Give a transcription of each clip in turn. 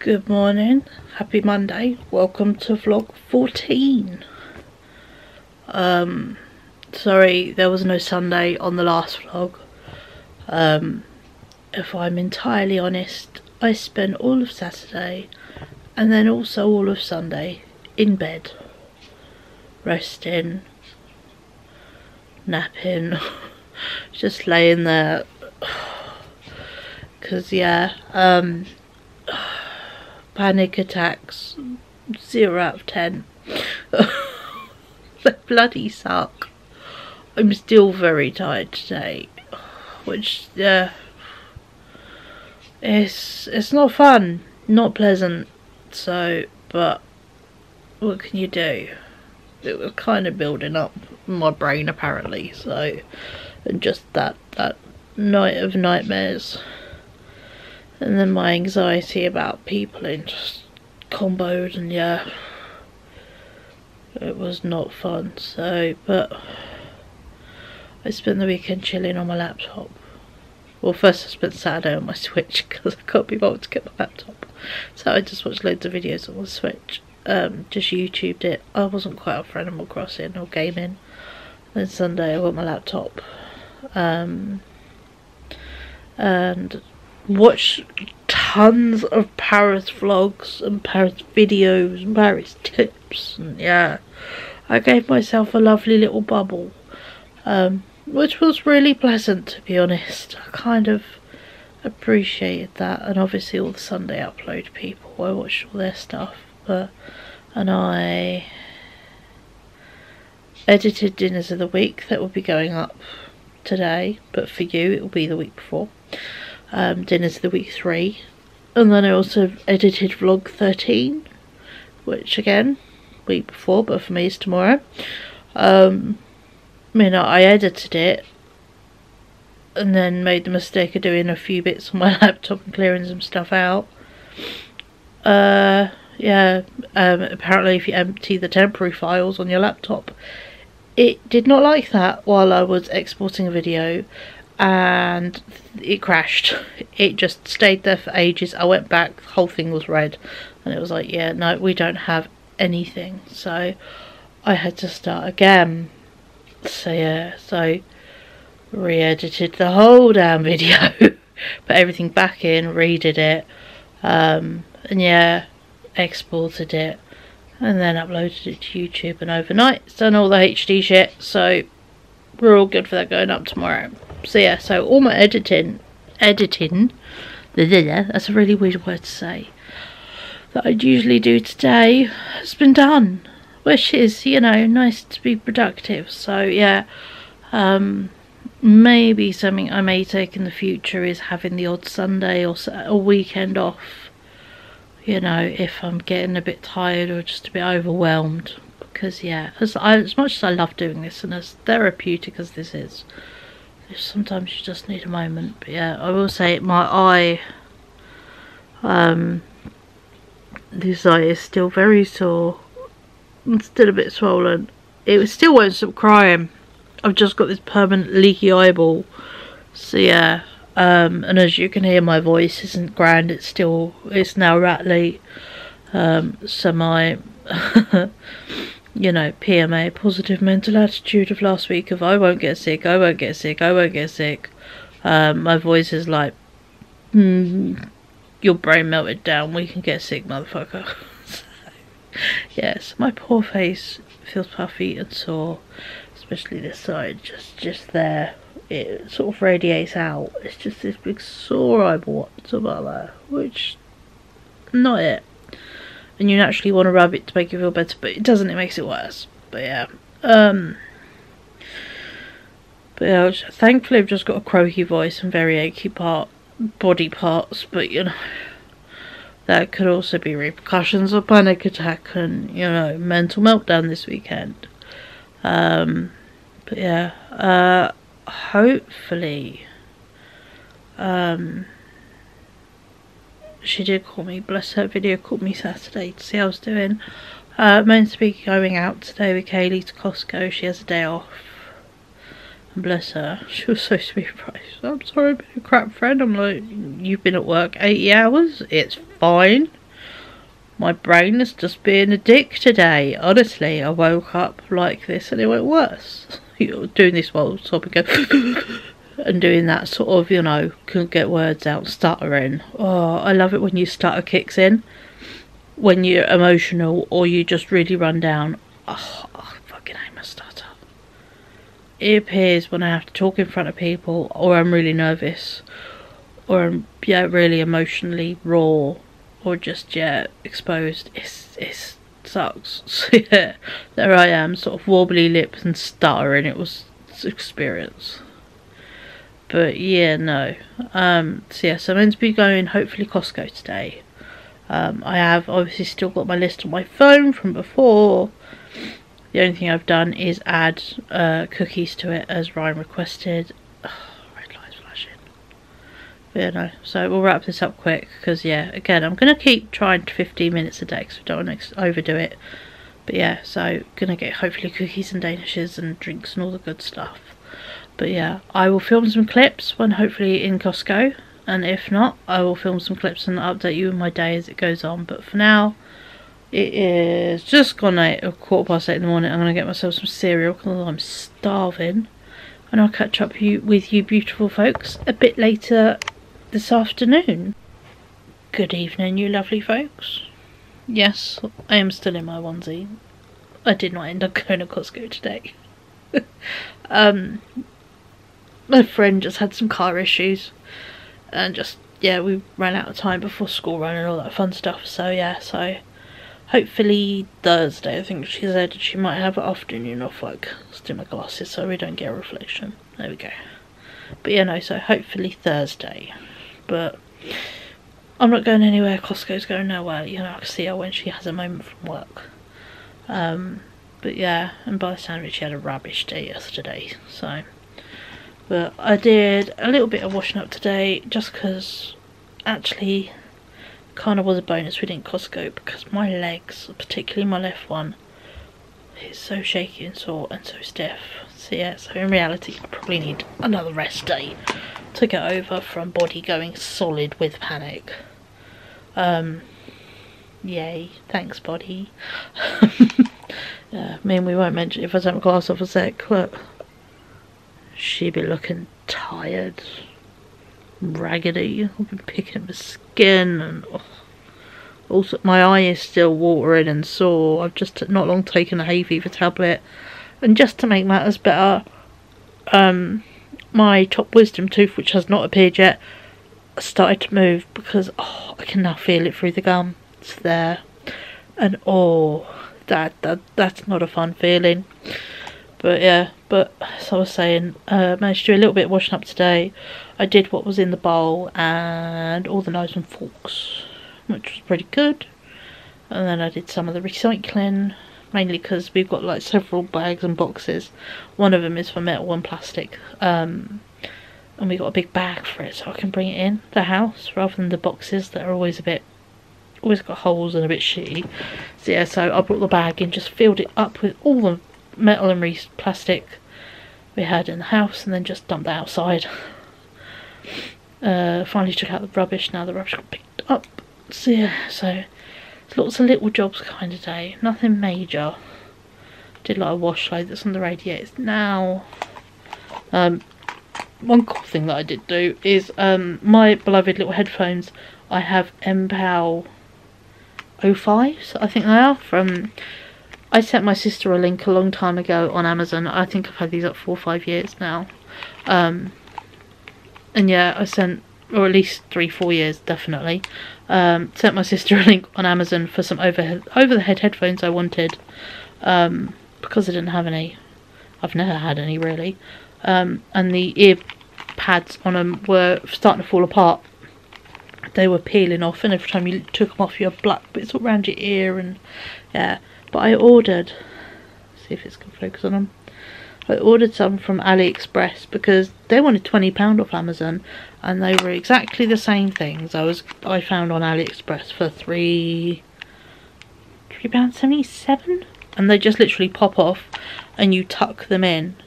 Good morning, happy Monday, welcome to vlog 14. Sorry there was no Sunday on the last vlog. If I'm entirely honest, I spent all of Saturday and then also all of Sunday in bed, resting, napping, just laying there, because panic attacks, 0 out of 10. They bloody suck. I'm still very tired today, which it's not fun, not pleasant. So, but what can you do? It was kind of building up in my brain apparently. So, and just that night of nightmares. And then my anxiety about people in just comboed, and it was not fun. So, but I spent the weekend chilling on my laptop. Well, first I spent Saturday on my Switch because I can't be bothered to get my laptop. So I just watched loads of videos on the Switch. Just YouTubed it. I wasn't quite up for Animal Crossing or gaming. Then Sunday I got my laptop. And watch tons of Paris vlogs and Paris videos and Paris tips, and I gave myself a lovely little bubble, which was really pleasant, to be honest. I kind of appreciated that. And obviously all the Sunday upload people, I watched all their stuff, and I edited Dinners of the Week that will be going up today, but for you it will be the week before. Dinners of the Week 3, and then I also edited vlog 13, which again week before, but for me is tomorrow. I edited it and then made the mistake of doing a few bits on my laptop and clearing some stuff out. Apparently if you empty the temporary files on your laptop, it did not like that while I was exporting a video, and it crashed. It just stayed there for ages. I went back, the whole thing was red, and it was like, yeah, no, we don't have anything. So I had to start again. So re-edited the whole damn video, put everything back in, redid it, and exported it, and then uploaded it to YouTube, and overnight it's done all the HD shit, so we're all good for that going up tomorrow. So all my editing, that's a really weird word to say, that I'd usually do today has been done, which is, nice to be productive. So maybe something I may take in the future is having the odd Sunday or a weekend off, if I'm getting a bit tired or just a bit overwhelmed, because as much as I love doing this and as therapeutic as this is, sometimes you just need a moment. But I will say my eye, this eye is still very sore and still a bit swollen. It still won't stop crying. I've just got this permanent leaky eyeball. So and as you can hear, my voice isn't grand. It's now rattly. So my PMA, positive mental attitude of last week of I won't get sick, I won't get sick, I won't get sick. My voice is like, your brain melted down, we can get sick, motherfucker. So my poor face feels puffy and sore, especially this side, just there. It sort of radiates out. It's just this big sore eyeball about there, which not it. And you naturally want to rub it to make you feel better, but it doesn't, it makes it worse. But thankfully I've just got a croaky voice and very achy body parts, but that could also be repercussions of panic attack and mental meltdown this weekend. Hopefully she did call me, bless her, video called me Saturday to see how I was doing. Meant to be going out today with Kaylee to Costco. She has a day off. And bless her, she was so sweet. I'm sorry I've been a crap friend. I'm like, you've been at work 80 hours, it's fine. My brain is just being a dick today. Honestly, I woke up like this and it went worse. You're doing this while sobbing and doing that sort of, you know, couldn't get words out, stuttering. Oh, I love it when your stutter kicks in. When you're emotional or you just really run down. Oh, I fucking hate my stutter. It appears when I have to talk in front of people, or I'm really nervous, or I'm really emotionally raw, or just exposed. It sucks. So yeah, there I am, sort of wobbly lips and stuttering. It was experience. But yeah, no. So yeah, so I'm meant to be going hopefully Costco today. I have obviously still got my list on my phone from before. The only thing I've done is add cookies to it as Ryan requested. Red light's flashing. But yeah, no. So we'll wrap this up quick because yeah, again, I'm going to keep trying to 15 minutes a day because we don't want to overdo it. But yeah, so going to get hopefully cookies and danishes and drinks and all the good stuff. But yeah, I will film some clips when hopefully in Costco. And if not, I will film some clips and update you in my day as it goes on. But for now, it is just gone 8:15 in the morning. I'm going to get myself some cereal because I'm starving. And I'll catch up with you beautiful folks a bit later this afternoon. Good evening, you lovely folks. Yes, I am still in my onesie. I did not end up going to Costco today. My friend just had some car issues. And just, yeah, we ran out of time before school run and all that fun stuff. So yeah, so hopefully Thursday, I think she said she might have an afternoon off work. Let's do my glasses so we don't get a reflection. There we go. But yeah, no, so hopefully Thursday. But I'm not going anywhere. Costco's going nowhere. You know, I can see her when she has a moment from work. But yeah, and by the sound of it, she had a rubbish day yesterday. So, but I did a little bit of washing up today just because actually kind of was a bonus we didn't Costco because my legs, particularly my left one, is so shaky and sore and so stiff. So yeah, so in reality I probably need another rest day to get over from body going solid with panic. Yay, thanks body. Yeah, I mean we won't mention if I take my glass off a sec, but she be looking tired, raggedy. I've been picking at my skin and also my eye is still watering and sore. I've just not long taken a hay fever tablet, and just to make matters better, my top wisdom tooth, which has not appeared yet, started to move because I can now feel it through the gum. It's there, and that's not a fun feeling. But yeah, but as I was saying, managed to do a little bit of washing up today. I did what was in the bowl and all the knives and forks, which was pretty good. And then I did some of the recycling, mainly because we've got like several bags and boxes. One of them is for metal and plastic, and we got a big bag for it, so I can bring it in the house rather than the boxes that are always got holes and a bit shitty. So yeah, so I brought the bag in, just filled it up with all the metal and plastic we had in the house, and then just dumped that outside. Finally took out the rubbish. Now the rubbish got picked up. So yeah, so it's lots of little jobs kind of day, nothing major. Did like a wash load that's on the radiators now. One cool thing that I did do is my beloved little headphones. I have MPAL 05s, I think they are, from I sent my sister a link a long time ago on Amazon. I think I've had these up 4 or 5 years now. And yeah, I sent, or at least 3-4 years definitely. Sent my sister a link on Amazon for some over-the-head headphones I wanted. Because I didn't have any. I've never had any really. And the ear pads on them were starting to fall apart. They were peeling off, and every time you took them off you had black bits all around your ear, and yeah. But I ordered, see if it's going to focus on them. I ordered some from AliExpress because they wanted £20 off Amazon, and they were exactly the same things I found on AliExpress for £3.77, and they just literally pop off, and you tuck them in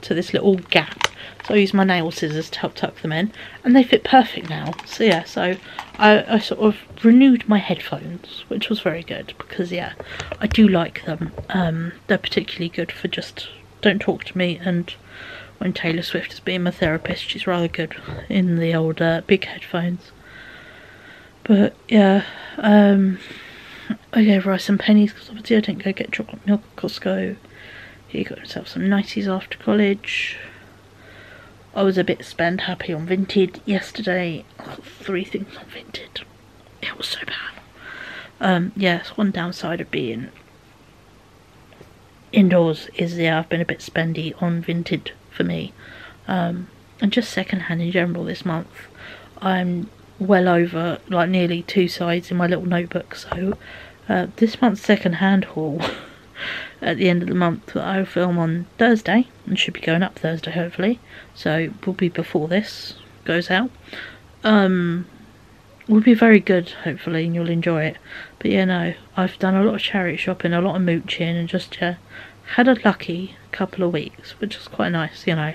to this little gap so I use my nail scissors to help tuck them in, and they fit perfect now. So yeah, so I sort of renewed my headphones, which was very good, because yeah, I do like them. They're particularly good for just don't talk to me, and when Taylor Swift is being my therapist, she's rather good in the old big headphones. But yeah, I gave Rice some pennies because obviously I didn't go get chocolate milk at Costco. He got himself some niceties after college. I was a bit spend happy on Vinted yesterday. I got 3 things on Vinted. It was so bad. Yeah, it's one downside of being indoors is, yeah, I've been a bit spendy on Vinted for me. And just secondhand in general this month. I'm well over, like, nearly 2 sides in my little notebook, so this month's secondhand haul at the end of the month that I will film on Thursday, and should be going up Thursday hopefully, so will be before this goes out, will be very good hopefully, and you'll enjoy it. But yeah, no, I've done a lot of charity shopping, a lot of mooching, and just had a lucky couple of weeks, which is quite nice, you know.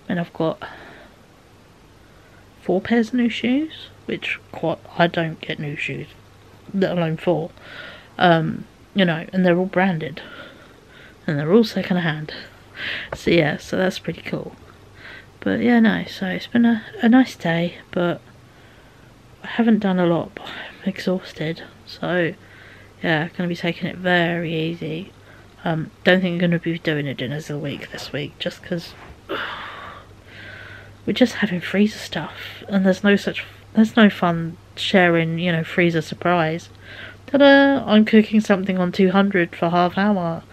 And I've got 4 pairs of new shoes, which I don't get new shoes, let alone 4. You know, and they're all branded, and they're all second hand. So yeah, so that's pretty cool. But yeah, no, so it's been a nice day, but I haven't done a lot, but I'm exhausted. So yeah, gonna be taking it very easy. Don't think I'm gonna be doing a dinners of the week this week, just because we're just having freezer stuff, and there's no fun sharing, you know, freezer surprise. Ta-da! I'm cooking something on 200 for half hour.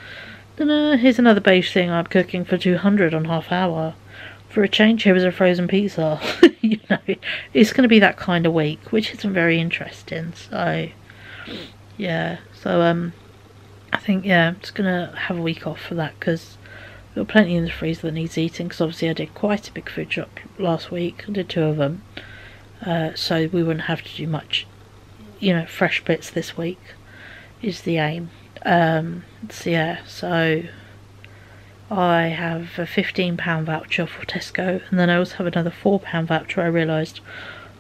Ta-da! Here's another beige thing I'm cooking for 200 on half hour. For a change, here is a frozen pizza. You know, it's going to be that kind of week, which isn't very interesting. So, yeah. So, I think, yeah, I'm just going to have a week off for that, because we've got plenty in the freezer that needs eating, because obviously I did quite a big food shop last week. I did 2 of them. So we wouldn't have to do much, you know, fresh bits this week is the aim. So yeah, so I have a £15 voucher for Tesco, and then I also have another £4 voucher. I realised,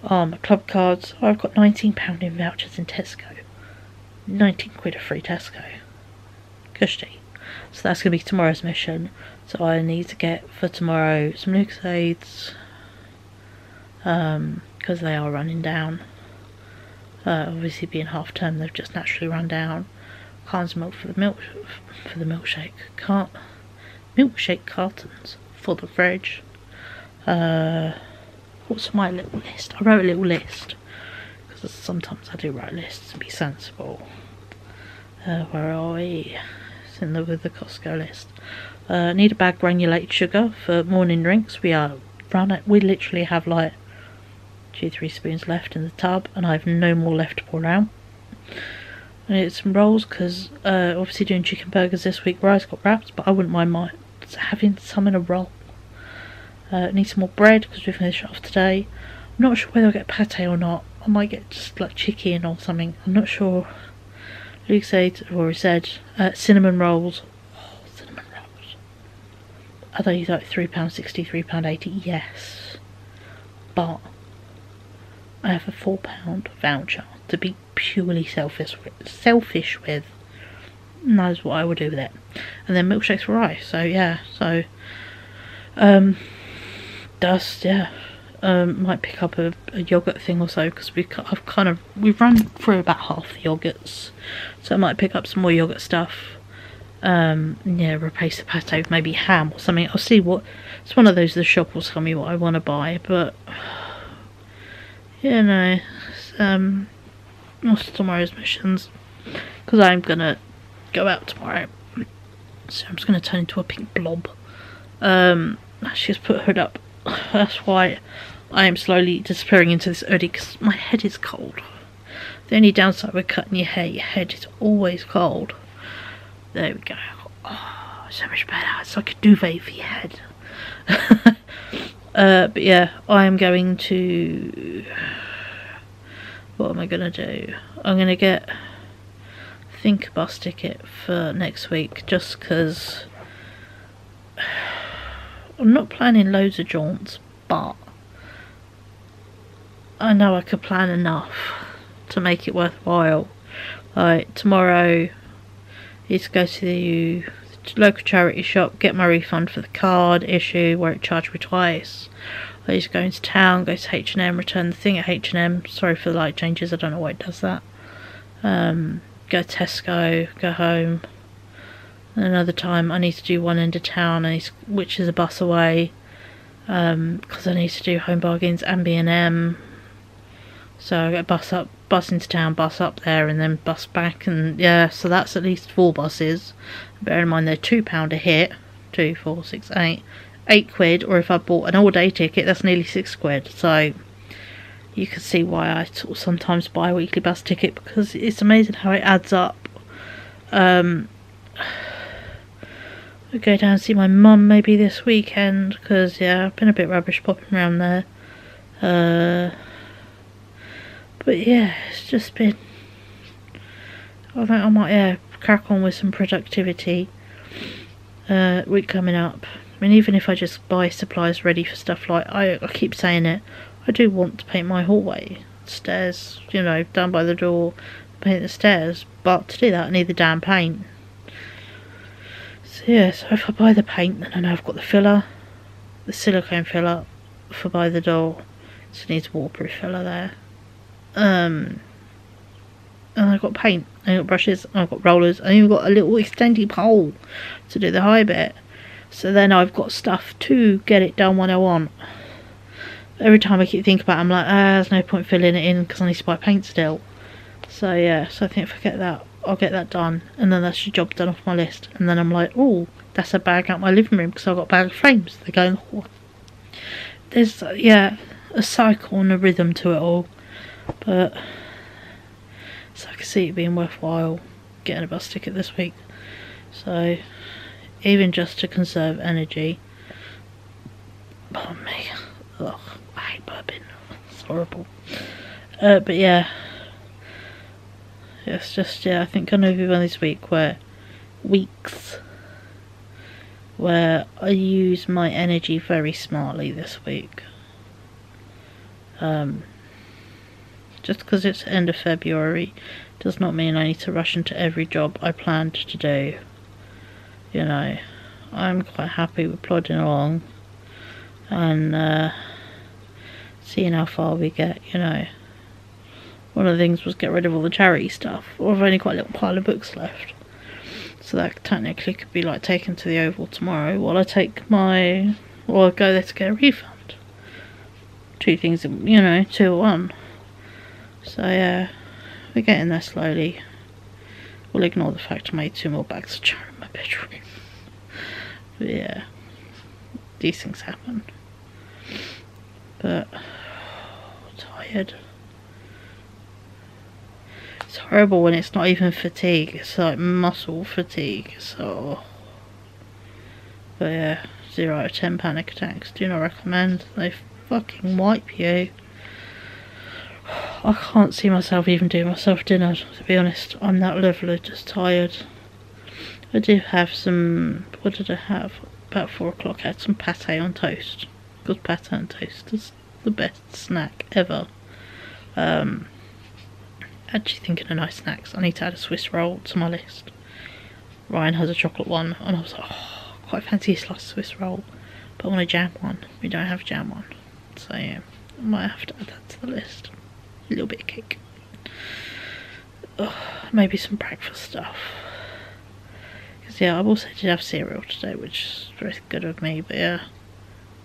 my club cards, I've got £19 in vouchers in Tesco. 19 quid of free Tesco. Cushy. So that's going to be tomorrow's mission. So I need to get for tomorrow some Lucasades, because they are running down. Obviously being half term, they've just naturally run down. Cans of milk for the milkshake. Milkshake cartons for the fridge. What's my little list? I wrote a little list, because sometimes I do write lists and be sensible. Where are we? It's in with the Costco list. Need a bag of granulated sugar for morning drinks. We literally have like 2-3 spoons left in the tub, and I have no more left to pour out. I need some rolls, because obviously doing chicken burgers this week. Rice got wraps, but I wouldn't mind having some in a roll. Need some more bread, because we finished it off today. I'm not sure whether I'll get pate or not. I might get just like chicken or something. I'm not sure. Luke said, I've already said, cinnamon rolls. Oh, cinnamon rolls. Are they like £3.60, £3.80? Yes. But I have a £4 voucher to be purely selfish with. And that is what I would do with it. And then milkshakes for rice. So yeah. So might pick up a yogurt thing or so, because we've run through about half the yogurts. So I might pick up some more yogurt stuff. Yeah, replace the pate with maybe ham or something. I'll see what. It's one of those. The shop will tell me what I want to buy, but you know, what's tomorrow's missions? Because I'm gonna go out tomorrow, so I'm just gonna turn into a pink blob. She's put her hood up. That's why I am slowly disappearing into this hoodie, because my head is cold. The only downside with cutting your head is always cold. There we go. Oh, so much better. It's like a duvet for your head. But yeah, I am going to... What am I going to do? I'm going to get I think a bus ticket for next week, just because I'm not planning loads of jaunts, but I know I could plan enough to make it worthwhile. Like tomorrow is to go to the local charity shop, get my refund for the card issue where it charged me twice. I used to go into town, go to H&M, return the thing at H&M. Sorry for the light changes, I don't know why it does that. Go to Tesco, go home. And another time I need to do one end of town, which is a bus away, because I need to do Home Bargains and B&M. So I get bus into town, bus up there, and then bus back, and yeah, so that's at least 4 buses. Bear in mind they're £2 a hit. 2, 4, 6, 8. £8, or if I bought an all-day ticket, that's nearly £6. So you can see why I sort of sometimes buy a weekly bus ticket, because it's amazing how it adds up. I'll go down and see my mum maybe this weekend, because yeah, I've been a bit rubbish popping around there. But yeah, it's just been, I think I might crack on with some productivity week coming up. I mean, even if I just buy supplies ready for stuff, like I keep saying it, I do want to paint my hallway stairs, you know, down by the door, paint the stairs, but to do that I need the damn paint. So yeah, so if I buy the paint, then I know I've got the filler, the silicone filler for by the door, so it needs waterproof filler there. And I've got paint, I've got brushes, I've got rollers, I've even got a little extendy pole to do the high bit. So then I've got stuff to get it done when I want. Every time I keep thinking about it, I'm like, there's no point filling it in because I need to buy paint still. So yeah, so I think if I get that, I'll get that done, and then that's your job done off my list. And then I'm like, oh, that's a bag out my living room because I've got a bag of frames. They're going, oh. There's a cycle and a rhythm to it all. But so I can see it being worthwhile getting a bus ticket this week. So even just to conserve energy. Pardon me. Ugh, I hate burping. It's horrible. But yeah. It's just, I think I'm going to be one of these weeks where I use my energy very smartly this week. Just because it's the end of February does not mean I need to rush into every job I planned to do. You know, I'm quite happy with plodding along and seeing how far we get, you know. One of the things was get rid of all the charity stuff, or I've only got a little pile of books left. So that technically could be like taken to the Oval tomorrow while I I go there to get a refund. 2 things, you know, 2 at 1. So yeah, we're getting there slowly. We'll ignore the fact I made 2 more bags of jar in my bedroom. But yeah, these things happen. But tired. It's horrible when it's not even fatigue, it's like muscle fatigue. So, but yeah, 0 out of 10 panic attacks. Do not recommend. They fucking wipe you. I can't see myself even doing myself dinner, to be honest. I'm that level of just tired. I did have some, what did I have? About 4 o'clock I had some pâté on toast. Because pâté on toast is the best snack ever. Actually thinking of nice snacks, I need to add a Swiss roll to my list. Ryan has a chocolate one, and I was like, oh, quite fancy a slice of Swiss roll, but I want a jam one. We don't have a jam one. So yeah, I might have to add that to the list. A little bit of cake. Maybe some breakfast stuff. Because yeah, I also did have cereal today, which is very good of me, but yeah.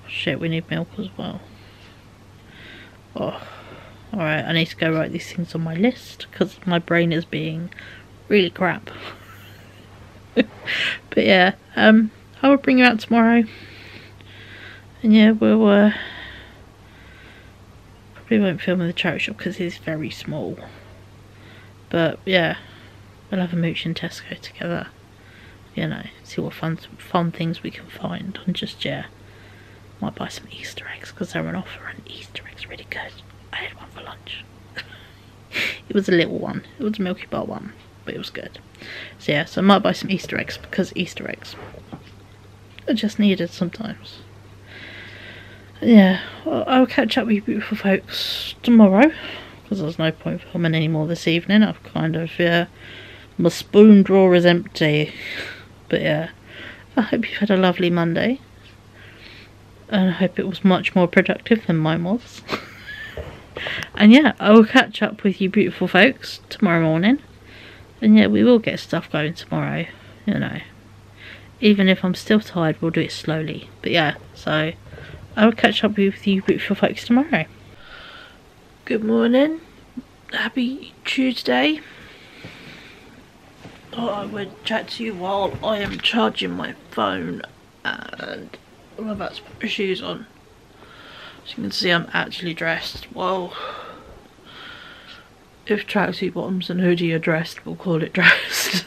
Shit, we need milk as well. Alright, I need to go write these things on my list, because my brain is being really crap. But yeah, I will bring you out tomorrow. And yeah, we'll probably won't film in the charity shop because it's very small. But yeah, we'll have a mooch in Tesco together. You know, see what fun things we can find. And just, yeah, might buy some Easter eggs because they're on offer, and Easter eggs are really good. I had one for lunch. It was a little one. It was a Milky Bar one, but it was good. So yeah, so I might buy some Easter eggs because Easter eggs are just needed sometimes. Yeah, I'll catch up with you beautiful folks tomorrow, because there's no point filming anymore this evening. I've kind of, yeah, my spoon drawer is empty. But yeah, I hope you've had a lovely Monday, and I hope it was much more productive than mine was. And yeah, I will catch up with you beautiful folks tomorrow morning. And yeah, we will get stuff going tomorrow, you know. Even if I'm still tired, we'll do it slowly. But yeah, so I will catch up with you beautiful folks tomorrow. Good morning. Happy Tuesday. Thought I would chat to you while I am charging my phone and I'm about to put my shoes on. As you can see, I'm actually dressed. Well, if tracksuit bottoms and hoodie are dressed, we'll call it dressed.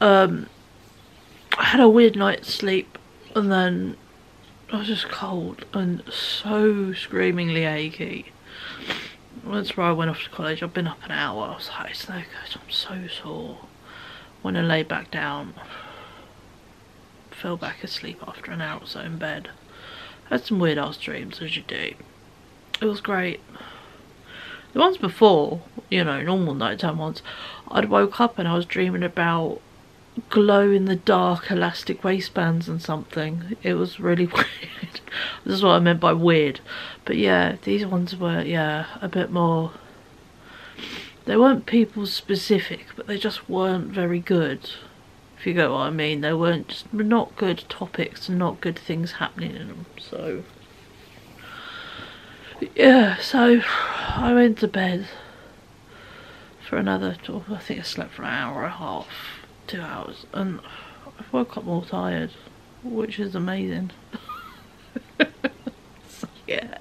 I had a weird night's sleep and then I was just cold and so screamingly achy. That's why I went off to college. I've been up an hour. I was like, it's no good. I'm so sore. When I lay back down, fell back asleep after an hour or so in bed. Had some weird ass dreams, as you do. It was great. The ones before, you know, normal nighttime ones, I'd woke up and I was dreaming about glow in the dark elastic waistbands and something. It was really weird. This is what I meant by weird. But yeah, these ones were, yeah, a bit more, they weren't people specific, but they just weren't very good, if you get what I mean. They weren't, just not good topics and not good things happening in them. So yeah, so I went to bed for another, I think I slept for an hour and a half, 2 hours, and I woke up more tired, which is amazing. So yeah,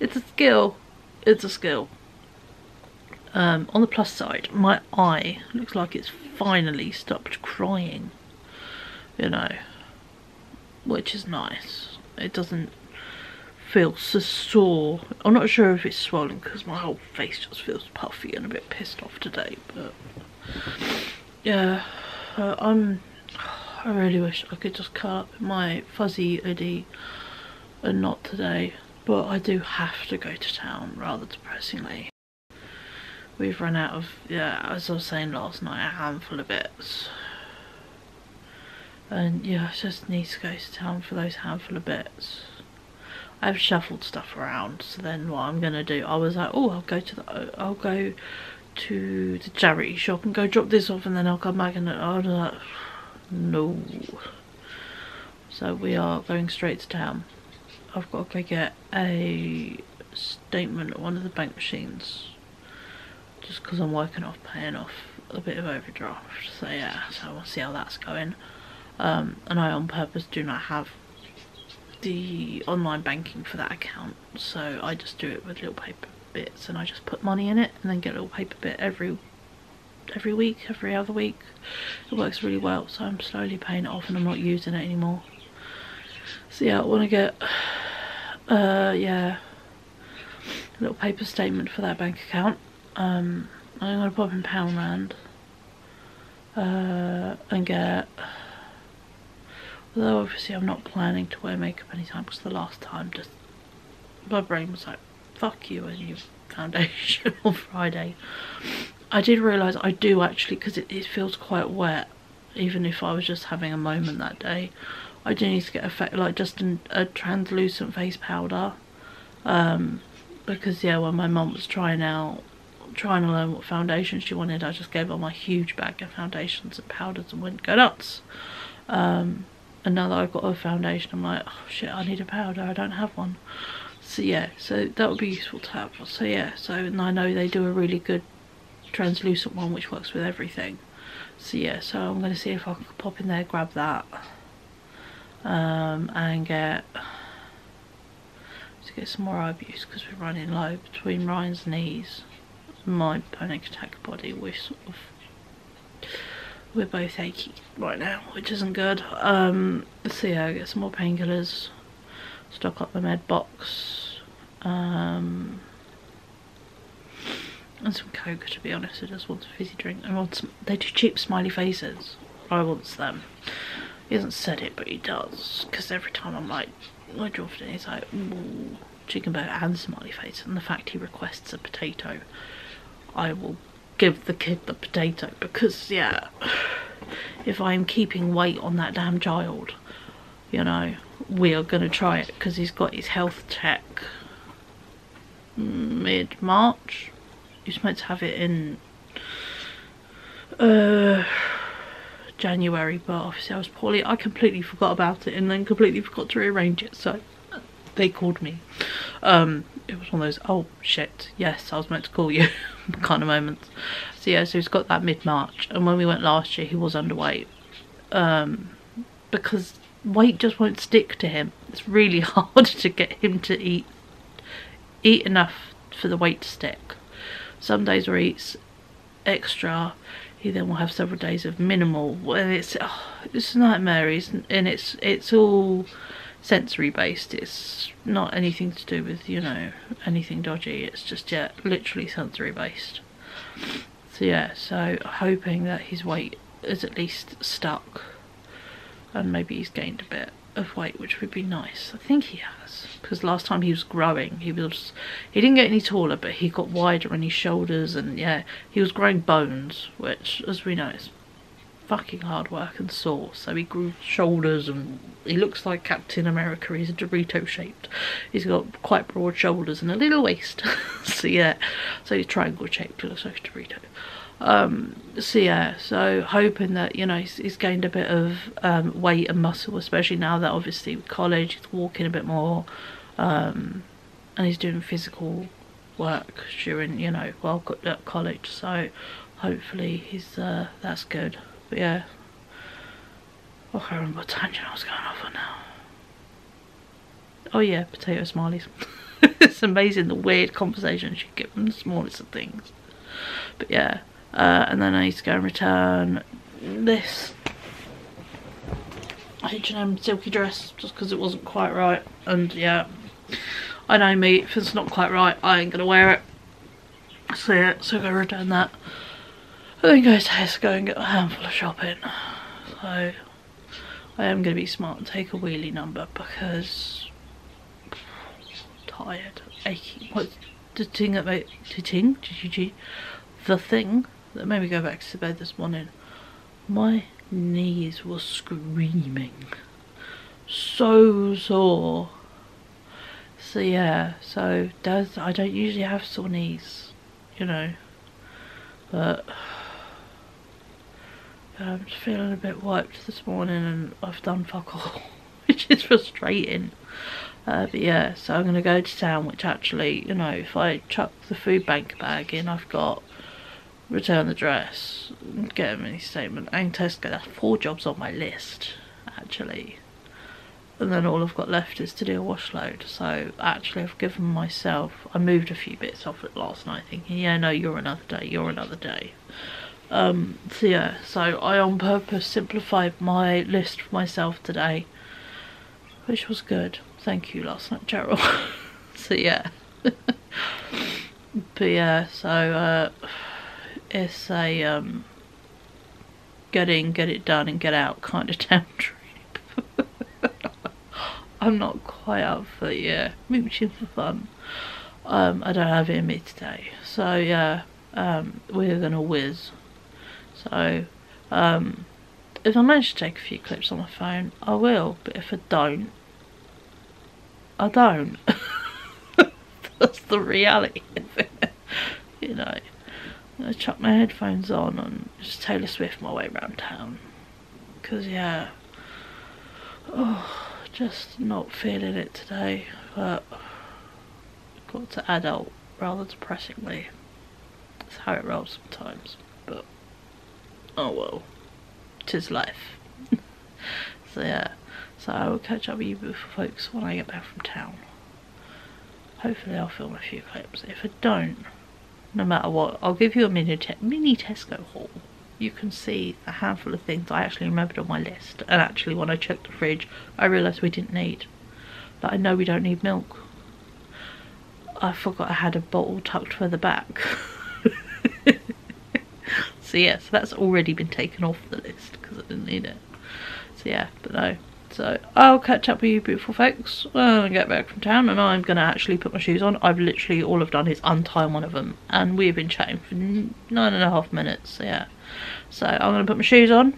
it's a skill. It's a skill. On the plus side, my eye looks like it's finally stopped crying, you know, which is nice. It doesn't feel so sore. I'm not sure if it's swollen because my whole face just feels puffy and a bit pissed off today, but yeah, I really wish I could just curl up in my fuzzy hoodie and not today, but I do have to go to town rather depressingly. We've run out of, yeah, as I was saying last night, a handful of bits. And yeah, I just need to go to town for those handful of bits. I've shuffled stuff around, so then what I'm gonna do, I was like, oh, I'll go to the charity shop and go drop this off and then I'll come back, and I was like, no. So we are going straight to town. I've got to go get a statement at one of the bank machines, just because I'm working off paying off a bit of overdraft. So yeah, so we'll see how that's going. And I on purpose do not have the online banking for that account, so I just do it with little paper bits and I just put money in it and then get a little paper bit every week, every other week. It works really well, so I'm slowly paying it off and I'm not using it anymore. So yeah, I want to get yeah, a little paper statement for that bank account. I'm gonna pop in Poundland and get, although obviously I'm not planning to wear makeup anytime because the last time just my brain was like, fuck you and your foundation on Friday. I did realise I do actually, because it feels quite wet, even if I was just having a moment that day, I do need to get like just a translucent face powder, because yeah, when my mum was trying to learn what foundation she wanted, I just gave her my huge bag of foundations and powders and went go nuts. And now that I've got a foundation, I'm like, oh shit, I need a powder, I don't have one. So yeah, so that would be useful to have. So yeah, so, and I know they do a really good translucent one which works with everything. So yeah, so I'm going to see if I can pop in there, grab that, and get some more iBuse because we're running low between Ryan's knees and my panic attack body. We're both achy right now, which isn't good. So yeah, get some more painkillers, stock up the med box, and some Coke, to be honest. I just want a fizzy drink. I want some, they do cheap smiley faces. I want them. He hasn't said it, but he does, because every time I'm like, I dropped it, he's like, ooh, chicken bone and smiley face. And the fact he requests a potato, I will give the kid the potato, because yeah, if I'm keeping weight on that damn child, you know, we are going to try it, because he's got his health check mid-March. He's meant to have it in January, but obviously I was poorly. I completely forgot about it and then completely forgot to rearrange it, so they called me. It was one of those, oh shit, yes, I was meant to call you kind of moments. So yeah, so he's got that mid-March, and when we went last year he was underweight, because weight just won't stick to him. It's really hard to get him to eat enough for the weight to stick. Some days where he eats extra, he then will have several days of minimal, and it's a nightmare, and it's all sensory based. It's not anything to do with, you know, anything dodgy. It's just, yeah, literally sensory based. So yeah, so hoping that his weight is at least stuck, and maybe he's gained a bit of weight, which would be nice. I think he has, because last time he was growing, he didn't get any taller, but he got wider on his shoulders, and yeah, he was growing bones, which, as we know, is fucking hard work and sore. So he grew shoulders, and he looks like Captain America. He's a Dorito shaped. He's got quite broad shoulders and a little waist. So yeah, so he's triangle shaped, he looks like a Dorito. So yeah, so hoping that, you know, he's gained a bit of weight and muscle, especially now that obviously with college he's walking a bit more, and he's doing physical work during, you know, while at college. So hopefully he's that's good. But yeah, I can't remember what tangent I was going off on now. Oh yeah, potato smileys. It's amazing the weird conversations you get from the smallest of things. But yeah, and then I need to go and return this H&M silky dress, just because it wasn't quite right. And yeah, I know me, if it's not quite right, I ain't gonna wear it. So yeah, so go return that, and then go to Tesco and get a handful of shopping. So I am gonna be smart and take a wheelie number, because I'm tired, achy. What's the thing that made the thing that made me go back to bed this morning? My knees were screaming, so sore. So yeah, so I don't usually have sore knees, you know, but I'm just feeling a bit wiped this morning, and I've done fuck all, which is frustrating. But yeah, so I'm going to go to town, which actually, you know, if I chuck the food bank bag in, I've got return the dress, get a mini statement, and Tesco. That's 4 jobs on my list, actually. And then all I've got left is to do a wash load. So actually I've given myself, I moved a few bits off it last night thinking, yeah, no, you're another day, you're another day. So yeah, so I on purpose simplified my list for myself today, which was good. Thank you last night, Cheryl. So yeah. But yeah, so it's a get it done and get out kind of town trip. I'm not quite up for, yeah, mooching for fun. I don't have it in me today, so yeah, we're gonna whiz. So if I manage to take a few clips on my phone, I will, but if I don't, I don't. That's the reality of it. You know, I chuck my headphones on and just Taylor Swift my way around town, because yeah, oh, just not feeling it today. But got to adult rather depressingly. That's how it rolls sometimes, but oh well, 'tis life. So yeah, so I will catch up with you beautiful folks when I get back from town. Hopefully I'll film a few clips. If I don't, no matter what, I'll give you a mini Tesco haul. You can see a handful of things I actually remembered on my list, and actually when I checked the fridge I realised we didn't need. Like, I know we don't need milk. I forgot I had a bottle tucked further back. So yeah, so that's already been taken off the list because I didn't need it. So yeah, but no. So I'll catch up with you beautiful folks when I get back from town, and I'm going to actually put my shoes on. I've literally, all I've done is untie one of them, and we've been chatting for 9.5 minutes, so yeah. So I'm going to put my shoes on.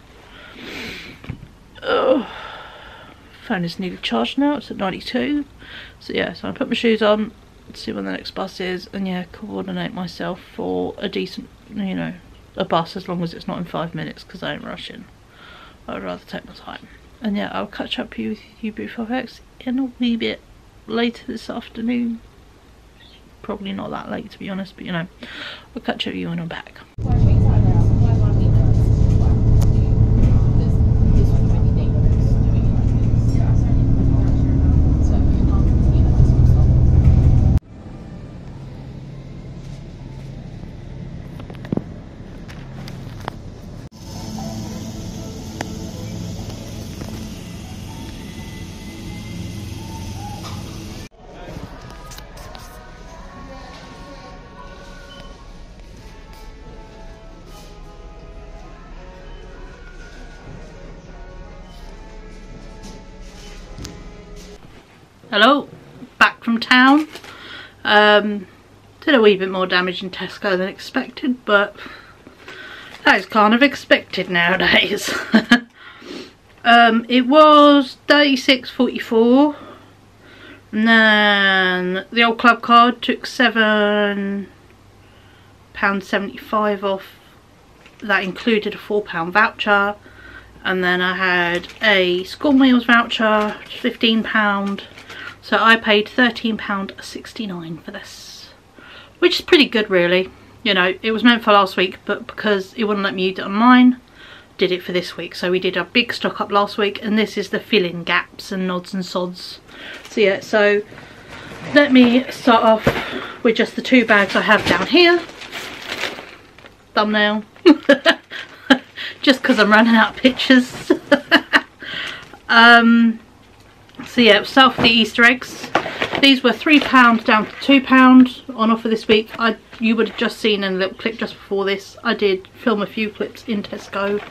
Oh, phone is nearly charged now, it's at 92. So yeah, so I'll put my shoes on, see when the next bus is, and yeah, coordinate myself for a decent, you know, a bus, as long as it's not in 5 minutes, because I ain't rushing. I'd rather take my time. And yeah, I'll catch up with you beautiful folks in a wee bit later this afternoon. Probably not that late, to be honest, but you know, I'll catch up with you when I'm back. Hello, back from town. Did a wee bit more damage in Tesco than expected, but that is kind of expected nowadays. It was £36.44, and then the old club card took £7.75 off. That included a £4 voucher, and then I had a school meals voucher, £15. So I paid £13.69 for this, which is pretty good really. You know, it was meant for last week, but because it wouldn't let me use it on mine, did it for this week. So we did a big stock up last week, and this is the fill-in gaps and nods and sods. So yeah, so let me start off with just the 2 bags I have down here. Thumbnail. Just because I'm running out of pictures. So yeah, start with the Easter eggs. These were £3 down to £2 on offer this week. You would have just seen in a little clip just before this. I did film a few clips in Tesco.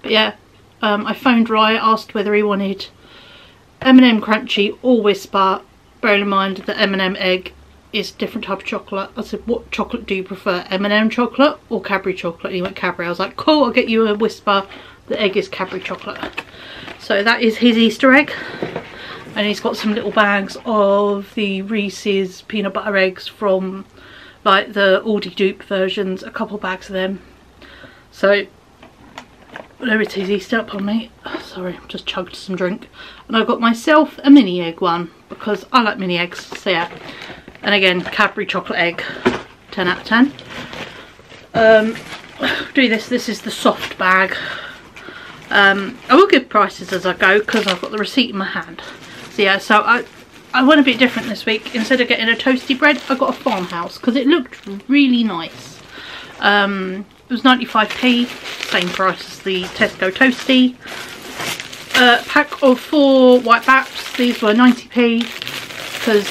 But yeah, I phoned Rye, asked whether he wanted M&M Crunchy or Whisper. Bearing in mind that M&M egg is a different type of chocolate. I said, what chocolate do you prefer, M&M chocolate or Cadbury chocolate? And he went Cadbury. I was like, cool, I'll get you a Whisper. The egg is Cadbury chocolate. So that is his Easter egg. And he's got some little bags of the Reese's peanut butter eggs from like the Aldi dupe versions, a couple bags of them. So there it is, Easter up on me. Oh, sorry, I've just chugged some drink. And I got myself a mini egg one because I like mini eggs, so yeah. And again, Cadbury chocolate egg, 10 out of 10. Do this is the soft bag. I will give prices as I go because I've got the receipt in my hand. So yeah, so I went a bit different this week. Instead of getting a toasty bread, I got a farmhouse because it looked really nice. It was 95p, same price as the Tesco toasty. Pack of 4 white baps. These were 90p because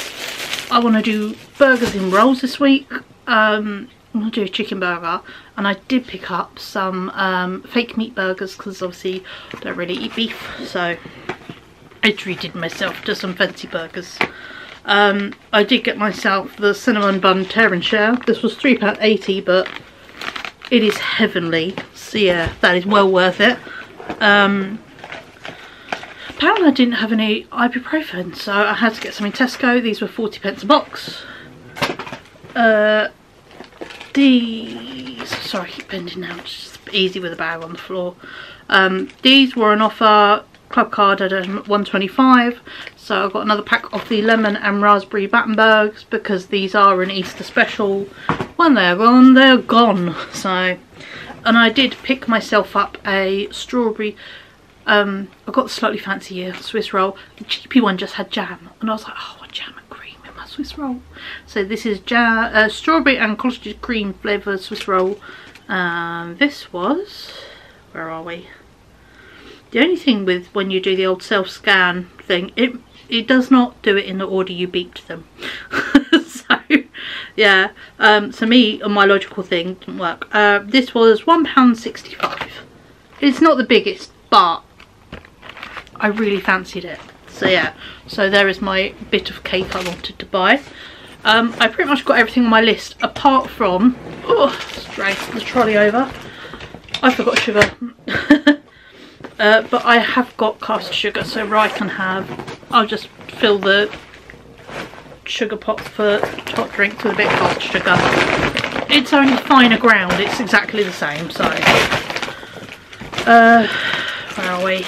I want to do burgers in rolls this week. I'm going to do a chicken burger, and I did pick up some fake meat burgers because obviously I don't really eat beef, so I treated myself to some fancy burgers. I did get myself the cinnamon bun tear and share. This was £3.80, but it is heavenly, so yeah, that is well worth it. Apparently I didn't have any ibuprofen, so I had to get some in Tesco. These were 40p a box. These, sorry I keep bending now, it's just easy with a bag on the floor. These were on offer, club card at £1.25, so I've got another pack of the lemon and raspberry Battenbergs because these are an Easter special. When they're gone, they're gone. So, and I did pick myself up a strawberry, I got the slightly fancier Swiss roll. The cheapy one just had jam, and I was like, oh, I want jam and cream in my Swiss roll. So this is strawberry and cottage cream flavoured Swiss roll. This was, where are we? The only thing with when you do the old self-scan thing, it does not do it in the order you beeped them. So yeah, so me and my logical thing didn't work. This was £1.65. It's not the biggest, but I really fancied it. So yeah, so there is my bit of cake I wanted to buy. I pretty much got everything on my list apart from, let's drag the trolley over. I forgot sugar. But I have got caster sugar, so Rye can have, I'll just fill the sugar pot for hot drinks with a bit of caster sugar. It's only finer ground, it's exactly the same, so where are we?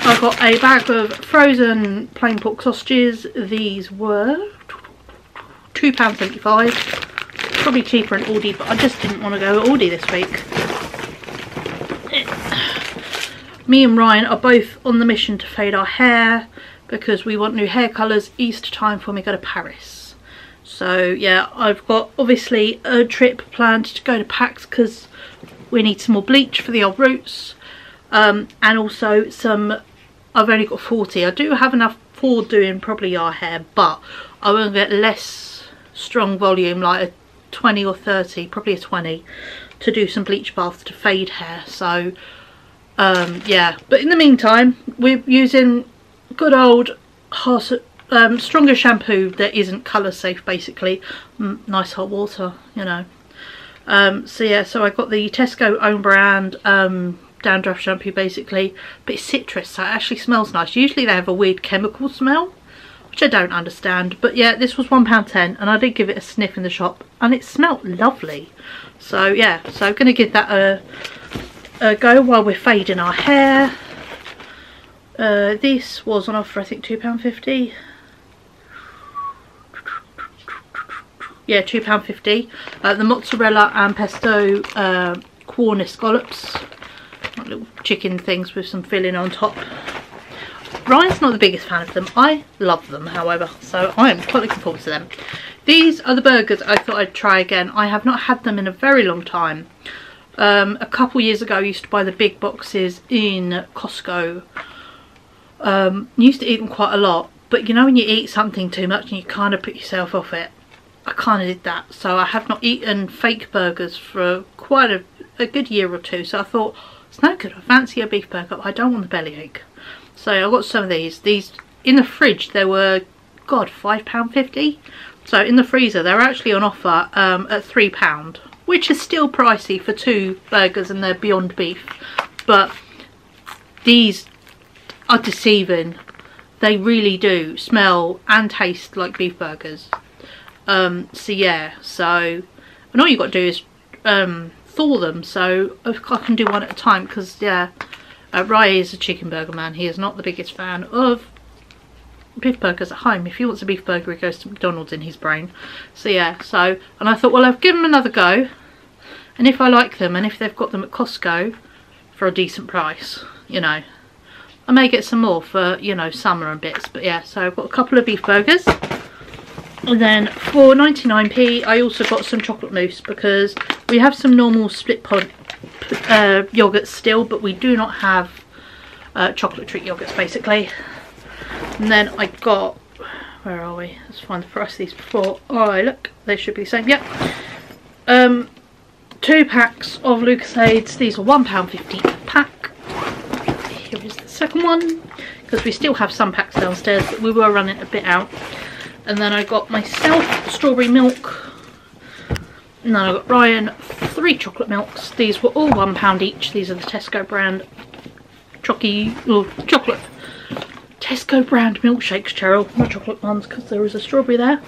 I got a bag of frozen plain pork sausages. These were £2.75, probably cheaper in Aldi, but I just didn't want to go Aldi this week. Me and Ryan are both on the mission to fade our hair because we want new hair colours Easter time when we go to Paris. So yeah, I've got obviously a trip planned to go to Pax because we need some more bleach for the old roots, and also some, I've only got 40. I do have enough for doing probably our hair, but I will get less strong volume, like a 20 or 30, probably a 20, to do some bleach baths to fade hair. So yeah, but in the meantime we're using good old stronger shampoo that isn't colour safe, basically. Nice hot water, you know. So yeah, so I got the Tesco own brand dandruff shampoo basically, but it's citrus, so it actually smells nice. Usually they have a weird chemical smell which I don't understand, but yeah, this was £1.10 and I did give it a sniff in the shop and it smelled lovely. So yeah, so I'm going to give that a go while we're fading our hair. This was on offer, I think £2.50. Yeah, £2.50. The mozzarella and pesto Cornish scallops, like little chicken things with some filling on top. Ryan's not the biggest fan of them. I love them, however, so I am quite looking forward to them. These are the burgers I thought I'd try again. I have not had them in a very long time. A couple years ago I used to buy the big boxes in Costco. Used to eat them quite a lot, but you know when you eat something too much and you kind of put yourself off it, I kind of did that. So I have not eaten fake burgers for quite a good year or two, so I thought it's no good, I fancy a beef burger, I don't want the bellyache. So I got some of these in the fridge. They were, god, £5.50. So in the freezer they're actually on offer at £3, which is still pricey for 2 burgers and they're beyond beef, but these are deceiving. They really do smell and taste like beef burgers. So yeah, so, and all you got to do is thaw them, so I can do one at a time, because yeah, Rye is a chicken burger man. He is not the biggest fan of beef burgers at home. If he wants a beef burger, he goes to McDonald's in his brain. So yeah, so, and I thought, well, I've given them another go, and if I like them, and if they've got them at Costco for a decent price, you know, I may get some more for, you know, summer and bits. But yeah, so I've got a couple of beef burgers, and then for 99p I also got some chocolate mousse, because we have some normal split pod yogurts still, but we do not have chocolate treat yogurts basically. And then I got, where are we, let's find the price of these before I look. They should be the same. Yep. 2 packs of Lucasades. These are £1.50 a pack. Here is the second one, because we still have some packs downstairs, but we were running a bit out. And then I got myself strawberry milk. And then I got Ryan 3 chocolate milks. These were all £1 each. These are the Tesco brand chocolate Tesco brand milkshakes, Cheryl, not chocolate ones, because there is a strawberry there.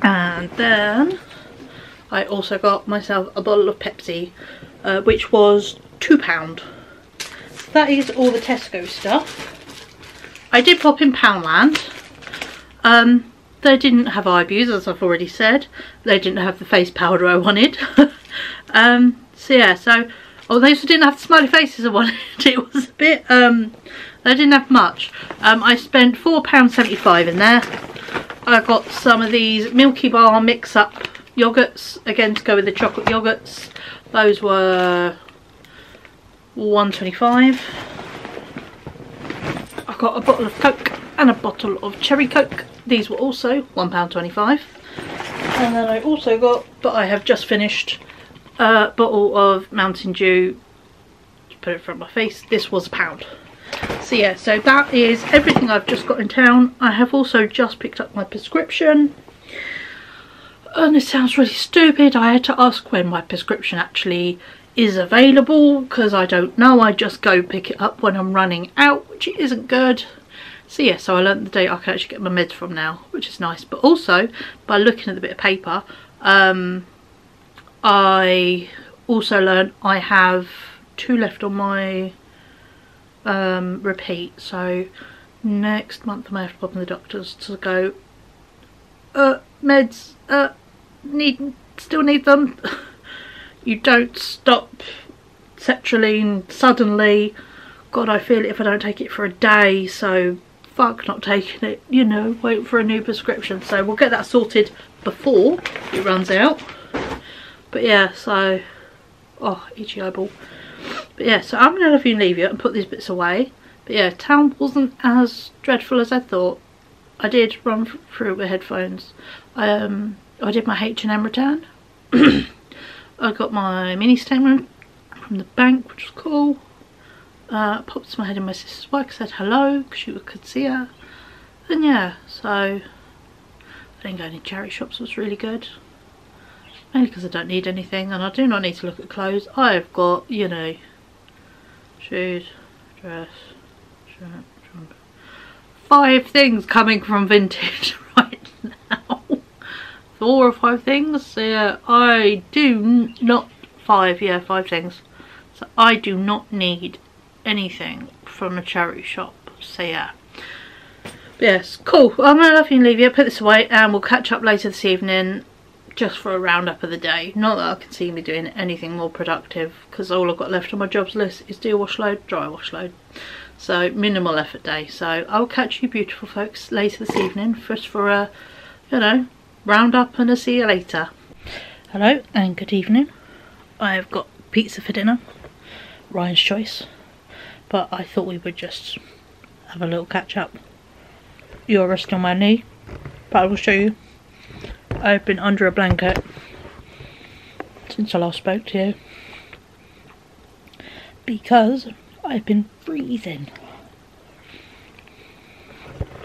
And then I also got myself a bottle of Pepsi, which was £2. That is all the Tesco stuff. I did pop in Poundland. They didn't have eyebrows, as I've already said. They didn't have the face powder I wanted. So yeah, so, oh, they also didn't have the smiley faces I wanted. It was a bit, they didn't have much. I spent £4.75 in there. I got some of these Milky Bar mix-up yogurts, again to go with the chocolate yogurts. Those were £1.25. I got a bottle of Coke and a bottle of cherry Coke. These were also £1.25. And then I also got, but I have just finished, a bottle of Mountain Dew. Just put it in front of my face. This was £1. So yeah, so that is everything I've just got in town. I have also just picked up my prescription. And it sounds really stupid, I had to ask when my prescription actually is available, because I don't know. I just go pick it up when I'm running out, which isn't good. So yeah, so I learned the date I can actually get my meds from now, which is nice. But also, by looking at the bit of paper, I also learned I have 2 left on my repeat. So next month I may have to pop in the doctors to go, meds, still need them. You don't stop sertraline suddenly. God, I feel it if I don't take it for a day, so fuck not taking it, you know, wait for a new prescription. So we'll get that sorted before it runs out. But yeah, so, oh, itchy eyeball. But yeah, so I'm gonna leave you and put these bits away. But yeah, town wasn't as dreadful as I thought. I did run through it with headphones. I did my H&M return. I got my mini statement from the bank, which was cool. Popped my head in my sister's work, said hello because she could see her. And yeah, so I didn't go any charity shops, was really good. Mainly because I don't need anything and I do not need to look at clothes. I've got, you know, shoes, dress, shirt, trunk. 5 things coming from vintage right now. 4 or 5 things. Yeah, I do not 5 things. So I do not need anything from a charity shop. So yeah. But yes, cool. Well, I'm gonna love you and leave you. Put this away and we'll catch up later this evening just for a roundup of the day. Not that I can see me doing anything more productive, because all I've got left on my jobs list is do wash load, dry wash load. So minimal effort day. So I'll catch you beautiful folks later this evening just for a, you know, round up and a see you later. Hello and good evening. I've got pizza for dinner, Ryan's choice, but I thought we would just have a little catch up. You're resting on my knee, but I will show you. I've been under a blanket since I last spoke to you because I've been freezing.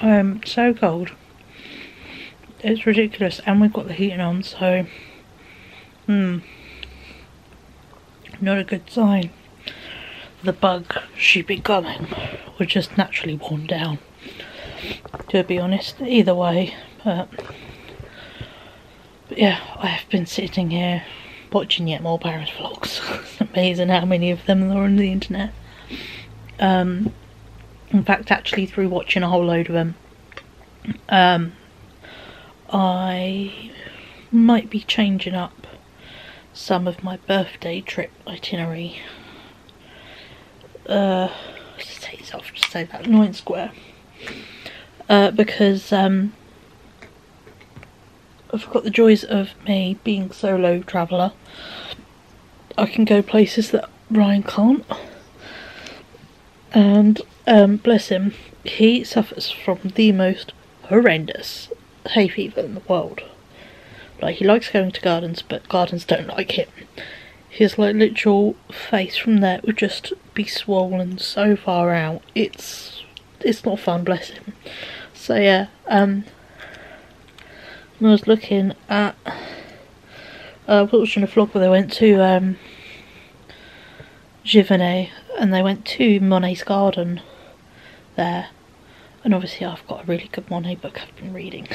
I'm so cold. It's ridiculous, and we've got the heating on, so not a good sign. The bug she becoming was just naturally worn down, to be honest. Either way, but yeah, I have been sitting here watching yet more Paris vlogs. It's amazing how many of them are on the internet. In fact, actually through watching a whole load of them, I might be changing up some of my birthday trip itinerary. Just take this off, just say that, annoying square. Because I've got the joys of me being solo traveller. I can go places that Ryan can't. And bless him, he suffers from the most horrendous hay fever in the world. Like, he likes going to gardens, but gardens don't like him. His like literal face from there would just be swollen so far out. It's not fun, bless him. So yeah, I was looking at watching a vlog where they went to Giverny, and they went to Monet's garden there, and obviously I've got a really good Monet book I've been reading.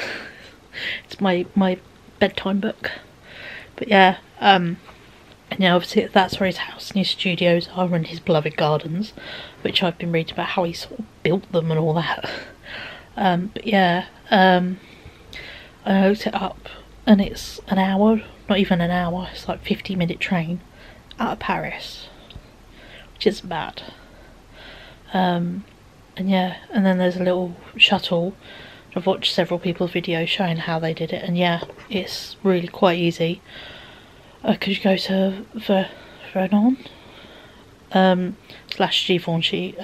It's my bedtime book. But yeah, and yeah, obviously that's where his house and his studios are, in his beloved gardens, which I've been reading about how he sort of built them and all that. But yeah, I looked it up, and it's an hour, not even an hour, it's like 50-minute train out of Paris, which isn't bad. And yeah, and then there's a little shuttle. I've watched several people's videos showing how they did it, and yeah, it's really quite easy. Could you go to Vernon slash Givenchy,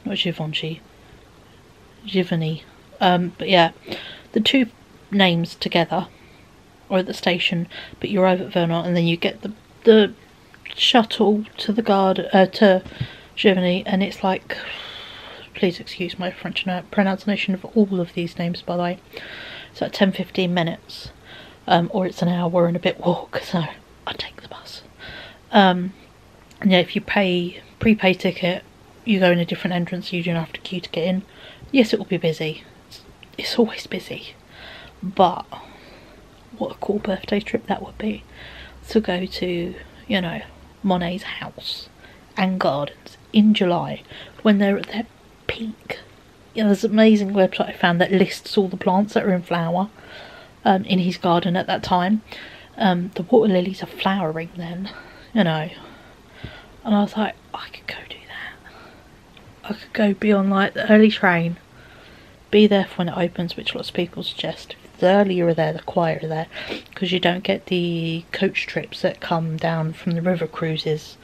not Givenchy, Giverny. But yeah, the two names together are at the station, but you're over at Vernon, and then you get the shuttle to the garden, to Germany, and it's like, please excuse my French pronunciation of all of these names, by the way. It's like 10-15 minutes, or it's an hour and a bit walk, so I take the bus. And yeah, if you pay prepaid ticket, you go in a different entrance, so you don't have to queue to get in. Yes, it will be busy. It's always busy, but what a cool birthday trip that would be, to go to, you know, Monet's house and gardens in July when they're at their peak. You know, there's an amazing website I found that lists all the plants that are in flower in his garden at that time. The water lilies are flowering then, you know, and I was like, I could go do that. I could go be on like the early train, be there for when it opens, which lots of people suggest. The earlier you're there, the quieter you're there, because you don't get the coach trips that come down from the river cruises,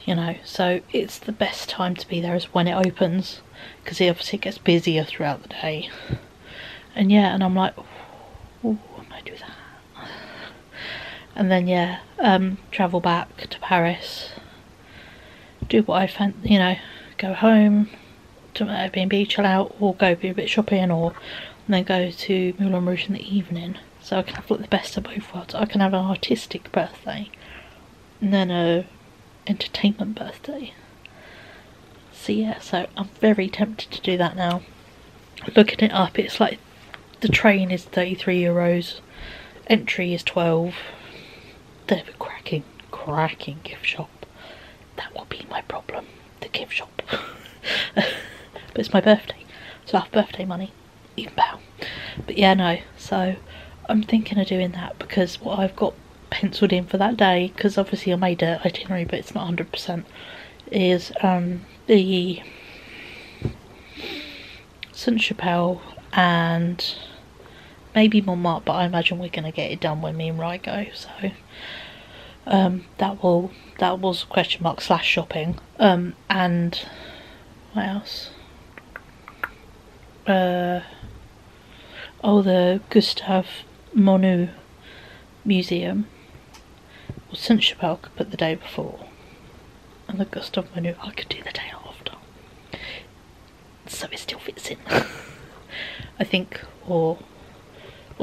you know. So it's the best time to be there is when it opens, because obviously it gets busier throughout the day. And yeah, and I'm like, oh, I might do that. And then yeah, travel back to Paris, do what I fancy, you know, go home to Airbnb, chill out, or go be a bit shopping, or and then go to Moulin Rouge in the evening. So I can have like the best of both worlds. I can have an artistic birthday and then a entertainment birthday. So yeah, so I'm very tempted to do that now. Looking it up, it's like the train is €33, entry is 12. They have a cracking gift shop. That will be my problem, the gift shop. But it's my birthday, so I have birthday money. Even better. But yeah, no, so I'm thinking of doing that, because what I've got penciled in for that day, because obviously I made an itinerary but it's not 100%, is the Saint-Chapelle and maybe Montmartre, but I imagine we're going to get it done when me and Rye go, so that was a question mark / shopping. And what else? Oh, the Gustave Moreau Museum. Well, Saint-Chapelle could put the day before, and the Gustave Moreau I could do the day after, so it still fits in. I think, or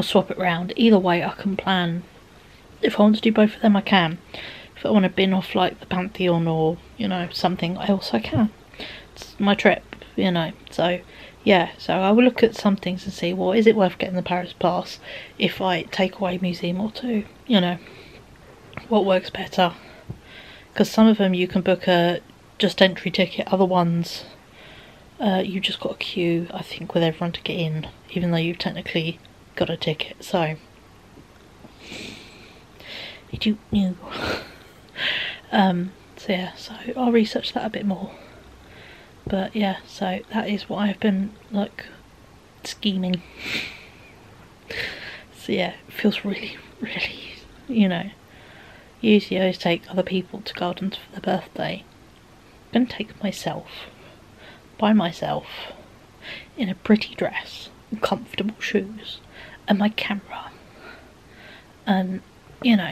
swap it round. Either way, I can plan. If I want to do both of them, I can. If I want to bin off like the Pantheon or, you know, something else, I can. It's my trip, you know, so yeah, so I will look at some things and see, well, is it worth getting the Paris pass if I take away a museum or two, you know, what works better, because some of them you can book a just entry ticket, other ones you just got a queue, I think, with everyone to get in, even though you've technically got a ticket, so you do know. So yeah, so I'll research that a bit more. But yeah, so that is what I've been, like, scheming. So yeah, it feels really, really, you know, usually I always take other people to gardens for their birthday. I'm going to take myself, by myself, in a pretty dress, and comfortable shoes, and my camera, and, you know,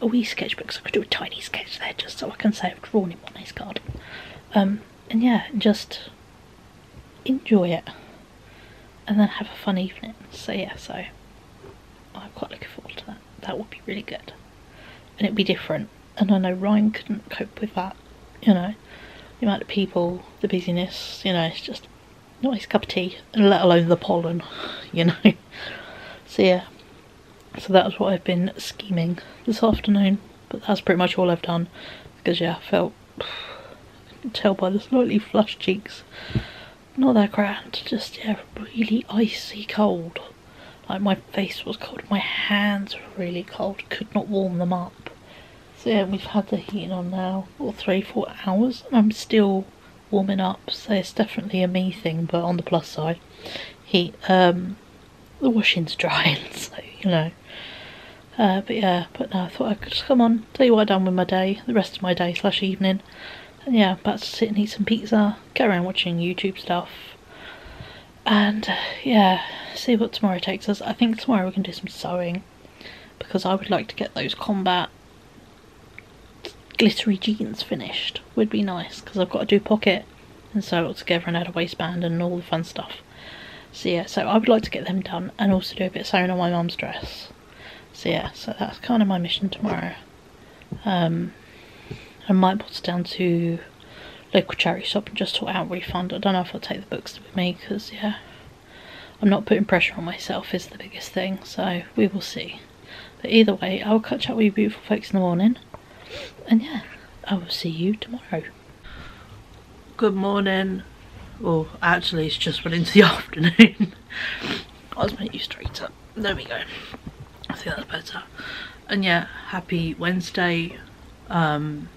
a wee sketchbook, so I could do a tiny sketch there, just so I can say I've drawn in Monet's garden. And yeah, just enjoy it, and then have a fun evening. So yeah, so I'm quite looking forward to that. That would be really good, and it'd be different. And I know Ryan couldn't cope with that, you know, the amount of people, the busyness, you know, it's just not his cup of tea, and let alone the pollen, you know. So yeah, so that was what I've been scheming this afternoon, but that's pretty much all I've done, because yeah, I felt, tell by the slightly flushed cheeks, not that grand, just yeah, really icy cold. Like my face was cold, my hands were really cold, could not warm them up. So yeah, we've had the heating on now for 3-4 hours, and I'm still warming up, so it's definitely a me thing, but on the plus side, heat, the washing's drying, so you know. But yeah, but no, I thought I could just come on, tell you what I've done with my day, the rest of my day / evening. And yeah, about to sit and eat some pizza, go around watching YouTube stuff, and yeah, see what tomorrow takes us. I think tomorrow we can do some sewing, because I would like to get those combat glittery jeans finished would be nice, because I've got to do pocket and sew it all together and add a waistband and all the fun stuff. So yeah, so I would like to get them done and also do a bit of sewing on my mum's dress. So yeah, so that's kind of my mission tomorrow. I might put it down to local charity shop and just sort out a refund. I don't know if I'll take the books with me, because yeah, I'm not putting pressure on myself is the biggest thing, so we will see. But either way, I will catch up with you beautiful folks in the morning, and yeah, I will see you tomorrow. Good morning. Well, actually it's just went into the afternoon. I was making you straighter. There we go. I think that's better. And yeah, happy Wednesday. You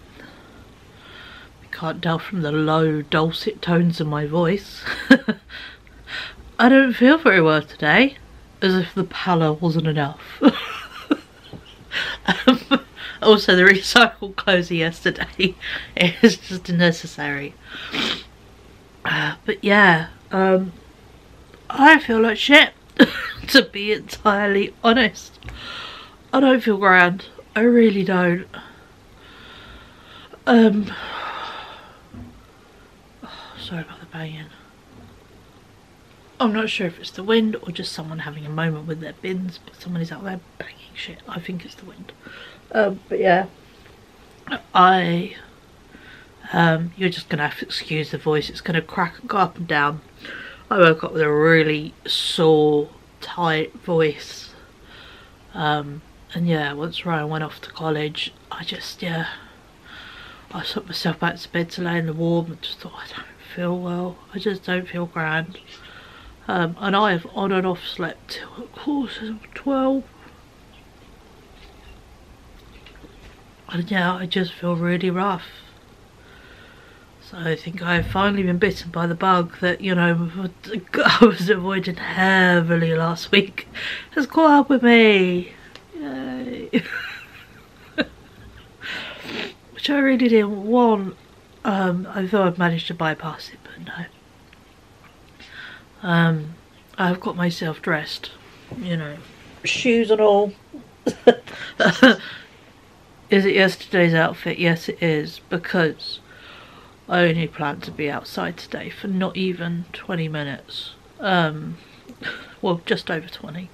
can't tell from the low dulcet tones of my voice. I don't feel very well today, as if the pallor wasn't enough. Also, the recycled clothes yesterday is just necessary. But yeah, I feel like shit, to be entirely honest. I don't feel grand. I really don't. Sorry about the banging. I'm not sure if it's the wind or just someone having a moment with their bins, but someone is out there banging shit. I think it's the wind. But yeah, you're just gonna have to excuse the voice. It's gonna crack and go up and down. I woke up with a really sore, tight voice. And yeah, once Ryan went off to college, I took myself back to bed to lay in the warm and just thought, I don't feel well. I just don't feel grand. And I have on and off slept till 12. And yeah, I just feel really rough. So I think I've finally been bitten by the bug that, you know, I was avoiding heavily last week. Has caught up with me. Yay. Which I really didn't want. I thought I'd managed to bypass it, but no. I've got myself dressed, you know, shoes and all. Is it yesterday's outfit? Yes, it is, because I only plan to be outside today for not even 20 minutes. Well, just over 20.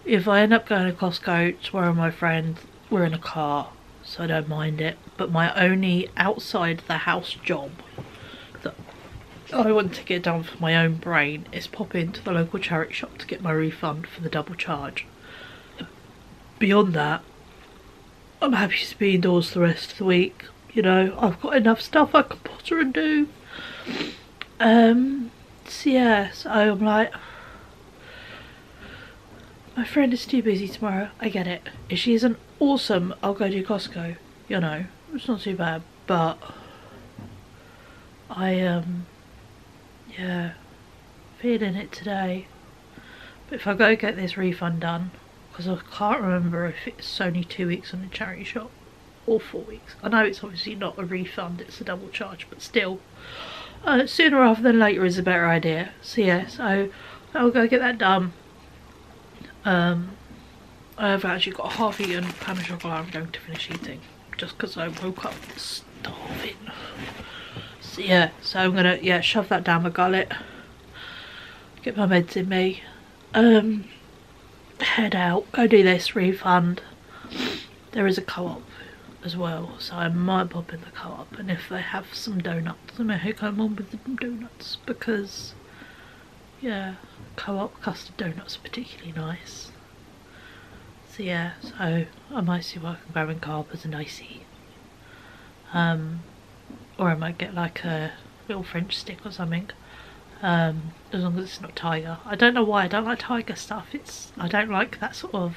If I end up going to Costco to where my friend, we're in a car, so I don't mind it. But my only outside the house job that I want to get done for my own brain is pop into the local charity shop to get my refund for the double charge. Beyond that, I'm happy to be indoors the rest of the week. You know, I've got enough stuff I can potter and do. So yeah, so I'm like, my friend is too busy tomorrow. I get it. If she isn't awesome, I'll go to Costco. You know, it's not too bad. But yeah, feeling it today. But if I go get this refund done, because I can't remember if it's only 2 weeks on the charity shop or 4 weeks. I know it's obviously not a refund, it's a double charge, but still, sooner rather than later is a better idea. So yeah, so I'll go get that done. I've actually got a half-eaten pan of chocolate I'm going to finish eating, just because I woke up starving. So yeah, so I'm gonna shove that down my gullet, get my meds in me, head out, go do this refund. There is a co-op as well, so I might pop in the co-op, and if they have some donuts, I may come on with the donuts, because yeah, co-op custard donuts are particularly nice. So yeah, so I might see what I can grab in co-op as an icy, or I might get like a little French stick or something. As long as it's not tiger. I don't know why I don't like tiger stuff. I don't like that sort of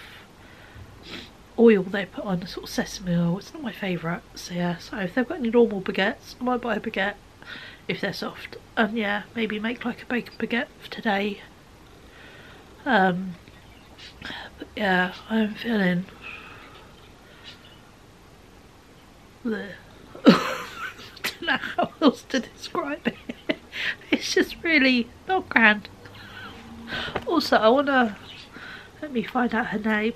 oil they put on, the sort of sesame oil. It's not my favourite. So yeah, so if they've got any normal baguettes, I might buy a baguette if they're soft. And yeah, maybe make like a bacon baguette for today. But yeah, I'm feeling bleh. I don't know how else to describe it. It's just really not grand. Also, let me find out her name.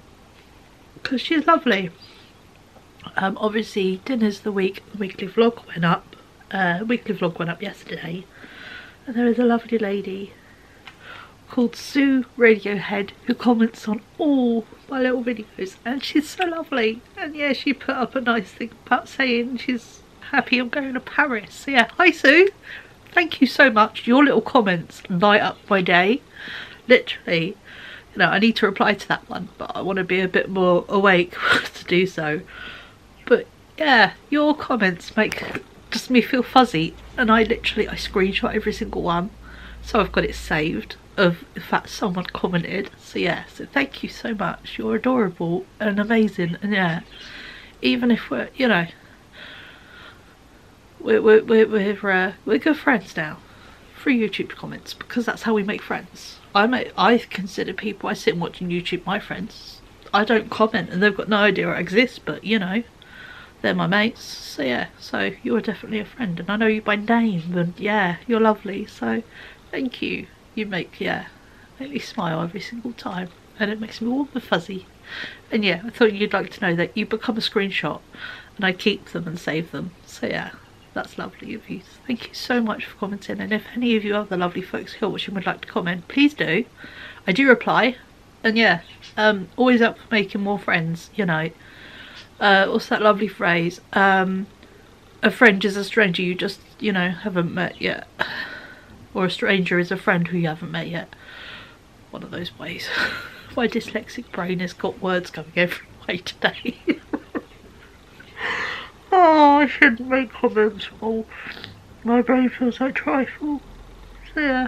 because she's lovely. Obviously dinner's the week, the weekly vlog went up. Yesterday, and there is a lovely lady called Sue Radiohead who comments on all my little videos, and she's so lovely. And yeah, she put up a nice thing about saying she's happy I'm going to Paris. So yeah, hi Sue, thank you so much. Your little comments light up my day, literally. You know, I need to reply to that one, but I want to be a bit more awake to do so. But yeah, your comments make just me feel fuzzy, and I screenshot every single one, so I've got it saved of the fact someone commented. So yeah, so thank you so much. You're adorable and amazing. And yeah, even if we're, you know, we're good friends now through YouTube comments, because that's how we make friends. I consider people I sit and watch on YouTube my friends. I don't comment and they've got no idea I exist, but you know, they're my mates. So yeah, so you're definitely a friend, and I know you by name, and yeah, you're lovely. So thank you. You make me smile every single time, and it makes me warm and fuzzy. And yeah, I thought you'd like to know that you become a screenshot and I keep them and save them. So yeah, that's lovely of you. Thank you so much for commenting, and if any of you other lovely folks here watching would like to comment, please do. I do reply. And yeah, always up for making more friends, you know. What's that lovely phrase? A friend is a stranger you just, you know, haven't met yet. Or a stranger is a friend who you haven't met yet. One of those ways. My dyslexic brain has got words going every way today. Oh, I shouldn't make comments. Oh, my brain feels like trifle. So yeah.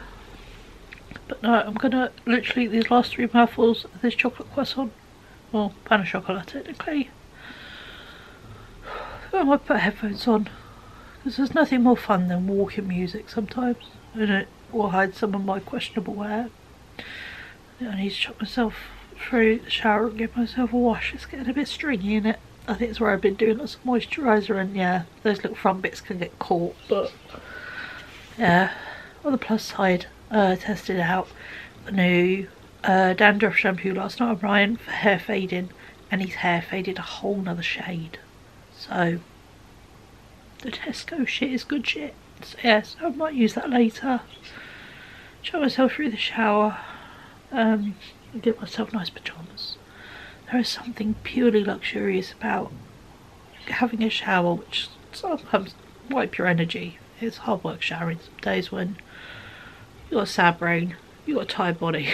But no, I'm gonna literally eat these last 3 mouthfuls of this chocolate croissant. Well, pain au chocolat technically. I might put headphones on, because there's nothing more fun than walking music sometimes, and it will hide some of my questionable hair. I need to chuck myself through the shower and give myself a wash. It's getting a bit stringy in it. I think it's where I've been doing lots of moisturiser, and yeah, those little front bits can get caught. But yeah, on the plus side, tested out the new dandruff shampoo last night of Ryan for hair fading, and his hair faded a whole nother shade. So the Tesco shit is good shit. So yeah, so I might use that later. Chuck myself through the shower, and give myself nice pyjamas. There is something purely luxurious about having a shower, which sometimes wipe your energy. It's hard work showering some days when you've got a sad brain, you've got a tired body,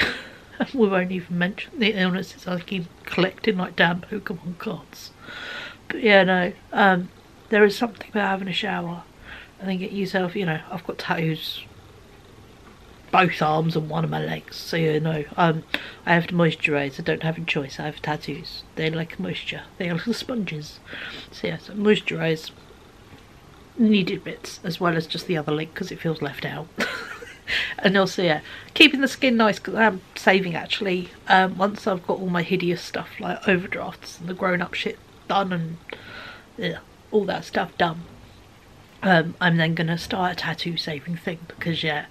and we won't even mention the illnesses I keep collecting like damn Pokemon cards. But yeah, no, there is something about having a shower and then get yourself, you know, I've got tattoos, both arms and one of my legs, so you know, I have to moisturise. I don't have a choice. I have tattoos. They like moisture. They are little sponges. So yeah, so moisturise needed bits as well as just the other leg because it feels left out. And also yeah, keeping the skin nice, because I am saving actually. Once I've got all my hideous stuff like overdrafts and the grown-up shit done and yeah, all that stuff done, I'm then gonna start a tattoo saving thing, because yeah,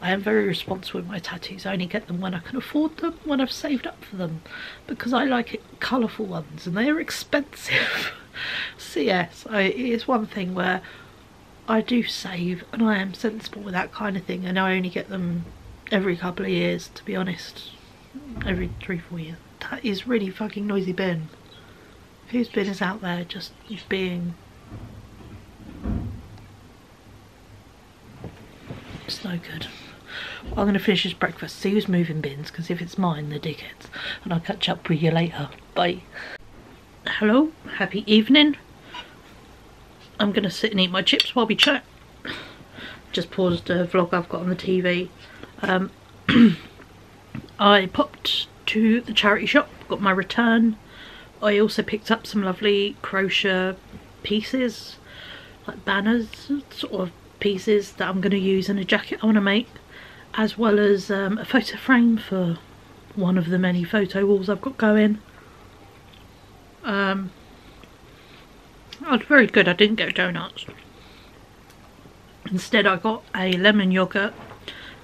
I am very responsible with my tattoos. I only get them when I can afford them, when I've saved up for them, because I like colourful ones and they are expensive. So yes, it is one thing where I do save and I am sensible with that kind of thing, and I only get them every couple of years, to be honest. Every 3-4 years. That is really fucking noisy bin. Whose bin is out there just being... It's no good. Well, I'm going to finish this breakfast, see who's moving bins, because if it's mine, they're dickheads. And I'll catch up with you later. Bye. Hello, happy evening. I'm going to sit and eat my chips while we chat. Just paused a vlog I've got on the TV. I popped to the charity shop, got my return. I also picked up some lovely crochet pieces, like banners, sort of pieces that I'm going to use in a jacket I want to make, as well as a photo frame for one of the many photo walls I've got going. Oh, it's very good. I didn't get donuts. Instead I got a lemon yoghurt.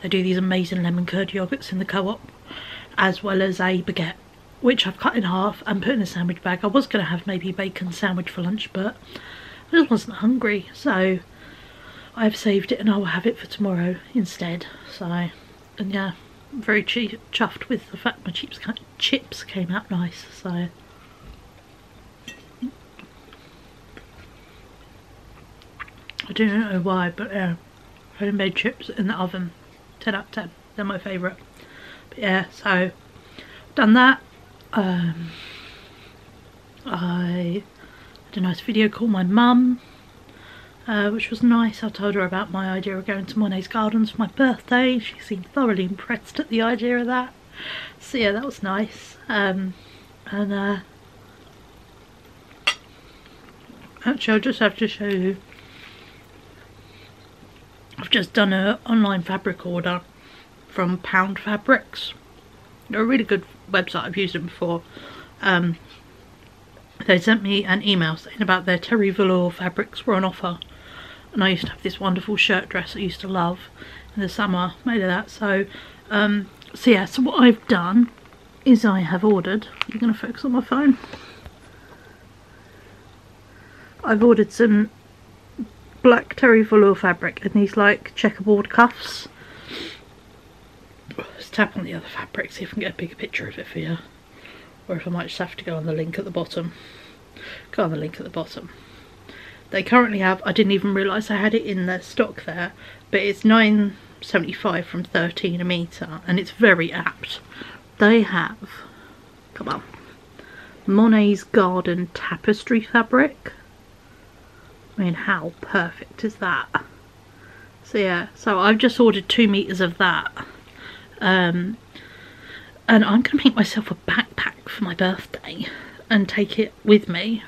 They do these amazing lemon curd yoghurts in the Co-op, as well as a baguette. which I've cut in half and put in a sandwich bag. I was going to have maybe a bacon sandwich for lunch, but I just wasn't hungry, so I've saved it and I will have it for tomorrow instead. So, and yeah, I'm very chuffed with the fact my chips came out nice. So I don't know why, but yeah, homemade chips in the oven, 10 out of 10. They're my favourite. But yeah, so done that. I had a nice video call my mum, which was nice. I told her about my idea of going to Monet's Gardens for my birthday. She seemed thoroughly impressed at the idea of that. So yeah, that was nice. Actually, I'll just have to show you. I've just done an online fabric order from Pound Fabrics. They're a really good website, I've used them before. They sent me an email saying about their terry velour fabrics were on offer, and I used to have this wonderful shirt dress I used to love in the summer made of that. So yeah, so what I've done is I have ordered, you're going to focus on my phone, I've ordered some black terry velour fabric and these like checkerboard cuffs. Let's tap on the other fabric, see if I can get a bigger picture of it for you. Or if I might just have to go on the link at the bottom. Go on the link at the bottom. They currently have, I didn't even realise I had it in their stock there, but it's $9.75 from 13 a metre, and it's very apt. They have, come on, Monet's Garden tapestry fabric. I mean, how perfect is that? So yeah, so I've just ordered 2 meters of that. And I'm going to make myself a backpack for my birthday and take it with me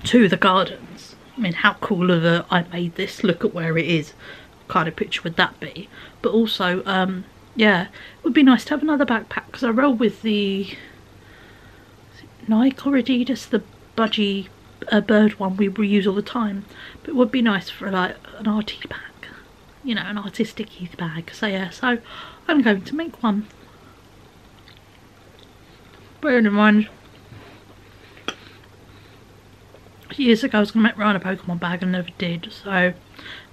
to the gardens. I mean, how cool of a I made this, look at where it is kind of picture would that be? But also, yeah, it would be nice to have another backpack, because I roll with the Nike or Adidas, the budgie bird one we reuse all the time. But it would be nice for like an arty bag, you know, an artistic bag. So yeah, so I'm going to make one. Bearing in mind, years ago I was going to make Ryan a Pokemon bag and never did. So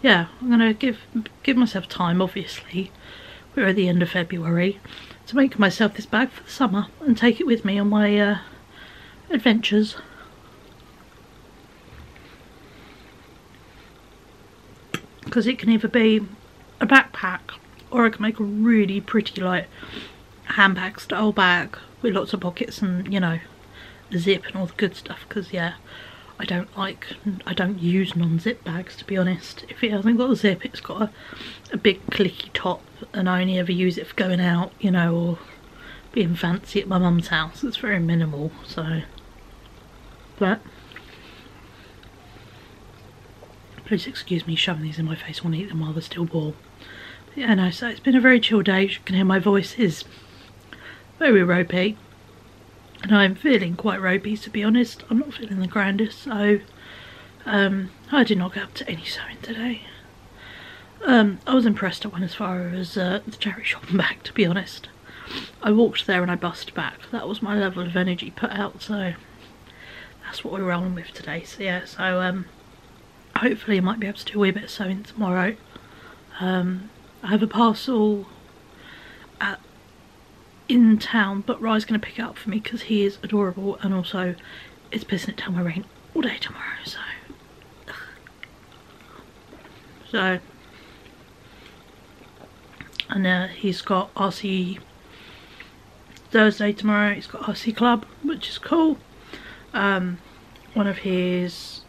yeah, I'm going to give myself time, obviously. We're at the end of February, to make myself this bag for the summer and take it with me on my adventures. Because it can either be a backpack or I can make a really pretty like handbag style bag with lots of pockets and, you know, the zip and all the good stuff. Because yeah, I don't use non-zip bags, to be honest. If it hasn't got a zip, it's got a big clicky top, and I only ever use it for going out, you know, or being fancy at my mum's house. It's very minimal. So but please excuse me shoving these in my face. I want to eat them while they're still warm. But yeah, no, so it's been a very chill day. As you can hear, my voice is very ropey, and I'm feeling quite ropey, to be honest. I'm not feeling the grandest, so I did not get up to any sewing today. I was impressed. I went as far as the charity shop and back, to be honest. I walked there and I bussed back. That was my level of energy put out, so that's what we're rolling with today. So yeah, so hopefully I might be able to do a wee bit of sewing tomorrow. I have a parcel in town, but Rye's going to pick it up for me because he is adorable, and also it's pissing it down with rain all day tomorrow, so and he's got RC Thursday tomorrow. He's got RC Club, which is cool. One of his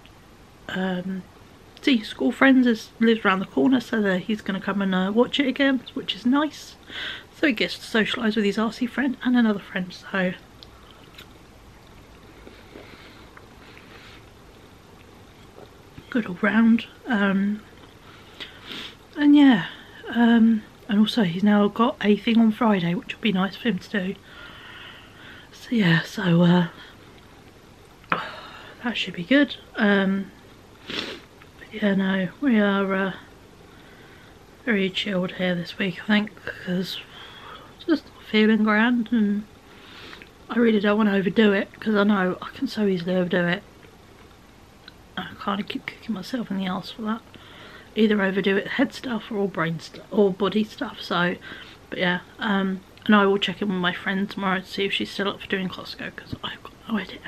school friends lives around the corner, so that he's going to come and watch it again, which is nice. So he gets to socialise with his RC friend and another friend, so good all round. And yeah, and also he's now got a thing on Friday, which will be nice for him to do. So yeah, so that should be good. But yeah, no, we are very chilled here this week, I think, because just feeling grand, and I really don't want to overdo it, because I know I can so easily overdo it. I kind of keep kicking myself in the arse for that. Either overdo it head stuff or brain stuff or body stuff. So, but yeah, and I will check in with my friend tomorrow to see if she's still up for doing Costco, because I've got no idea.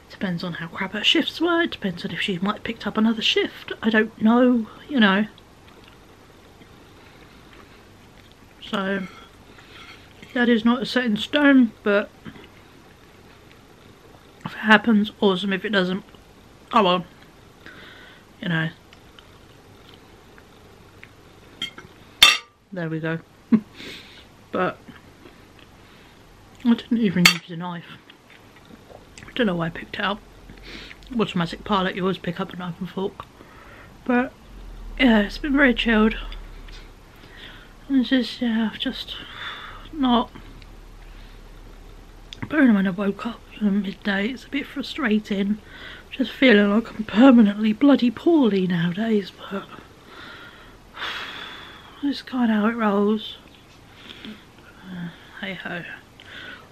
It depends on how crap her shifts were. It depends on if she might have picked up another shift. I don't know, you know. So that is not set in stone, but if it happens, awesome. If it doesn't, oh well, you know. There we go. But I didn't even use a knife. I don't know why I picked it up. Automatic pilot, you always pick up a knife and fork. But yeah, it's been very chilled. And it's just, yeah, I've just not. Bearing when I woke up at midday, it's a bit frustrating. Just feeling like I'm permanently bloody poorly nowadays, but it's kind of how it rolls. Hey ho.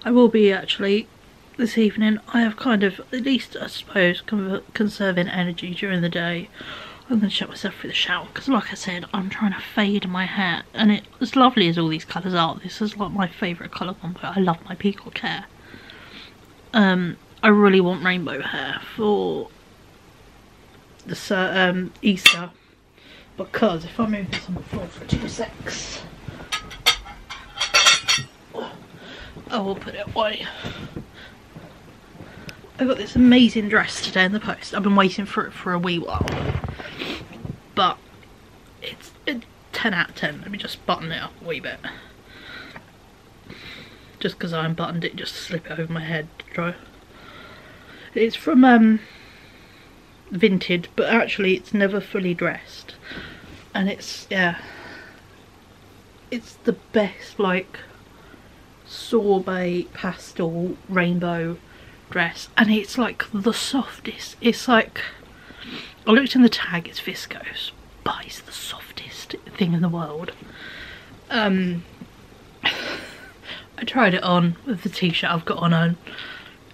I will be actually this evening. I have kind of, at least I suppose, conserving energy during the day. I'm going to shut myself through the shower because, like I said, I'm trying to fade my hair, and it, as lovely as all these colours are, this is like my favourite colour combo. I love my peacock hair. I really want rainbow hair for the Easter, because if I move this on the floor for 2 secs, I will put it away. I got this amazing dress today in the post. I've been waiting for it for a wee while, but it's a 10 out of 10. Let me just button it up a wee bit. Just because I unbuttoned it, just to slip it over my head to dry. It's from Vinted, but actually it's never fully dressed, and it's, yeah, it's the best like sorbet pastel rainbow dress, and it's like the softest. It's like, I looked in the tag, it's viscose, but it's the softest thing in the world. I tried it on with the t-shirt I've got on, and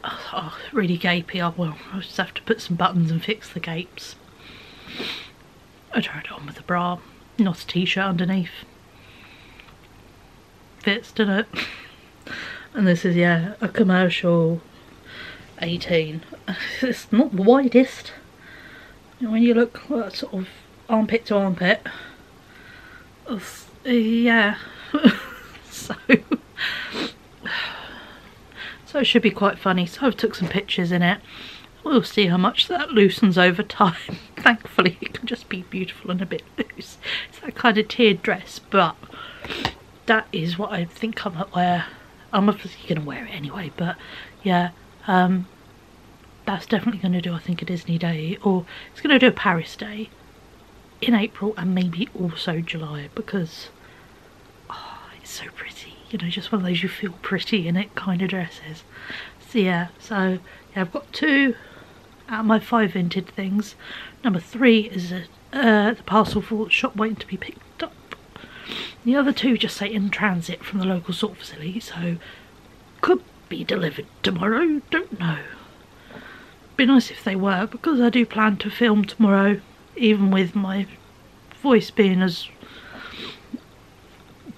oh, really gapey. I'll just have to put some buttons and fix the gapes. I tried it on with the bra, not a t-shirt underneath. Fits, doesn't it? And this is, yeah, a commercial 18. It's not the widest. You know, when you look sort of armpit to armpit, yeah. So it should be quite funny. So I've took some pictures in it. We'll see how much that loosens over time. Thankfully it can just be beautiful and a bit loose. It's that kind of tiered dress, but that is what I think I might wear. I'm obviously going to wear it anyway, but yeah, that's definitely going to do, I think, a Disney day, or it's going to do a Paris day in April, and maybe also July, because oh, it's so pretty. You know, just one of those you feel pretty in it kind of dresses. So yeah, yeah, I've got 2 out of my 5 Vinted things. Number 3 is the parcel for the shop waiting to be picked up. The other 2 just say in transit from the local sort facility, so could be delivered tomorrow, don't know. Be nice if they were, because I do plan to film tomorrow, even with my voice being as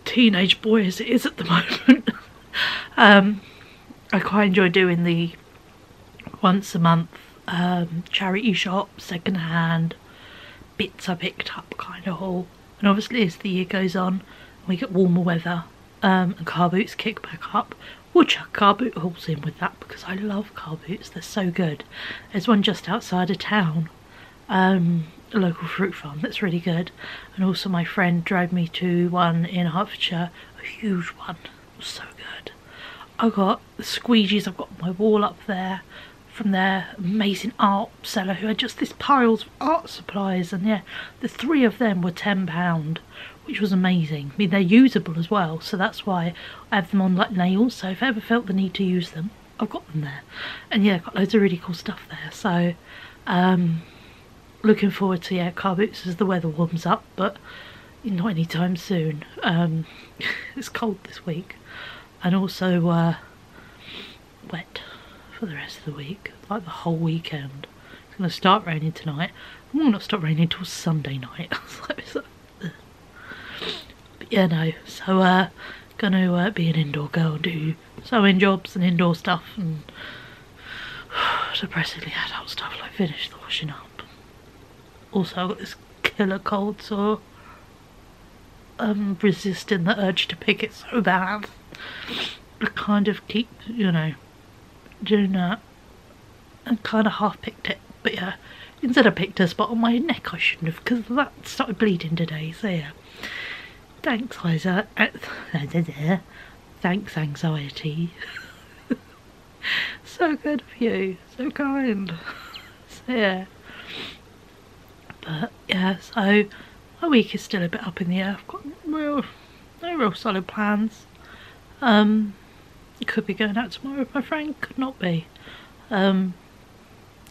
teenage boy as it is at the moment. I quite enjoy doing the once a month charity shop, second hand, bits I picked up kind of haul. And obviously as the year goes on, we get warmer weather and car boots kick back up. We'll chuck car boot hauls in with that, because I love car boots, they're so good. There's one just outside of town, a local fruit farm, that's really good. And also my friend drove me to one in Hertfordshire, a huge one, it was so good. I got the squeegees I've got on my wall up there from their amazing art seller who had just this piles of art supplies, and yeah, the 3 of them were £10, which was amazing. I mean, they're usable as well, so that's why I have them on like nails, so if I ever felt the need to use them, I've got them there. And yeah, I've got loads of really cool stuff there, so looking forward to, yeah, car boots as the weather warms up, but not anytime soon. It's cold this week, and also wet for the rest of the week, like the whole weekend. It's going to start raining tonight. It will not stop raining until Sunday night. But yeah, no. So going to be an indoor girl, do sewing jobs and indoor stuff and depressingly adult stuff, like finish the washing up. Also, I've got this killer cold, so I'm resisting the urge to pick it so bad. I kind of keep, you know, doing that and kind of half picked it. But yeah, instead I picked a spot on my neck I shouldn't have, because that started bleeding today. So yeah, thanks Liza. Thanks anxiety. So good of you, so kind. So yeah, but yeah, so my week is still a bit up in the air. I've got no real solid plans. Could be going out tomorrow with my friend, could not be. I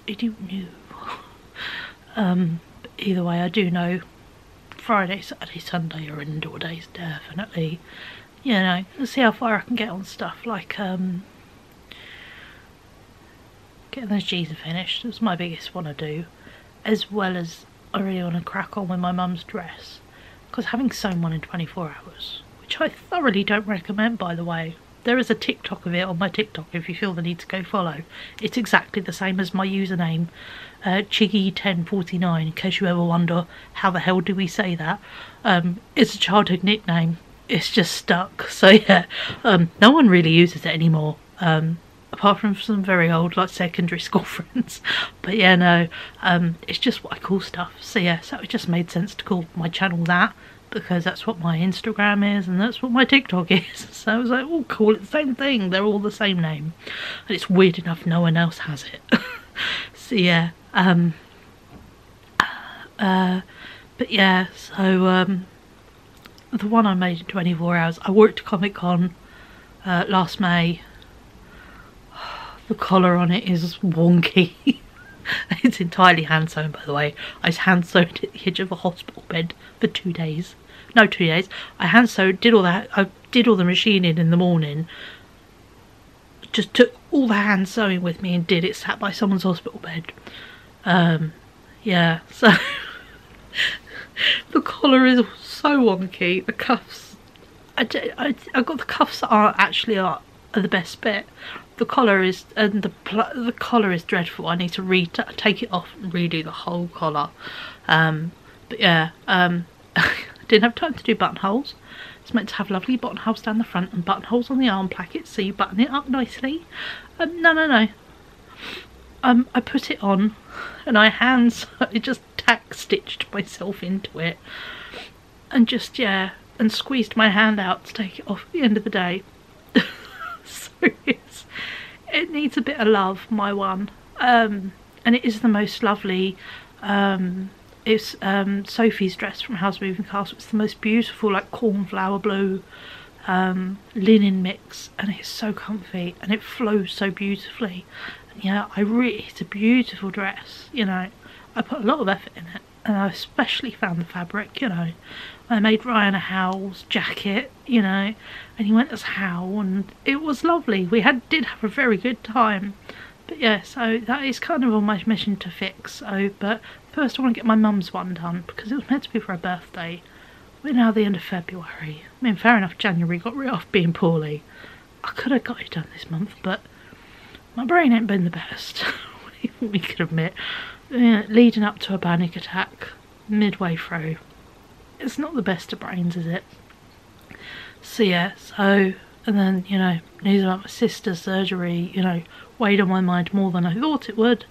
don't know. But either way, I do know Friday, Saturday, Sunday are indoor days, definitely. You know, let's see how far I can get on stuff like getting those jeans finished. That's my biggest one to do, as well as I really want to crack on with my mum's dress, because having sewn one in 24 hours, which I thoroughly don't recommend, by the way. There is a TikTok of it on my TikTok if you feel the need to go follow. It's exactly the same as my username, Chiggy1049, in case you ever wonder how the hell do we say that. It's a childhood nickname. It's just stuck. So yeah, no one really uses it anymore, apart from some very old, like, secondary school friends. But yeah, no, it's just what I call stuff. So yeah, so it just made sense to call my channel that, because that's what my Instagram is and that's what my TikTok is. So I was like, we'll call it the same thing. They're all the same name. And it's weird enough no one else has it. So yeah, but yeah, so the one I made in 24 hours, I worked to Comic Con last May. The collar on it is wonky. It's entirely hand sewn, by the way. I hand sewed at the edge of a hospital bed for 2 days. No, 2 days. I hand sewed, did all that. I did all the machining in the morning. Just took all the hand sewing with me and did it sat by someone's hospital bed. Yeah, so the collar is so wonky. The cuffs, I got the cuffs that are the best bit. The collar is, and the collar is dreadful. I need to take it off and redo the whole collar. But yeah, I didn't have time to do buttonholes. It's meant to have lovely buttonholes down the front and buttonholes on the arm plackets, so you button it up nicely. No. I put it on and I just tack stitched myself into it, and just, yeah, and squeezed my hand out to take it off at the end of the day. So it needs a bit of love, my one, and it is the most lovely. It's Sophie's dress from House Moving Castle. It's the most beautiful, like, cornflower blue linen mix, and it's so comfy and it flows so beautifully. And yeah, it's a beautiful dress. You know, I put a lot of effort in it, and I especially found the fabric. You know, I made Ryan a Howl's jacket, you know, and he went as Howl, and it was lovely. We did have a very good time. But yeah, so that is kind of on my mission to fix. So, but first I want to get my mum's one done, because it was meant to be for her birthday. We're now the end of February. I mean, fair enough, January got rid of being poorly. I could have got it done this month, but my brain ain't been the best. We could admit. Leading up to a panic attack midway through. It's not the best of brains, is it? So yeah, and then, you know, news about my sister's surgery, you know, weighed on my mind more than I thought it would.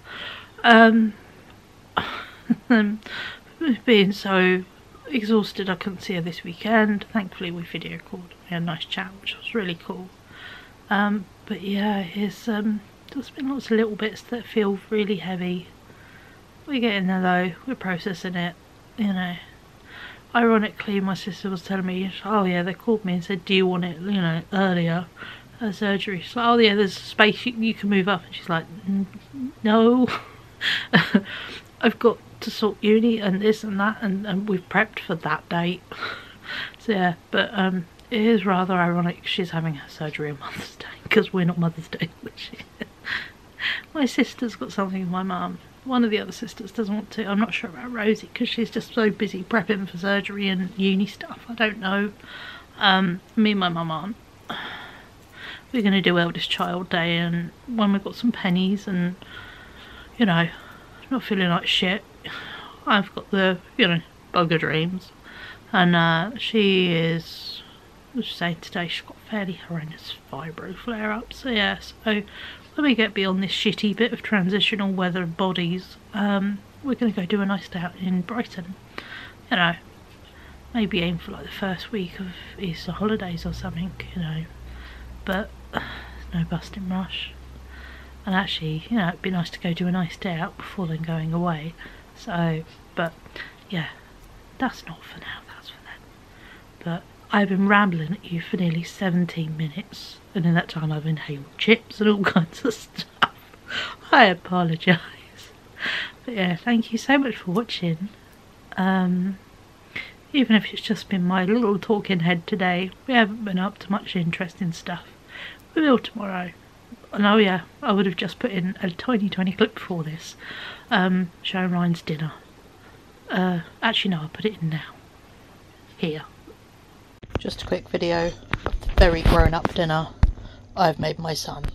Being so exhausted I couldn't see her this weekend. Thankfully we video called. We had a nice chat, which was really cool. But yeah, there's been lots of little bits that feel really heavy. We're getting there though, we're processing it, you know. Ironically, my sister was telling me, oh yeah, they called me and said, do you want it, you know, earlier, surgery. She's like, oh yeah, there's a space you can move up. And she's like, no. I've got to sort uni and this and that, and we've prepped for that date. So yeah, but it is rather ironic she's having her surgery on Mother's Day, because we're not Mother's Day this year. My sister's got something with my mum. One of the other sisters doesn't want to. I'm not sure about Rosie, because she's just so busy prepping for surgery and uni stuff. I don't know. Me and my mum aren't. We're going to do eldest child day, and when we've got some pennies and, you know, not feeling like shit, I've got the, you know, bugger dreams. And she is, I was saying today, she's got fairly horrendous fibro flare-ups. So yeah, so when we get beyond this shitty bit of transitional weather bodies, we're going to go do a nice day out in Brighton. You know, maybe aim for like the first week of Easter holidays or something, you know. But no busting rush. And actually, you know, it'd be nice to go do a nice day out before then going away. So, but yeah, that's not for now, that's for then. But I've been rambling at you for nearly 17 minutes, and in that time I've inhaled chips and all kinds of stuff. I apologise. But yeah, thank you so much for watching. Even if it's just been my little talking head today, we haven't been up to much interesting stuff. We will tomorrow. And oh yeah, I would have just put in a tiny clip before this, showing Ryan's dinner. Actually no, I'll put it in now. Here. Just a quick video of the very grown up dinner I've made my son.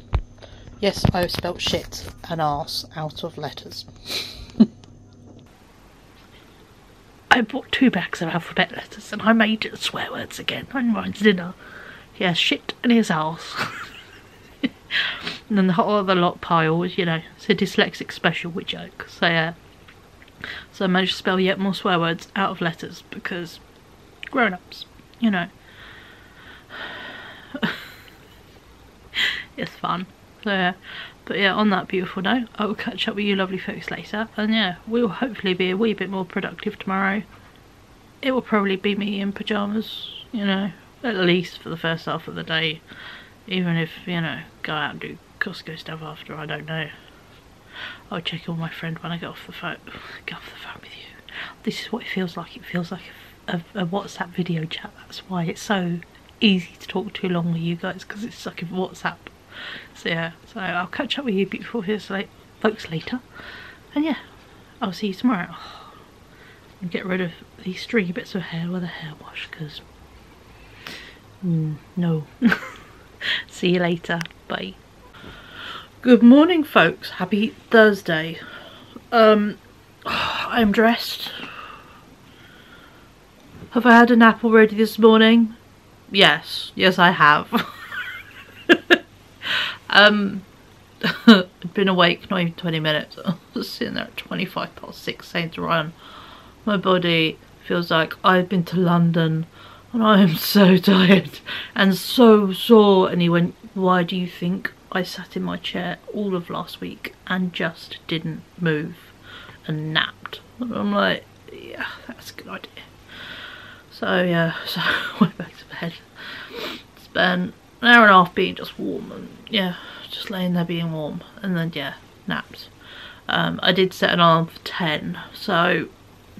Yes, I've spelt shit and arse out of letters. I bought 2 bags of alphabet letters and I made swear words again on Ryan's dinner. He has shit and his arse. And then the whole other lot pile was, you know, it's a dyslexic special with jokes. So yeah. So I managed to spell yet more swear words out of letters because grown-ups, you know. It's fun. So yeah. But yeah, on that beautiful note, I will catch up with you lovely folks later. And yeah, we'll hopefully be a wee bit more productive tomorrow. It will probably be me in pyjamas, you know, at least for the first half of the day. Even if, you know, go out and do Costco stuff after, I don't know. I'll check on my friend when I get off the phone. Get off the phone with you. This is what it feels like. It feels like a WhatsApp video chat. That's why it's so easy to talk too long with you guys, because it's like a WhatsApp. So yeah, so I'll catch up with you beautiful folks later. And yeah, I'll see you tomorrow. And get rid of these stringy bits of hair with a hair wash, because no. See you later. Bye. Good morning, folks. Happy Thursday. I'm dressed. Have I had a nap already this morning? Yes. Yes, I have. I'd been awake not even 20 minutes. I was sitting there at 6:25 saying to Ryan, my body feels like I've been to London and I am so tired and so sore. And he went, why do you think I sat in my chair all of last week and just didn't move and napped? And I'm like, yeah, that's a good idea. So yeah, so I went back to bed. Spent an hour and a half being just warm, and yeah, just laying there being warm, and then yeah, napped. I did set an alarm for 10, so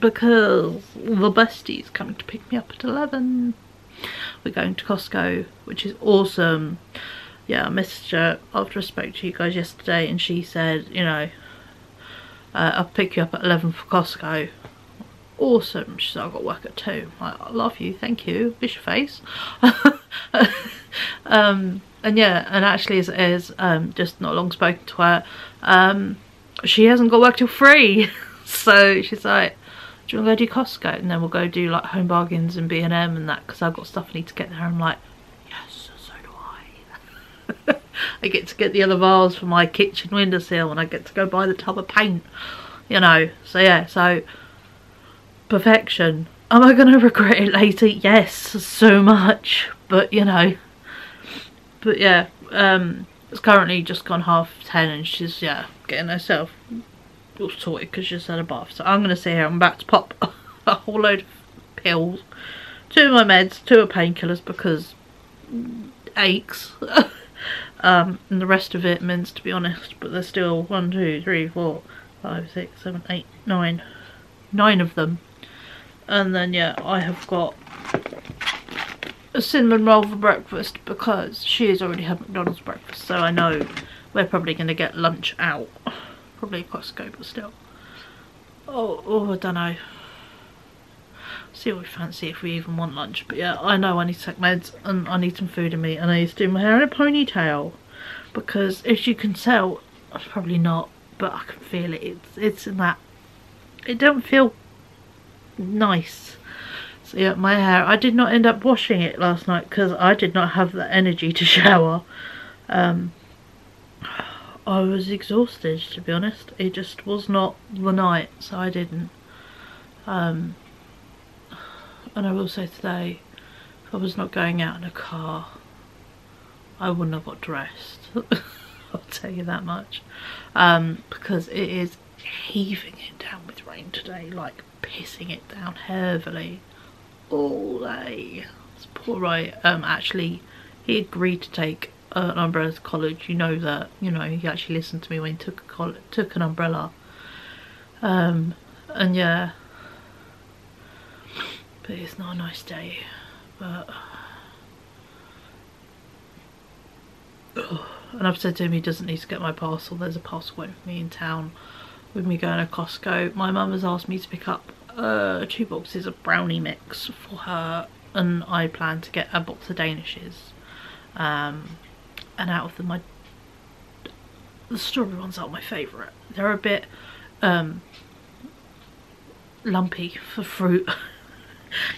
because the bestie's coming to pick me up at 11. We're going to Costco, which is awesome. Yeah, I messaged her after I spoke to you guys yesterday, and she said, you know, I'll pick you up at 11 for Costco. Awesome. She said, I've got work at 2. I'm like, I love you, thank you, fish your face. And yeah, and actually as just not long spoken to her, she hasn't got work till 3. So she's like, do you want to go do Costco? And then we'll go do like Home Bargains and B&M and that, because I've got stuff I need to get there. I'm like, yes, so do I. I get to get the other vase for my kitchen windowsill, and I get to go buy the tub of paint, you know. So yeah, so perfection. Am I going to regret it later? Yes, so much. But you know, but yeah, it's currently just gone 10:30, and she's, yeah, getting herself all sorted because she's had a bath. So I'm going to sit here. I'm about to pop a whole load of pills, 2 of my meds, 2 of painkillers because aches, and the rest of it mints, to be honest. But there's still 1, 2, 3, 4, 5, 6, 7, 8, 9 of them. And then yeah, I have got a cinnamon roll for breakfast because she has already had McDonald's breakfast, so I know we're probably going to get lunch out. Probably Costco, but still. Oh, I don't know. See what we fancy if we even want lunch. But yeah, I know I need to take meds and I need some food in me, and I need to do my hair in a ponytail because, as you can tell, probably not, but I can feel it. It's in that. It don't feel nice. So yeah, my hair. I did not end up washing it last night because I did not have the energy to shower. I was exhausted, to be honest. It just was not the night, so I didn't. And I will say today, if I was not going out in a car, I wouldn't have got dressed. I'll tell you that much. Because it is heaving it down with rain today, like pissing it down heavily all day. It's poor Roy. Actually, he agreed to take an umbrella to college. You know that. You know, he actually listened to me when he took an umbrella. And yeah. But it's not a nice day. But and I've said to him he doesn't need to get my parcel. There's a parcel waiting for me in town with me going to Costco. My mum has asked me to pick up 2 boxes of brownie mix for her, and I plan to get a box of Danishes. And out of them, the strawberry ones are my favourite. They're a bit lumpy for fruit.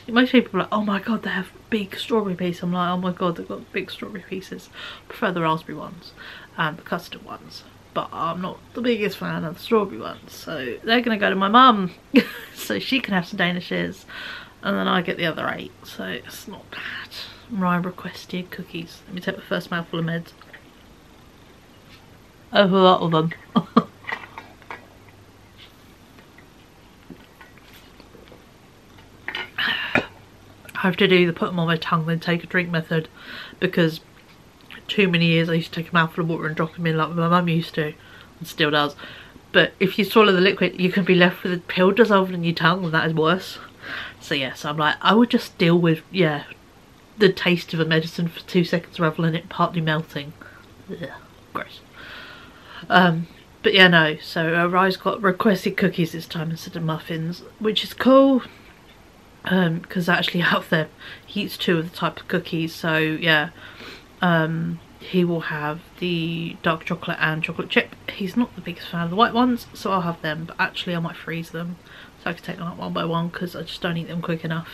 Most people are like, oh my god, they have big strawberry pieces. I'm like, oh my god, they've got big strawberry pieces. I prefer the raspberry ones and the custard ones, but I'm not the biggest fan of the strawberry ones. So they're going to go to my mum so she can have some Danishes, and then I get the other 8, so it's not bad. Ryan requested cookies. Let me take the first mouthful of meds. I have a lot of them. I have to do either put them on my tongue then take a drink method, because too many years I used to take a mouthful of water and drop them in like my mum used to, and still does. But if you swallow the liquid, you can be left with a pill dissolved in your tongue, and that is worse. So yeah, so I'm like, I would just deal with, yeah, the taste of a medicine for 2 seconds rather than it partly melting. Ugh, gross. But yeah, no, so Rye's got requested cookies this time instead of muffins, which is cool. Because actually out of them he eats 2 of the type of cookies, so yeah, he will have the dark chocolate and chocolate chip. He's not the biggest fan of the white ones, so I'll have them, but actually I might freeze them so I can take them out one by one because I just don't eat them quick enough.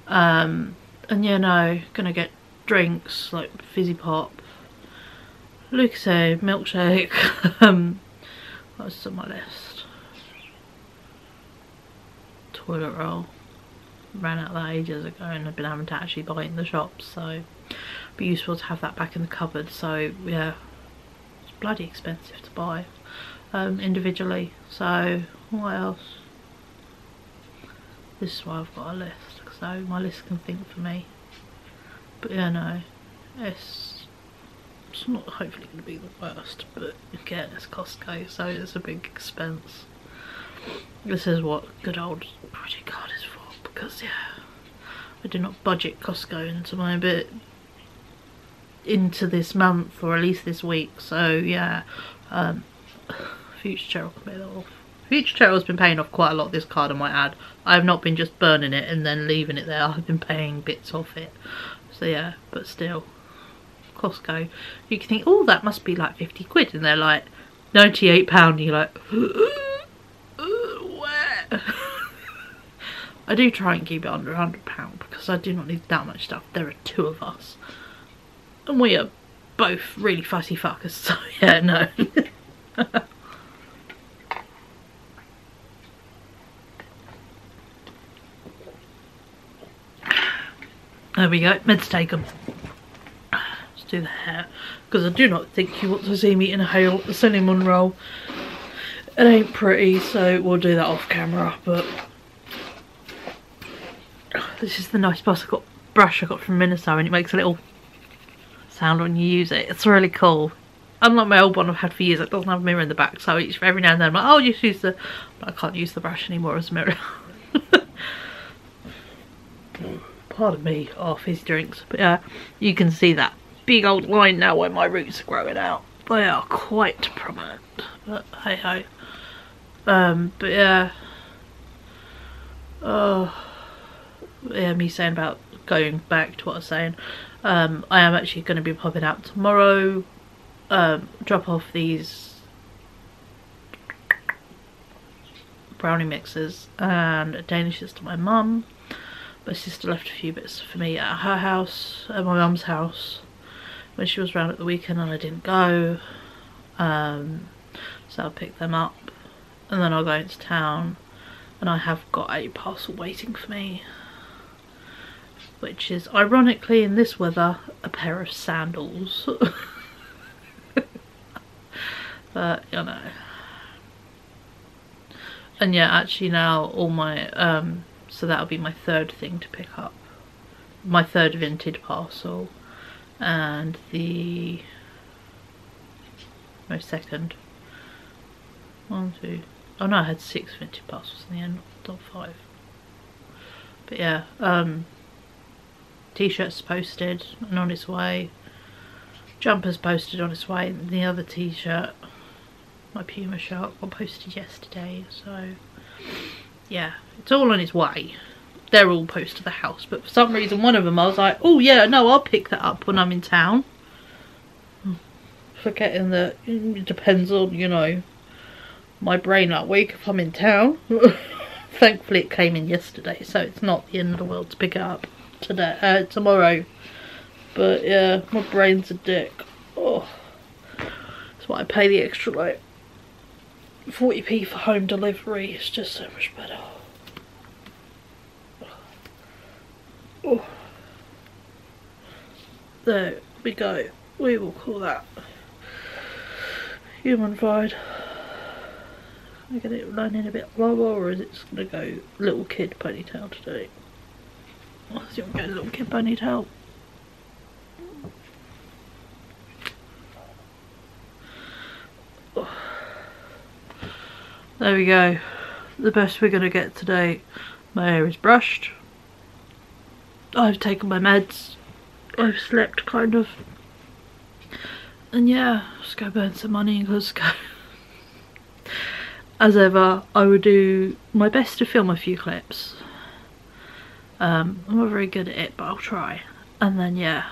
And yeah, no, gonna get drinks like fizzy pop, Lucasade, milkshake. What was on my list? Toilet roll. Ran out of that ages ago and I've been having to actually buy it in the shops, so it'd be useful to have that back in the cupboard. So yeah, it's bloody expensive to buy individually. So what else? This is why I've got a list, so my list can think for me. But yeah, no, it's not hopefully going to be the worst, but again, it's Costco, so it's a big expense. This is what good old credit card is for, because yeah, I do not budget Costco into my bit into this month, or at least this week. So yeah, Future Cheryl can pay that off. Future Cheryl's been paying off quite a lot this card, I might add. I have not been just burning it and then leaving it there. I've been paying bits off it. So yeah, but still, Costco, you can think, oh, that must be like 50 quid, and they're like £98. You're like, where? I do try and keep it under £100 because I do not need that much stuff. There are 2 of us, and we are both really fussy fuckers. So yeah, no. There we go, meds taken. Let's do the hair, because I do not think you want to see me inhale a cinnamon roll. It ain't pretty, so we'll do that off camera. But this is the nice brush I got from Miniso, and it makes a little sound when you use it. It's really cool. Unlike my old one I've had for years, it doesn't have a mirror in the back, so every now and then I'm like, oh, just use the... But I can't use the brush anymore as a mirror. pardon me, are fizzy drinks. But you can see that big old line now where my roots are growing out. They are quite prominent, but hey ho. But yeah. Oh, yeah, me saying about going back to what I was saying. I am actually going to be popping out tomorrow. Drop off these brownie mixes and Danishes to my mum. My sister left a few bits for me at her house, at my mum's house, when she was round at the weekend and I didn't go. So I'll pick them up and then I'll go into town, and I have got a parcel waiting for me, which is ironically in this weather a pair of sandals. But you know. And yeah, actually now all my so that'll be my third thing to pick up, my third vintage parcel, and the second. 1, 2. Oh no, I had 6 vintage parcels in the end, not 5. But yeah, t-shirts posted and on its way. Jumpers posted on its way, and the other t-shirt, my Puma shirt, got posted yesterday. So yeah, it's all on its way. They're all posted to the house, but for some reason one of them I was like, oh yeah, no, I'll pick that up when I'm in town. Forgetting that it depends on, you know, my brain that week if I'm in town. Thankfully it came in yesterday, so it's not the end of the world to pick it up today, tomorrow. But yeah, my brain's a dick. Oh, that's why I pay the extra like 40p for home delivery. It's just so much better. Oh. There we go. We will call that human fied. I get it running a bit lower, or is it just gonna go little kid ponytail today? I think I'm going little kid ponytail. Oh. There we go. The best we're gonna get today. My hair is brushed. I've taken my meds. I've slept kind of. And yeah, just go burn some money in Costco. As ever, I will do my best to film a few clips. I'm not very good at it, but I'll try. And then yeah,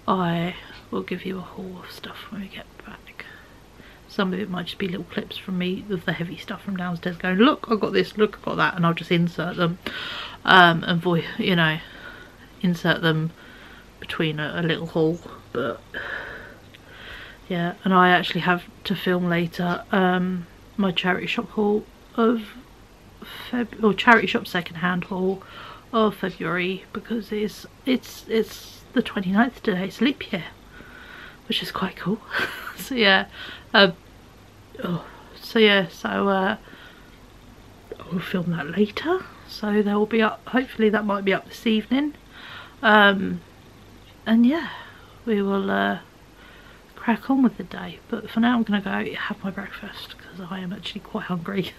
I will give you a haul of stuff when we get back. Some of it might just be little clips from me with the heavy stuff from downstairs going, look, I've got this, look, I've got that, and I'll just insert them. And you know, insert them between a little haul. But yeah, and I actually have to film later my charity shop haul of charity shop second-hand haul of February, because it's the 29th today, it's leap year, which is quite cool. So yeah, I'll film that later, so they will be up, hopefully that might be up this evening. And yeah, we will crack on with the day, but for now I'm gonna go have my breakfast because I am actually quite hungry.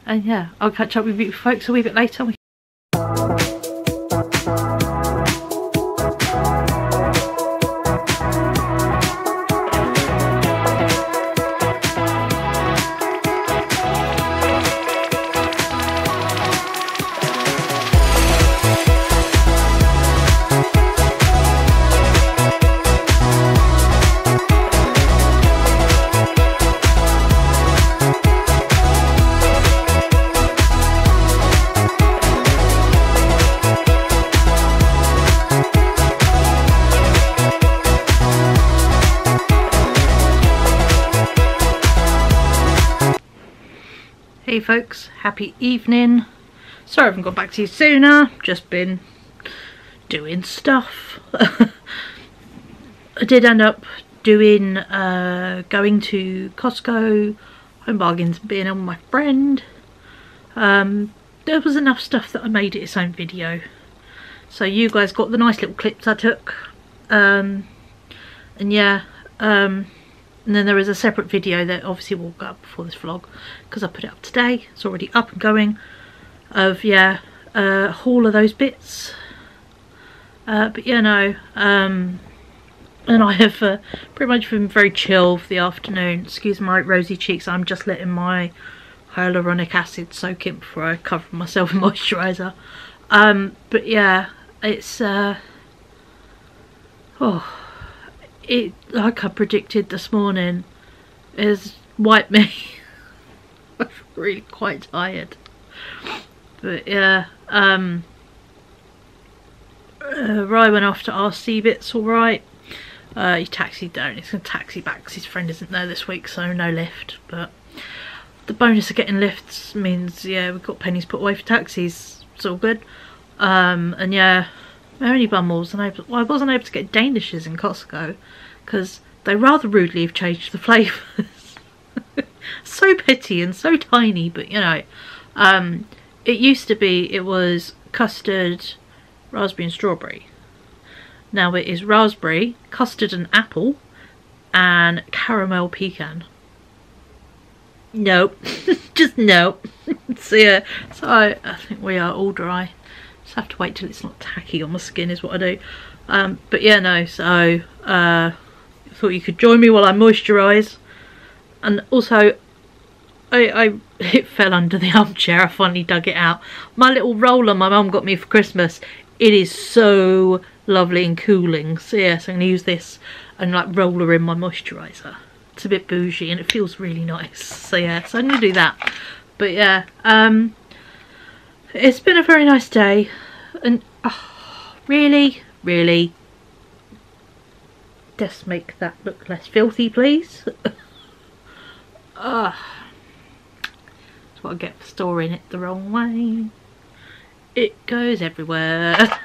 And yeah, I'll catch up with you folks a wee bit later. Hey folks, happy evening. Sorry I haven't got back to you sooner, just been doing stuff. I did end up doing going to Costco, Home Bargains, being on with my friend. There was enough stuff that I made it its own video, so you guys got the nice little clips I took. And yeah, and then there is a separate video that obviously will go up before this vlog because I put it up today. It's already up and going. Of yeah, haul of those bits. But yeah, no, and I have pretty much been very chill for the afternoon. Excuse my rosy cheeks, I'm just letting my hyaluronic acid soak in before I cover myself in moisturiser. But yeah, it's it, like I predicted this morning, is wiped me. I'm really quite tired. But yeah, Rye went off to RC bits, alright. He taxied down, he's going to taxi back because his friend isn't there this week, so no lift. But the bonus of getting lifts means, yeah, we've got pennies put away for taxis, it's all good. And yeah, my only bummer was I wasn't able to get Danishes in Costco because they rather rudely have changed the flavours. So petty and so tiny, but you know, it used to be, it was custard, raspberry and strawberry. Now it is raspberry, custard and apple, and caramel pecan. Nope. Just nope. So yeah, so I think we are all dry. Just have to wait till it's not tacky on my skin is what I do. But yeah, no, so I thought you could join me while I moisturise. And also, it fell under the armchair, I finally dug it out. My little roller my mum got me for Christmas, it is so lovely and cooling. So yeah, so I'm going to use this and like roller in my moisturiser. It's a bit bougie and it feels really nice. So yeah, so I'm going to do that. But yeah, it's been a very nice day. And really, just make that look less filthy, please. That's what I get for storing it the wrong way. It goes everywhere.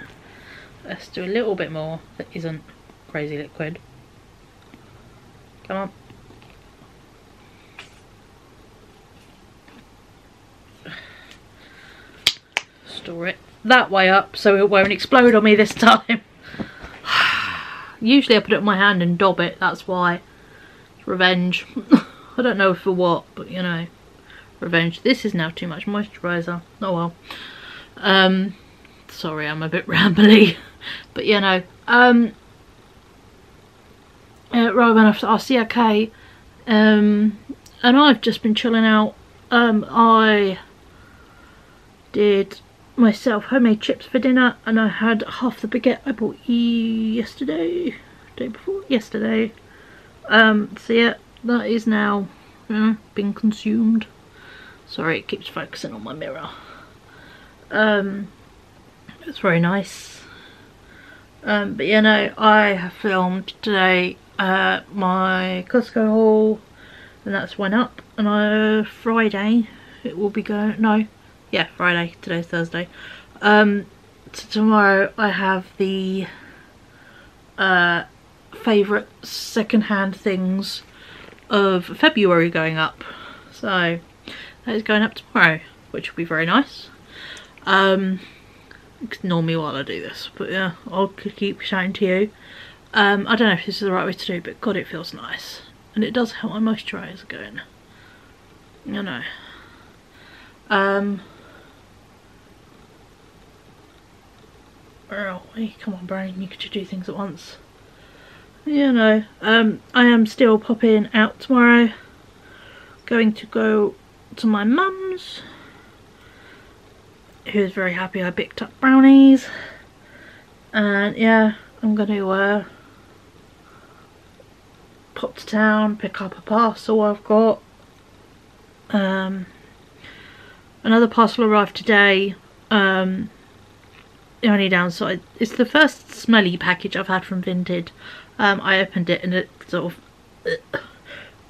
Let's do a little bit more that isn't crazy liquid. Come on. Store it that way up so it won't explode on me this time. Usually I put it on my hand and dob it, that's why. It's revenge. I don't know for what, but you know, revenge. This is now too much moisturiser. Oh well. Sorry, I'm a bit rambly. But you know, right when after RCK, and I've just been chilling out. I did myself homemade chips for dinner, and I had half the baguette I bought yesterday, day before yesterday. So yeah, that is now been consumed. Sorry, it keeps focusing on my mirror. It's very nice. But you know, I have filmed today my Costco haul, and that's went up, and Friday it will be going, no, yeah, Friday, today's Thursday. So tomorrow I have the favourite second-hand things of February going up, so that is going up tomorrow, which will be very nice. Ignore me while I do this, but yeah, I'll keep shouting to you. I don't know if this is the right way to do, but God, it feels nice, and it does help my moisturiser going, you know. Where are we? Come on, brain, you could do things at once. You know, I am still popping out tomorrow. Going to go to my mum's, who is very happy I picked up brownies. And yeah, I'm going to pop to town, pick up a parcel I've got. Another parcel arrived today. The only downside, it's the first smelly package I've had from Vinted. I opened it and it sort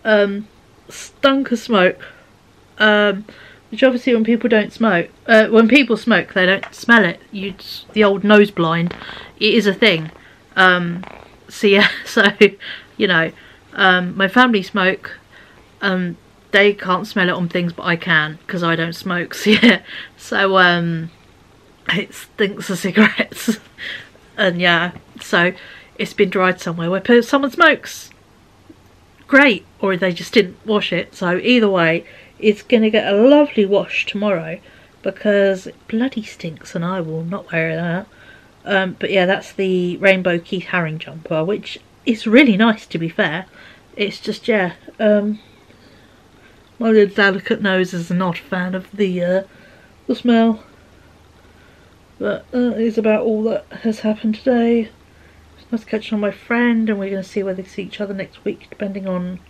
of stunk of smoke, which obviously when people don't smoke, when people smoke they don't smell it. The old nose blind, it is a thing. So yeah, so you know, my family smoke, they can't smell it on things, but I can because I don't smoke. So yeah, so it stinks of cigarettes. And yeah, so it's been dried somewhere where someone smokes. Great, or they just didn't wash it. So either way, it's gonna get a lovely wash tomorrow, because it bloody stinks and I will not wear that. But yeah, that's the Rainbow Keith Haring jumper, which is really nice, to be fair. It's just, yeah, my little delicate nose is not a fan of the smell. But that is about all that has happened today. It's nice catching on my friend, and we're going to see whether we see each other next week, depending on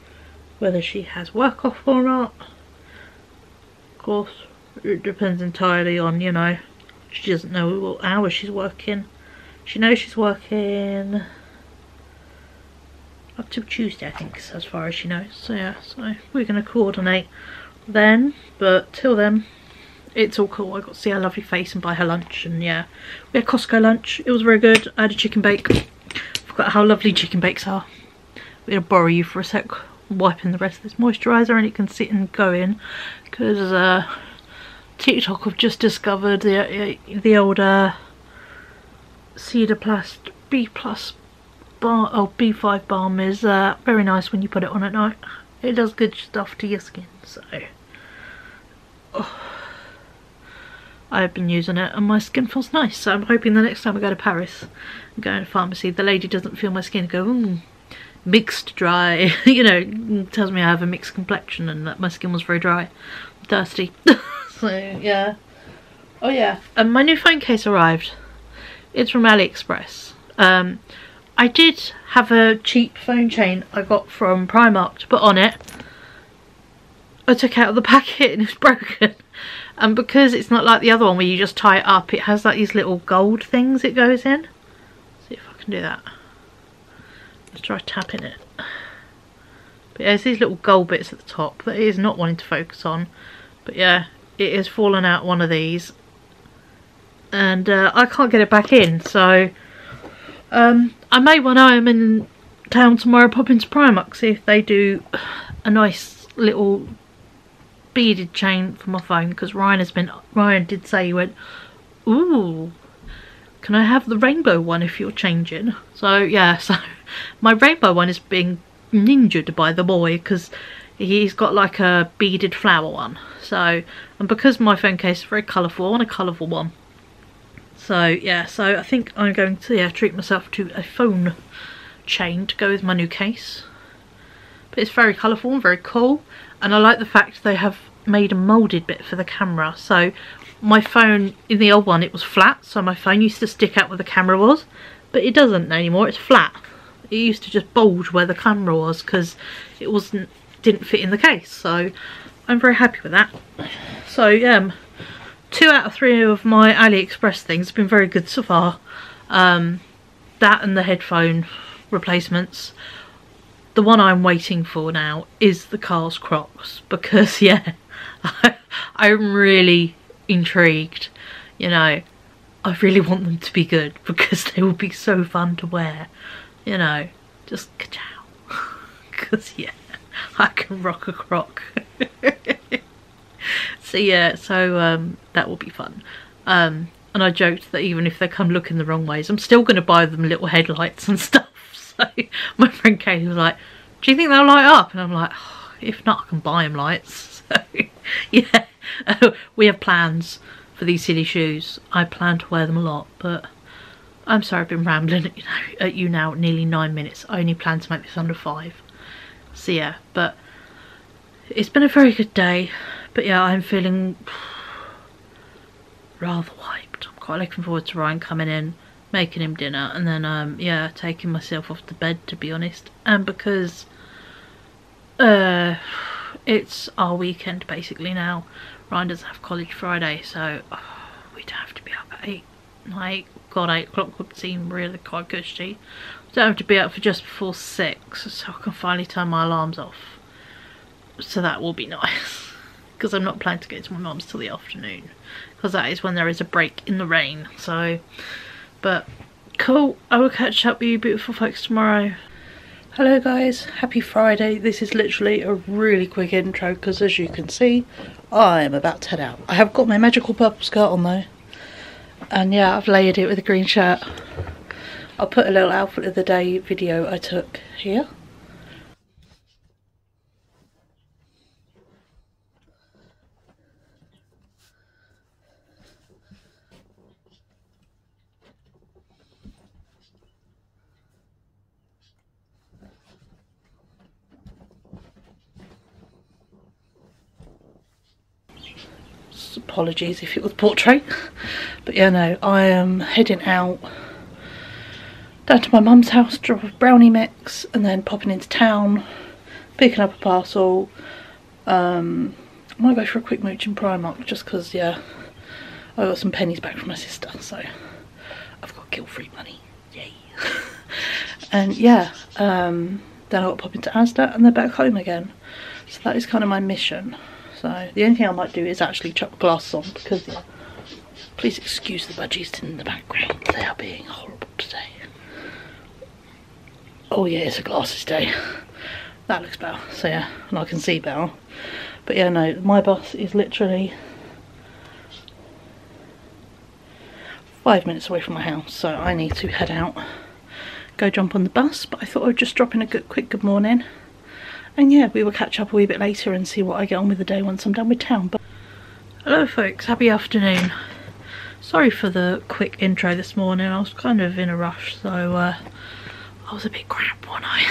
whether she has work off or not. Of course, it depends entirely on, you know, she doesn't know what hours she's working. She knows she's working up till Tuesday, I think, as far as she knows. So yeah, so we're going to coordinate then, but till then, it's all cool. I got to see her lovely face and buy her lunch, and yeah, we had Costco lunch. It was very good. I had a chicken bake. Forgot how lovely chicken bakes are. We're going to borrow you for a sec, wiping the rest of this moisturiser, and it can sit and go in, because TikTok have just discovered the older Cedar Plast B Plus bar, or B5 balm is very nice when you put it on at night. It does good stuff to your skin, so I've been using it and my skin feels nice. So I'm hoping the next time I go to Paris and go in a pharmacy, the lady doesn't feel my skin and go, mixed dry. You know, tells me I have a mixed complexion and that my skin was very dry, thirsty. So yeah. Oh yeah, and my new phone case arrived. It's from AliExpress. I did have a cheap phone chain I got from Primark to put on it. I took out of the packet and it was broken. And because it's not like the other one where you just tie it up, it has like these little gold things it goes in. Let's see if I can do that. Let's try tapping it. But yeah, there's these little gold bits at the top that it is not wanting to focus on. But yeah, it has fallen out one of these. And I can't get it back in, so I may, when I'm in town tomorrow, pop into Primark, see if they do a nice little beaded chain for my phone, because Ryan did say, he went, ooh, can I have the rainbow one if you're changing? So yeah, so my rainbow one is being ninjaed by the boy because he's got like a beaded flower one. So, and because my phone case is very colourful, I want a colourful one. So yeah, so I think I'm going to treat myself to a phone chain to go with my new case. But it's very colourful and very cool, and I like the fact they have made a moulded bit for the camera. So my phone, in the old one, it was flat, so my phone used to stick out where the camera was, but it doesn't anymore, it's flat. It used to just bulge where the camera was because it didn't fit in the case, so I'm very happy with that. So yeah, 2 out of 3 of my AliExpress things have been very good so far. That and the headphone replacements. The one I'm waiting for now is the Carl's Crocs, because yeah, I'm really intrigued. You know, I really want them to be good because they will be so fun to wear. You know, just ka-chow. Because yeah, I can rock a croc. So yeah, so that will be fun. And I joked that even if they come looking the wrong ways, I'm still going to buy them little headlights and stuff. So my friend Kate was like, do you think they'll light up? And I'm like, oh, if not, I can buy them lights. So yeah, we have plans for these silly shoes. I plan to wear them a lot, but I'm sorry I've been rambling at you now nearly 9 minutes. I only plan to make this under 5. So yeah, but it's been a very good day. But yeah, I'm feeling rather wiped. I'm quite looking forward to Ryan coming in, making him dinner, and then yeah, taking myself off to bed, to be honest. And because it's our weekend basically now. Ryan doesn't have college Friday, so we'd have to be up at 8. Like, God, 8 o'clock would seem really quite cushy. We don't have to be up for just before 6, so I can finally turn my alarms off. So that will be nice. Because I'm not planning to go to my mum's till the afternoon, because that is when there is a break in the rain. So, but cool, I will catch up with you beautiful folks tomorrow. Hello guys, happy Friday. This is literally a really quick intro because, as you can see, I am about to head out. I have got my magical purple skirt on though, and yeah, I've layered it with a green shirt. I'll put a little outfit of the day video I took here. apologies if it was portrait. But yeah, no, I am heading out down to my mum's house, drop a brownie mix, and then popping into town, picking up a parcel. I might go for a quick mooch in Primark just because, yeah, I got some pennies back from my sister, so I've got guilt-free money, yay. And yeah, then I've got to pop into Asda and then back home again. So that is kind of my mission. So the only thing I might do is actually chuck glasses on because, yeah, please excuse the budgies in the background, they are being horrible today. Oh yeah, it's a glasses day. That looks better, so yeah, and I can see better. But yeah, no, my bus is literally 5 minutes away from my house, so I need to head out, go jump on the bus. But I thought I would just drop in a quick good morning, and yeah, we will catch up a wee bit later and see what I get on with the day once I'm done with town. But hello folks, happy afternoon. Sorry for the quick intro this morning, I was kind of in a rush, so I was a bit crap, wasn't I?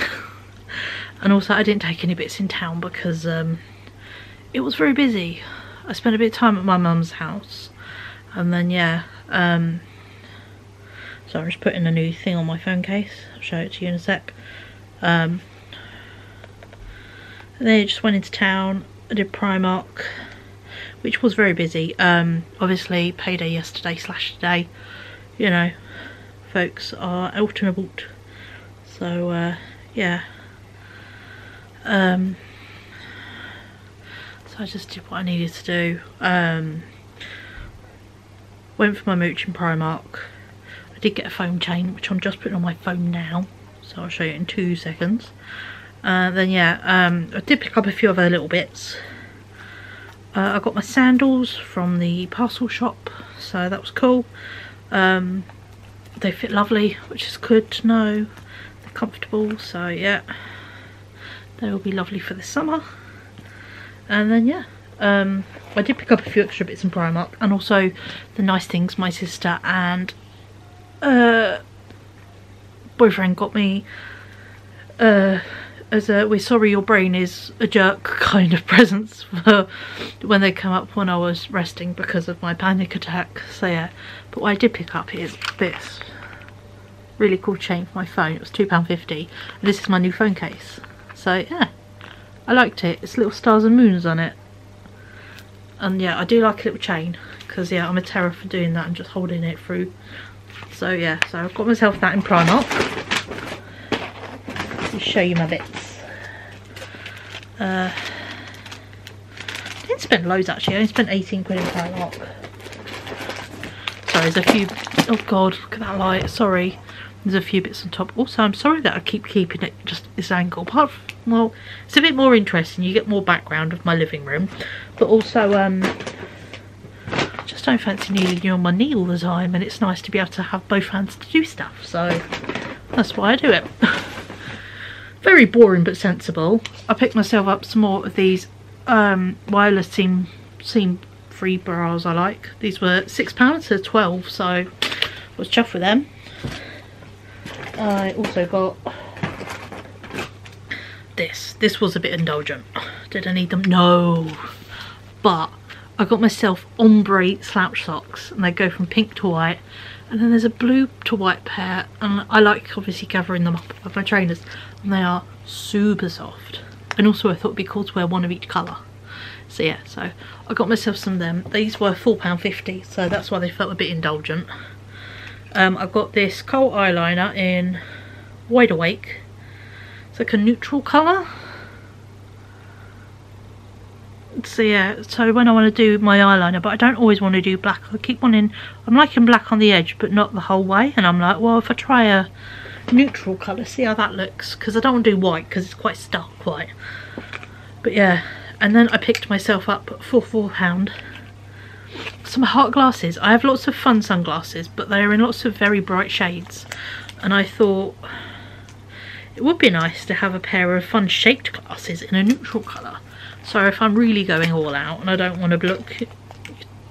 And also I didn't take any bits in town because it was very busy. I spent a bit of time at my mum's house, and then yeah, so I'm just putting a new thing on my phone case. I'll show it to you in a sec. And then I just went into town. I did Primark, which was very busy. Obviously payday yesterday / today, you know, folks are out and about. So yeah, so I just did what I needed to do. Went for my mooch in Primark. I did get a phone chain, which I'm just putting on my phone now, so I'll show you in 2 seconds. Then yeah, I did pick up a few other little bits. I got my sandals from the parcel shop, so that was cool. They fit lovely, which is good to know. They're comfortable, so yeah, they will be lovely for the summer. And then yeah, I did pick up a few extra bits in Primark, and also the nice things my sister and boyfriend got me as a "we're sorry your brain is a jerk" kind of presents for when they come up when I was resting because of my panic attack. So yeah, but what I did pick up is this really cool chain for my phone. It was £2.50, and this is my new phone case. So yeah, I liked it. It's little stars and moons on it, and yeah, I do like a little chain because yeah, I'm a terror for doing that and just holding it through. So yeah, so I've got myself that in Primark. Let me show you my bits. Didn't spend loads actually. I only spent 18 quid in Primark. Sorry, there's a few. Oh god, look at that light. Sorry, there's a few bits on top. Also, I'm sorry that I keep keeping it just at this angle. Apart from, well, it's a bit more interesting. You get more background of my living room, but also just don't fancy needing you on my knee all the time, and it's nice to be able to have both hands to do stuff. So that's why I do it. Very boring but sensible. I picked myself up some more of these wireless seam free bras I like. These were £6 to 12, so I was chuffed with them. I also got this. This was a bit indulgent. Did I need them? No. But I got myself ombre slouch socks, and they go from pink to white, and then there's a blue to white pair, and I like obviously covering them up with my trainers, and they are super soft. And also I thought it'd be cool to wear one of each colour. So yeah, so I got myself some of them. These were £4.50, so that's why they felt a bit indulgent. I've got this kohl eyeliner in Wide Awake. It's like a neutral colour. So yeah, so when I want to do my eyeliner, but I don't always want to do black. I keep wanting, I'm liking black on the edge but not the whole way, and I'm like, well, if I try a neutral colour, see how that looks, because I don't want to do white because it's quite stark white. But yeah, and then I picked myself up for £4 some hot glasses. I have lots of fun sunglasses, but they are in lots of very bright shades, and I thought it would be nice to have a pair of fun shaped glasses in a neutral colour. So if I'm really going all out and I don't want to look,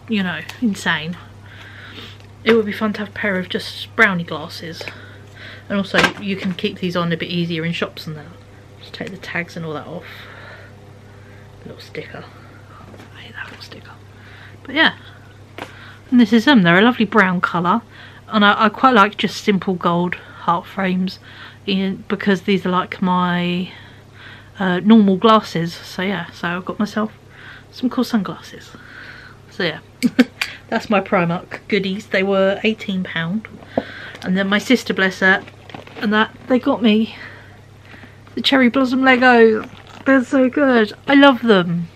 you know, insane, it would be fun to have a pair of just brownie glasses. And also you can keep these on a bit easier in shops and that. Just take the tags and all that off. A little sticker. I hate that little sticker. But yeah, and this is them. They're a lovely brown colour, and I quite like just simple gold heart frames because these are like my normal glasses. So yeah, so I've got myself some cool sunglasses. So yeah, that's my Primark goodies. They were £18, and then my sister, bless her, and that they got me the cherry blossom Lego. They're so good. I love them.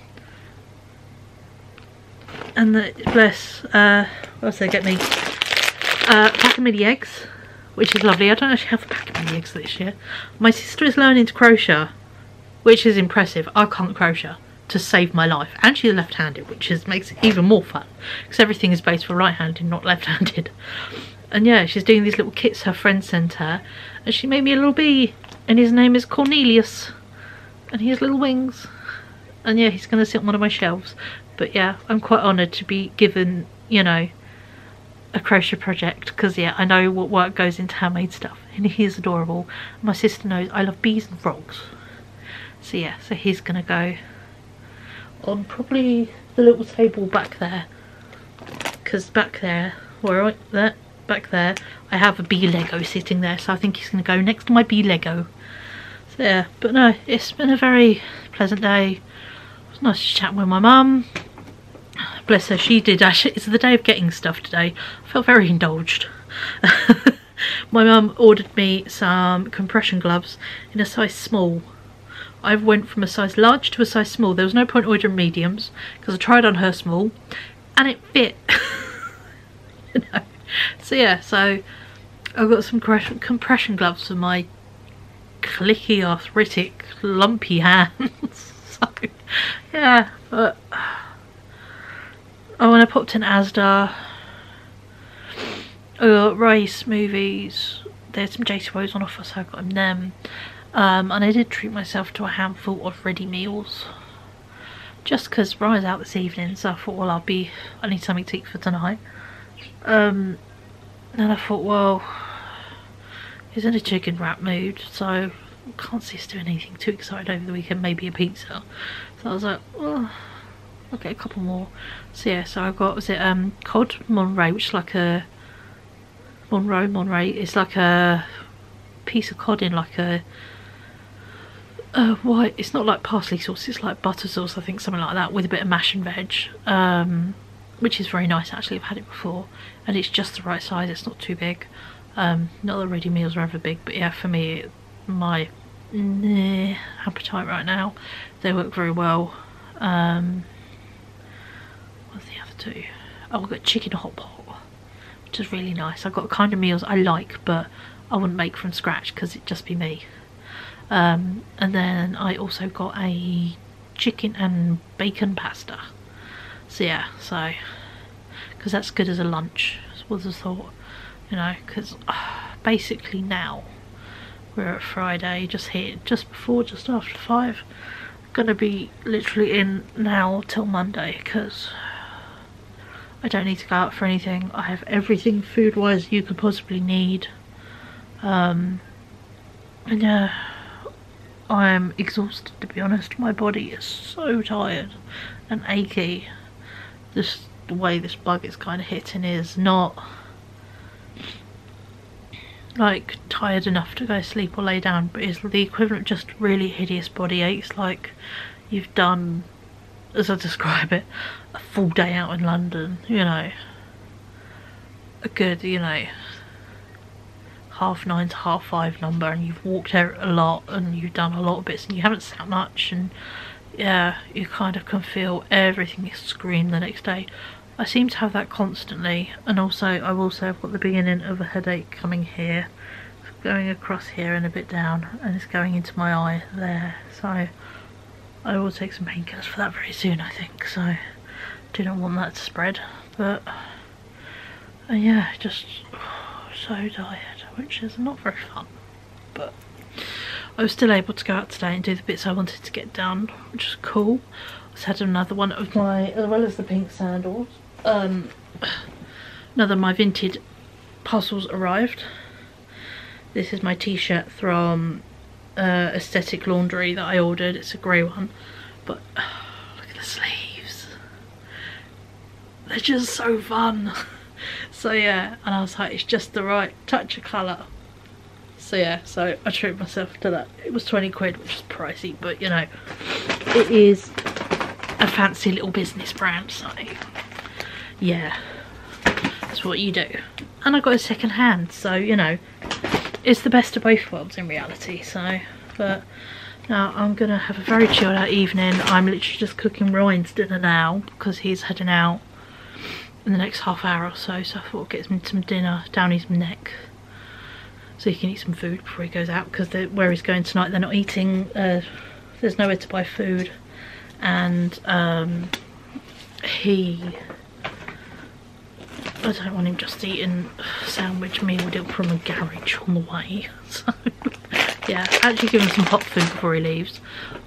And bless, what else did they get me? Pack of mini eggs, which is lovely. I don't actually have a pack of mini eggs this year. My sister is learning to crochet, which is impressive. I can't crochet to save my life, and she's left-handed, which makes it even more fun because everything is based for right-handed, not left-handed. And yeah, she's doing these little kits her friend sent her, and she made me a little bee, and his name is Cornelius, and he has little wings, and yeah, he's going to sit on one of my shelves. But yeah, I'm quite honoured to be given, you know, a crochet project, because yeah, I know what work goes into handmade stuff, and he is adorable. My sister knows I love bees and frogs, so yeah, so he's going to go on probably the little table back there, because back there, back there, I have a bee Lego sitting there, so I think he's going to go next to my bee Lego. So yeah, but no, it's been a very pleasant day. It was nice to chat with my mum. Bless her, she did actually, it's the day of getting stuff today. I felt very indulged. My mum ordered me some compression gloves in a size small. I went from a size large to a size small. There was no point ordering mediums because I tried on her small and it fit. You know? So yeah, so I've got some compression gloves for my clicky, arthritic, lumpy hands. So yeah, but oh, and I popped in Asda. I got rice, movies. There's some JCOs on offer, so I got them. And I did treat myself to a handful of ready meals, just because Ryan's out this evening, so I thought, well, I need something to eat for tonight. And I thought, well, he's in a chicken wrap mood, so I can't see us doing anything too excited over the weekend. Maybe a pizza. So I was like, well, I'll get a couple more. So yeah, so I got, was it cod Monterey, which is like a Monterey. It's like a piece of cod in like a white, it's not like parsley sauce, it's like butter sauce, I think, something like that, with a bit of mash and veg, which is very nice actually. I've had it before, and it's just the right size, it's not too big. Not that ready meals are ever big, but yeah, for me, my appetite right now, they work very well. What's the other two? Oh, I've got chicken hot pot, which is really nice. I've got kind of meals I like, but I wouldn't make from scratch because it'd just be me. And then I also got a chicken and bacon pasta. So yeah, so because that's good as a lunch, was the thought, you know, because basically now we're at Friday, just after 5. Gonna be literally in now till Monday because I don't need to go out for anything. I have everything food wise you could possibly need. And yeah, I am exhausted, to be honest. My body is so tired and achy. The way this bug is kind of hitting is not like tired enough to go to sleep or lay down, but it's the equivalent of just really hideous body aches, like you've done, as I describe it, a full day out in London, you know, a good, you know, 9:30 to 5:30 number, and you've walked out a lot and you've done a lot of bits and you haven't sat much, and yeah, you kind of can feel everything is screamed the next day. I seem to have that constantly, and also I've got the beginning of a headache coming here, going across here and a bit down, and it's going into my eye there, so I will take some painkillers for that very soon, I think. So I do not want that to spread, but yeah, just so tired, which is not very fun, but I was still able to go out today and do the bits I wanted to get done, which is cool. I just had another one of my, as well as the pink sandals, another of my vintage parcels arrived. This is my t-shirt from Aesthetic Laundry that I ordered. It's a grey one, but look at the sleeves. they're just so fun. So yeah, and I was like, it's just the right touch of colour. So yeah, so I treated myself to that. It was 20 quid, which is pricey, but you know, it is a fancy little business brand, so yeah, that's what you do. And I got a second hand, so you know, it's the best of both worlds in reality. So, but now I'm gonna have a very chilled out evening. I'm literally just cooking Ryan's dinner now because he's heading out in the next half hour or so. So I thought I'd get him some dinner down his neck so he can eat some food before he goes out, because where he's going tonight they're not eating, there's nowhere to buy food, and I don't want him just eating a sandwich meal deal from a garage on the way. So yeah, actually give him some hot food before he leaves,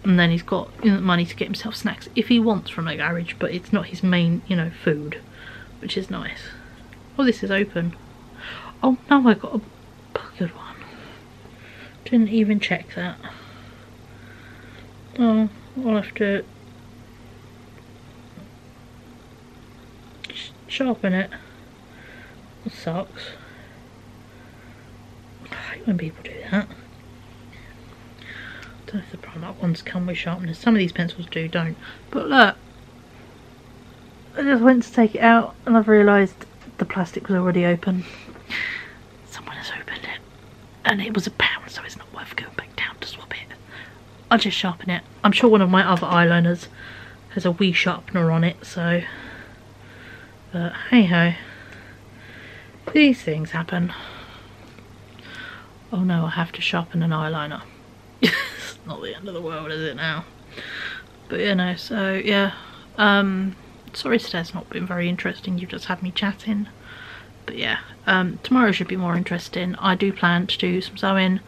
and then he's got, you know, money to get himself snacks if he wants from a garage, but it's not his main, you know, food, which is nice. Oh, this is open. Oh no, I got a good one. Didn't even check that. Oh, I'll have to sharpen it. That sucks. I hate when people do that. I don't know if the Primark ones come with sharpeners. Some of these pencils don't. But look, I just went to take it out and I've realised the plastic was already open. Someone has opened it. And it was £1, so it's not worth going back down to swap it. I'll just sharpen it. I'm sure one of my other eyeliners has a wee sharpener on it, so. But hey ho. These things happen. Oh no, I have to sharpen an eyeliner. It's not the end of the world, is it now? But you know, so yeah. Sorry today's not been very interesting, you've just had me chatting. But yeah, tomorrow should be more interesting. I do plan to do some sewing,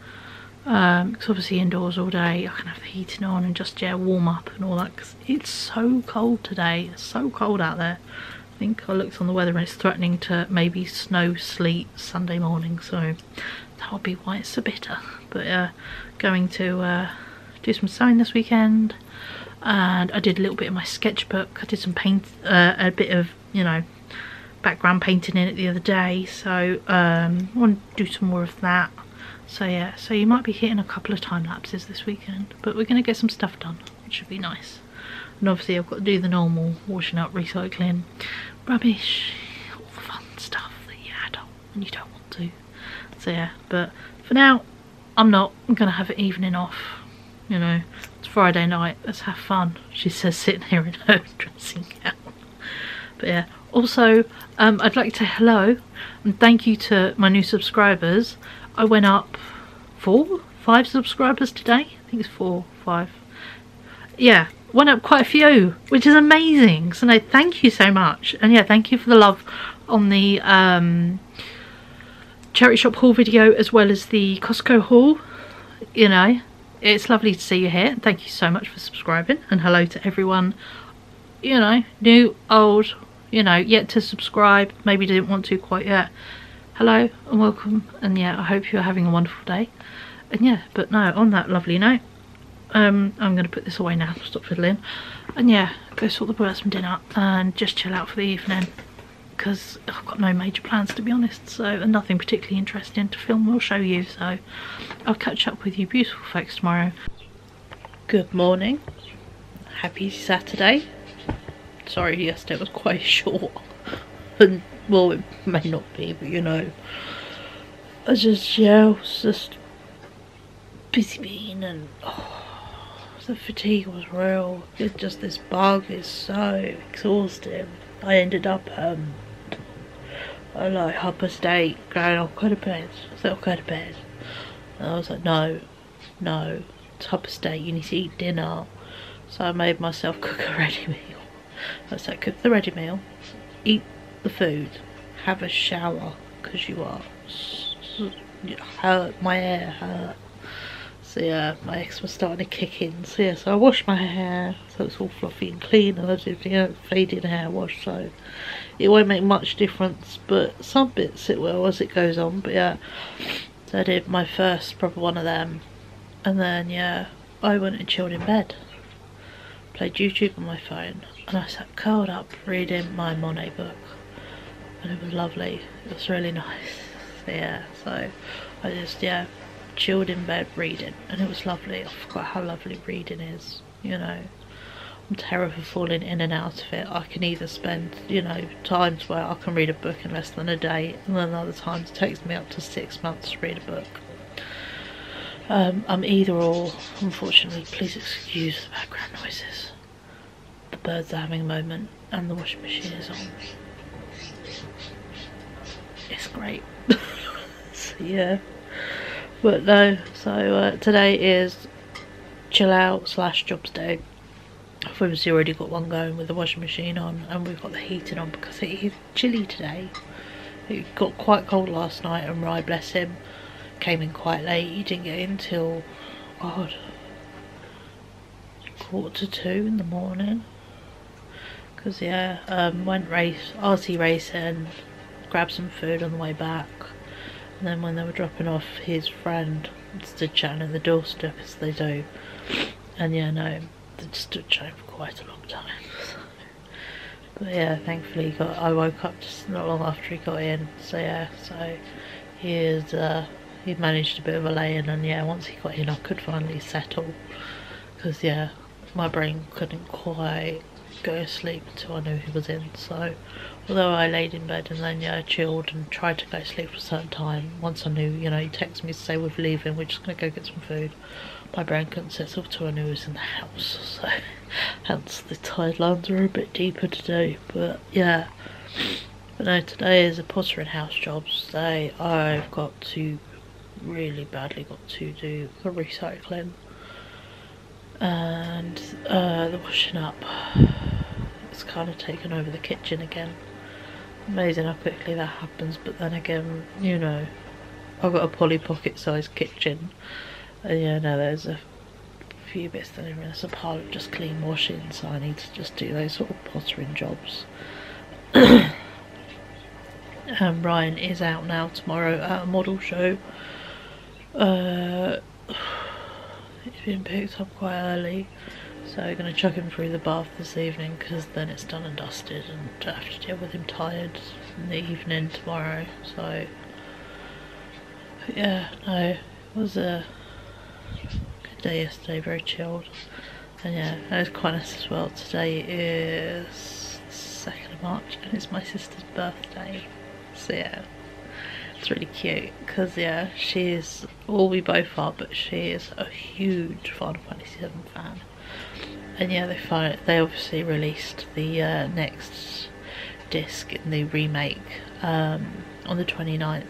because obviously indoors all day, I can have the heating on and just, yeah, warm up and all that, because it's so cold today. It's so cold out there. I think I looked on the weather and it's threatening to maybe snow, sleet Sunday morning, so that will be why it's so bitter. But going to do some sewing this weekend, and I did a little bit of my sketchbook. I did some paint, a bit of, you know, background painting in it the other day, so I want to do some more of that. So yeah, so you might be hitting a couple of time lapses this weekend, but we're going to get some stuff done, which should be nice. And obviously I've got to do the normal washing up, recycling, rubbish, all the fun stuff that you add on when you don't want to. So yeah, but for now I'm going to have an evening off, you know. It's Friday night, let's have fun, she says, sitting here in her dressing gown. But yeah, also I'd like to say hello and thank you to my new subscribers. I went up 5 subscribers today. I think it's 4, 5. Yeah, went up quite a few, which is amazing. So no, thank you so much. And yeah, thank you for the love on the charity shop haul video as well as the Costco haul. You know, it's lovely to see you here. Thank you so much for subscribing, and hello to everyone, you know, new, old, you know, yet to subscribe, maybe didn't want to quite yet. Hello and welcome, and yeah, I hope you're having a wonderful day. And yeah, but no, on that lovely note, I'm going to put this away now, stop fiddling, and yeah, go sort the boy out some dinner and just chill out for the evening, because I've got no major plans, to be honest, so, and nothing particularly interesting to film or show you, so I'll catch up with you beautiful folks tomorrow. Good morning, happy Saturday. Sorry, yesterday was quite short, and well, it may not be, but you know, I was just busy being, and the fatigue was real. It's just, this bug is so exhausting. I ended up at like 8:30 going, I'll go to bed. I said, I'll go to bed. And I was like, no, it's 8:30, you need to eat dinner. So I made myself cook a ready meal. I said, cook the ready meal, eat the food, have a shower, because you are hurt, my hair hurt. So yeah, my ex was starting to kick in. So yeah, so I washed my hair so it's all fluffy and clean, and I did, you know, faded hair wash, so it won't make much difference, but some bits it will as it goes on. But yeah, so I did my first proper one of them, and then yeah, I went and chilled in bed, played YouTube on my phone, and I sat curled up reading my Monet book, and it was lovely. It was really nice. So yeah, so I just, yeah, chilled in bed reading, and it was lovely. I forgot how lovely reading is, you know. I'm terrified of falling in and out of it. I can either spend, you know, times where I can read a book in less than a day, and then other times it takes me up to 6 months to read a book. I'm either or, unfortunately. Please excuse the background noises. The birds are having a moment, and the washing machine is on. It's great. So yeah, but no, so today is chill out / jobs day. I've obviously already got one going with the washing machine on, and we've got the heating on because it is chilly today. It got quite cold last night, and Rye, bless him, came in quite late. He didn't get in till, God, 1:45 in the morning. Because yeah, went RC racing, grabbed some food on the way back, and then when they were dropping off his friend, stood chatting at the doorstep as they do. And yeah, no, they just stood chatting for quite a long time. But yeah, thankfully I woke up just not long after he got in. So yeah, so he managed a bit of a lay-in, and yeah, once he got in I could finally settle, because yeah, my brain couldn't quite go to sleep until I knew he was in. So although I laid in bed and then yeah, chilled and tried to go to sleep at a certain time, once I knew, you know, he texted me to say we're leaving, we're just gonna go get some food, my brain couldn't settle till I knew he was in the house. So hence the tired lines are a bit deeper today. But yeah, but no, today is a pottering house jobs day. I've got to really badly got to do the recycling and the washing up. It's kind of taken over the kitchen again. Amazing how quickly that happens, but then again, you know, I've got a Polly Pocket sized kitchen, and yeah, no, there's a few bits that there's a pile of just clean washing, so I need to just do those sort of pottering jobs. Ryan is out now tomorrow at a model show. He's been picked up quite early, so I'm going to chuck him through the bath this evening, because then it's done and dusted, and I have to deal with him tired in the evening tomorrow. So yeah, no, it was a good day yesterday, very chilled, and yeah, it was quite nice as well. Today is the 2nd of March, and it's my sister's birthday, so yeah, it's really cute, because yeah, she is, well, we both are, but she is a huge Final Fantasy VII fan. And yeah, they obviously released the next disc in the remake on the 29th,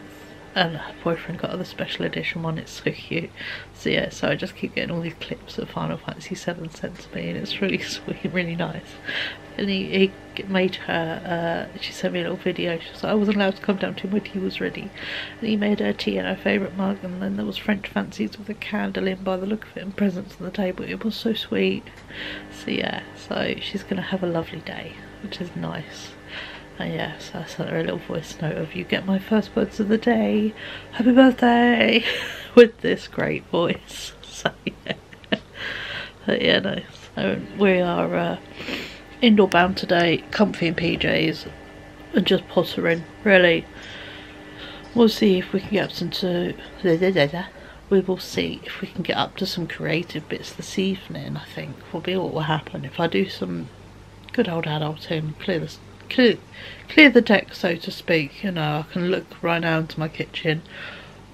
and her boyfriend got the special edition one. It's so cute. So yeah, so I just keep getting all these clips of Final Fantasy VII sent to me, and it's really sweet, really nice. And he made her, she sent me a little video. She was like, I wasn't allowed to come down till my tea was ready. And he made her tea in her favourite mug, and then there was French fancies with a candle in by the look of it, and presents on the table. It was so sweet. So yeah, so she's going to have a lovely day, which is nice. And yeah, so I sent her a little voice note of, you get my first words of the day, happy birthday, with this great voice. So yeah, but yeah, no, so we are indoor bound today, comfy in PJs, and just pottering, really. We'll see if we can get up we will see if we can get up to some creative bits this evening. I think will be what will happen if I do some good old adulting, clear the deck, so to speak. You know, I can look right now into my kitchen.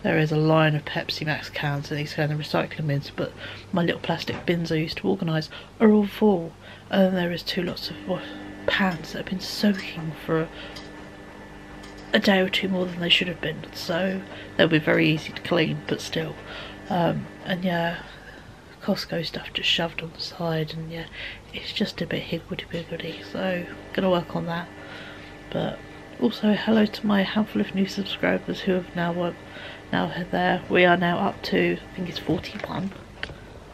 There is a line of Pepsi Max cans in these kind of recycling bins, but my little plastic bins I used to organise are all full. And then there is 2 lots of pans that have been soaking for a day or 2 more than they should have been, so they'll be very easy to clean, but still. And yeah, Costco stuff just shoved on the side, and yeah, it's just a bit higgledy-piggledy, so gonna work on that. But also hello to my handful of new subscribers who have now there. We are now up to, I think it's 41,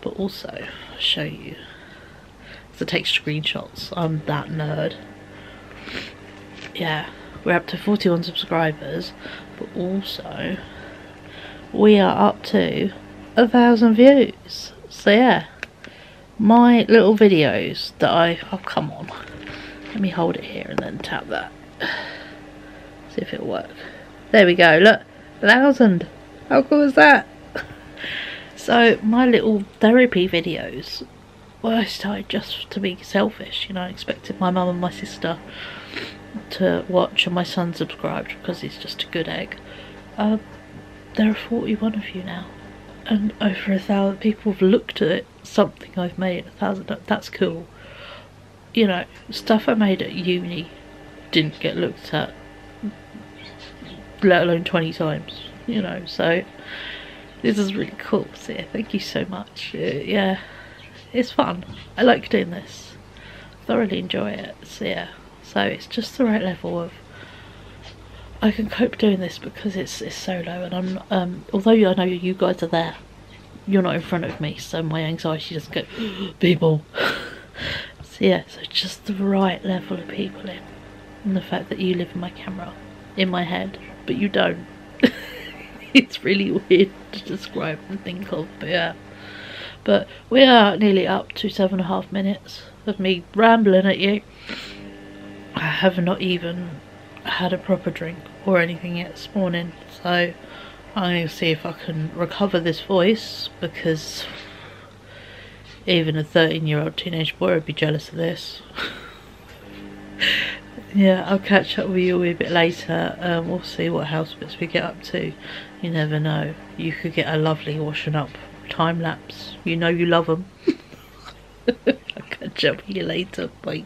but also I'll show you, to take screenshots, I'm that nerd. Yeah, we're up to 41 subscribers, but also we are up to 1,000 views. So yeah, my little videos that oh come on, Let me hold it here and then tap that. See if it'll work. There we go, look, 1,000. How cool is that? So my little therapy videos, well, I started just to be selfish, you know. I expected my mum and my sister to watch, and my son subscribed because he's just a good egg. There are 41 of you now, and over 1,000 people have looked at it, something I've made. 1,000, that's cool. You know, stuff I made at uni didn't get looked at, let alone 20 times, you know, so this is really cool. So yeah, thank you so much. Yeah, it's fun. I like doing this. Thoroughly enjoy it. So yeah, so it's just the right level of, I can cope doing this because it's solo, and I'm although I know you guys are there, you're not in front of me, so my anxiety doesn't go people. So yeah, so just the right level of people in, and the fact that you live in my camera, in my head, but you don't. It's really weird to describe and think of, but yeah. But we are nearly up to 7.5 minutes of me rambling at you. I have not even had a proper drink or anything yet this morning, so I'm going to see if I can recover this voice, because even a 13-year-old teenage boy would be jealous of this. Yeah, I'll catch up with you a bit later. We'll see what house bits we get up to. You never know. You could get a lovely washing up time lapse. You know you love them. I'll catch up with you later. Bye.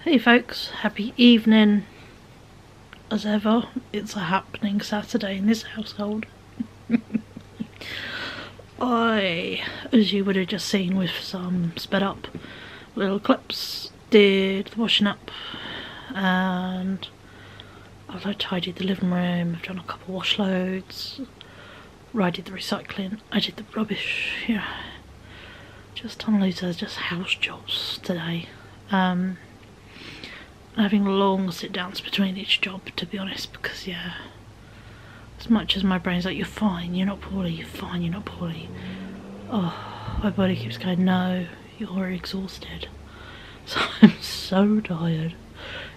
Hey folks, happy evening. As ever, it's a happening Saturday in this household. I, as you would have just seen with some sped up little clips, did the washing up, and I tidied the living room. I've done a couple wash loads, I did the recycling, I did the rubbish, yeah, just done loads of just house jobs today. Having long sit downs between each job, to be honest, because yeah, as much as my brain's like, you're fine, you're not poorly, you're fine, you're not poorly, oh, my body keeps going, no, you're exhausted. So I'm so tired.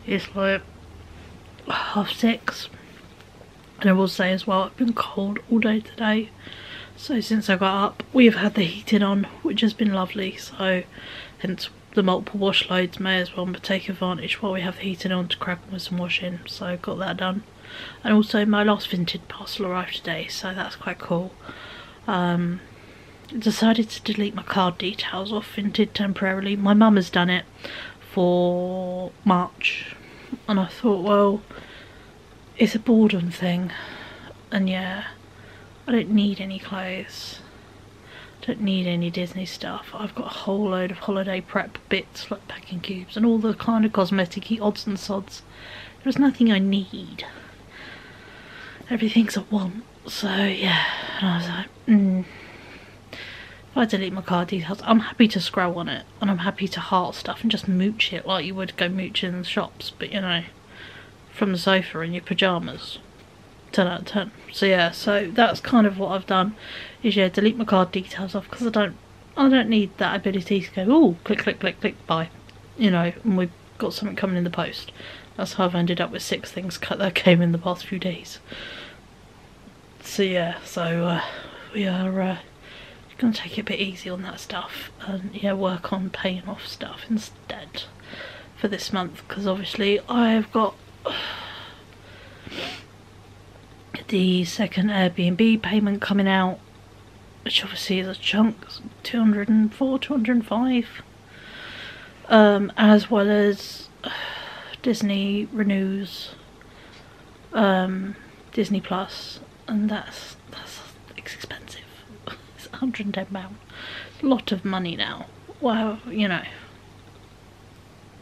It's like 6:30, and I will say as well, I've been cold all day today, so since I got up we've had the heating on, which has been lovely, so hence the multiple wash loads. May as well take advantage while we have the heating on to crack on with some washing, so got that done. And also my last Vinted parcel arrived today, so that's quite cool. Decided to delete my card details off Vinted temporarily. My mum has done it for March, and I thought, well, it's a boredom thing, and yeah, I don't need any clothes, don't need any Disney stuff. I've got a whole load of holiday prep bits like packing cubes and all the kind of cosmetic-y odds and sods. There's nothing I need, everything's a want. So yeah, and I was like, if I delete my card details, I'm happy to scroll on it, and I'm happy to heart stuff and just mooch it like you would go mooching in the shops, but you know, from the sofa in your pyjamas. 10 out of 10. So yeah, so that's kind of what I've done, is yeah, delete my card details off, because I don't need that ability to go, oh, click, click, click, click, buy, you know, and we've got something coming in the post. That's how I've ended up with 6 things that came in the past few days. So yeah, so we are going to take it a bit easy on that stuff, and yeah, work on paying off stuff instead for this month, because obviously I've got the second Airbnb payment coming out, which obviously is a chunk, 204, 205, as well as Disney renews Disney Plus, and that's expensive. It's £110. It's a lot of money now. Well, you know,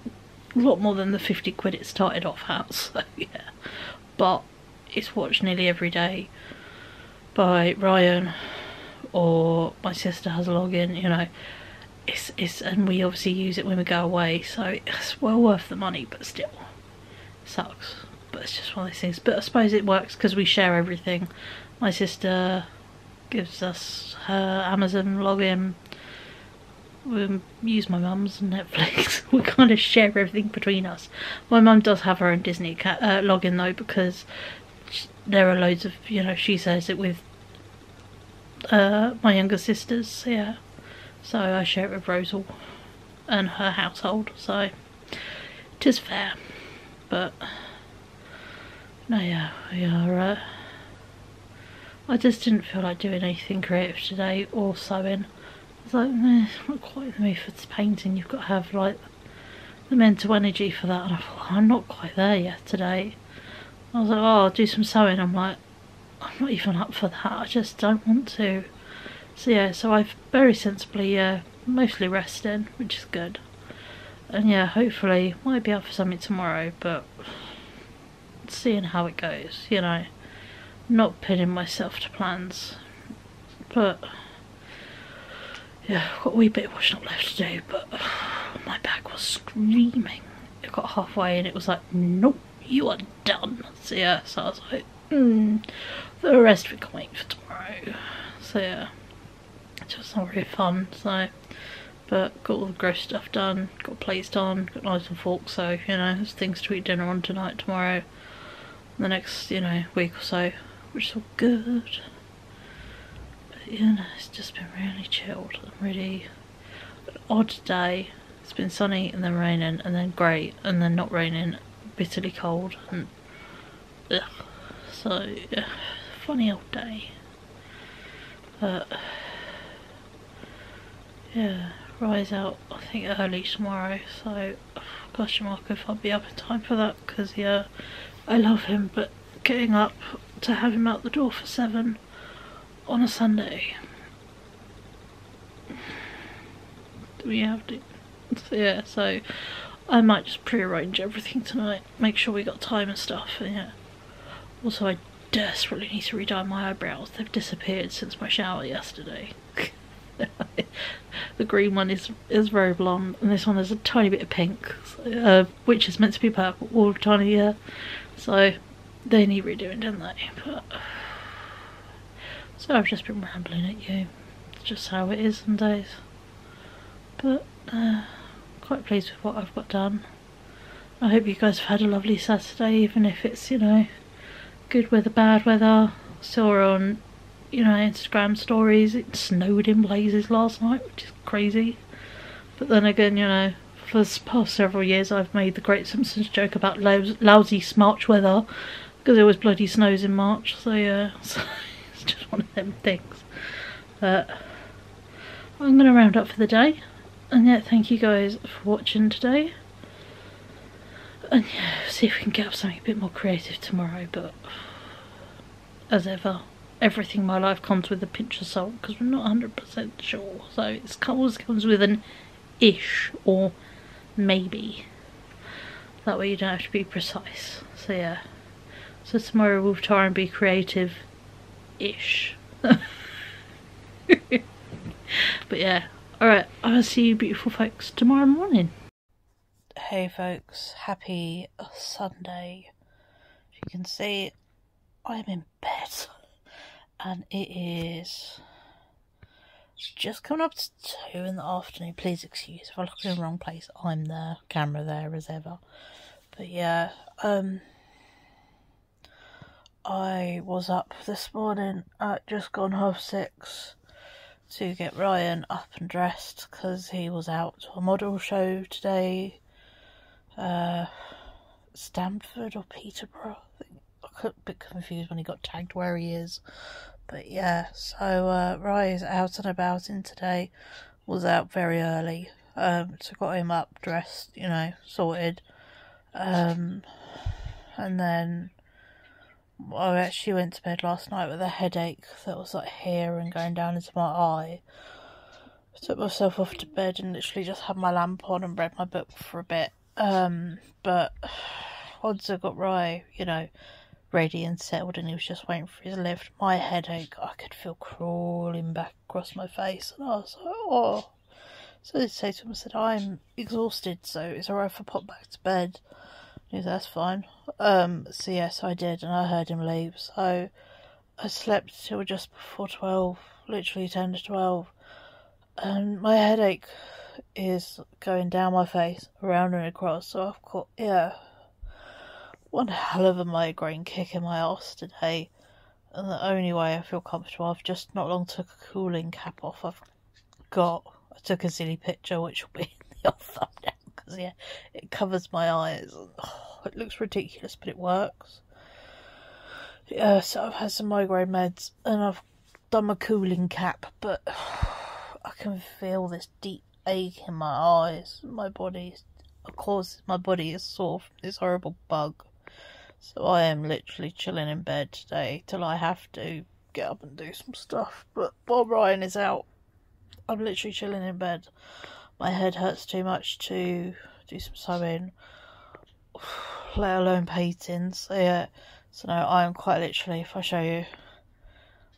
a lot more than the 50 quid it started off at, so yeah. But it's watched nearly every day by Ryan, or my sister has a login, you know. It's and we obviously use it when we go away, so it's well worth the money, but still, it sucks. But it's just one of those things. But I suppose it works because we share everything. My sister gives us her Amazon login. We use my mum's and Netflix. We kind of share everything between us. My mum does have her own Disney login though, because there are loads of, you know, she shares it with my younger sisters, so yeah. So I share it with Rosal and her household, so it is fair. But no, yeah, we are. I just didn't feel like doing anything creative today or sewing. I was like, meh, not quite in the mood for painting. You've got to have like the mental energy for that, and I thought, I'm not quite there yet today. I was like, oh, I'll do some sewing. I'm like, I'm not even up for that. I just don't want to. So yeah, so I've very sensibly mostly resting, which is good. And yeah, hopefully might be up for something tomorrow, but seeing how it goes, you know. Not pinning myself to plans. But yeah, I've got a wee bit of washing up left to do, but my back was screaming. It got halfway and it was like, nope, you are done. So yeah, so I was like, the rest of it can wait for tomorrow. So yeah, it's just not really fun. So, but got all the gross stuff done, got plates done, got knives and forks, so you know, there's things to eat dinner on tonight, tomorrow, the next, you know, week or so, which is all good. But you know, it's just been really chilled, really an odd day. It's been sunny and then raining and then grey and then not raining, bitterly cold, and ugh. So yeah, funny old day. But yeah, rise out I think early tomorrow, so question mark if I'll be up in time for that, because yeah, I love him, but getting up to have him out the door for 7 on a Sunday, do we have to? So yeah, so I might just pre-arrange everything tonight, make sure we got time and stuff, and yeah. Also, I desperately need to redye my eyebrows. They've disappeared since my shower yesterday. The green one is very blonde, and this one has a tiny bit of pink, which is meant to be purple, all tiny, yeah. So they need redoing, don't they? But so I've just been rambling at you. It's just how it is some days. But quite pleased with what I've got done. I hope you guys have had a lovely Saturday, even if it's, you know, good weather, bad weather. Saw on, you know, Instagram stories, it snowed in blazes last night, which is crazy. But then again, you know, for the past several years I've made the great Simpsons joke about lousy March weather, because it always bloody snows in March, so yeah, so it's just one of them things. But I'm going to round up for the day, and yeah, thank you guys for watching today. And yeah, see if we can get up something a bit more creative tomorrow, but as ever, everything in my life comes with a pinch of salt, because we're not 100% sure, so it always comes with an ish, or maybe. That way you don't have to be precise, so yeah. So tomorrow we'll try and be creative-ish. But yeah, alright, I'll see you beautiful folks tomorrow morning. Hey folks, happy Sunday. As you can see, I'm in bed and it is just coming up to 2 in the afternoon. Please excuse if I look in the wrong place. I'm there, camera there as ever. But yeah, I was up this morning at just gone 6:30 to get Ryan up and dressed because he was out to a model show today. Stamford or Peterborough, I think. I got a bit confused when he got tagged where he is. But yeah, so Ryan's out and about in today. Was out very early. So got him up, dressed, you know, sorted. And then I actually went to bed last night with a headache that was like here and going down into my eye. I took myself off to bed and literally just had my lamp on and read my book for a bit. But once I got Rye, you know, ready and settled and he was just waiting for his lift, my headache, I could feel crawling back across my face and I was like, oh. So I say to him, I said, I'm exhausted, so it's alright if I pop back to bed. He said, that's fine. So yes, I did, and I heard him leave. So I slept till just before 12, literally 10 to 12. And my headache is going down my face, around and across. So I've got, yeah, one hell of a migraine kick in my arse today. And the only way I feel comfortable, I've just not long took a cooling cap off. I took a silly picture, which will be in the off thumbnail. Because yeah, it covers my eyes. Oh, it looks ridiculous, but it works. Yeah, so I've had some migraine meds and I've done my cooling cap, but I can feel this deep ache in my eyes. My body, of course, my body is sore from this horrible bug. So I am literally chilling in bed today till I have to get up and do some stuff. But while Ryan is out, I'm literally chilling in bed. My head hurts too much to do some sewing, let alone painting. So yeah, so no, I am quite literally, if I show you,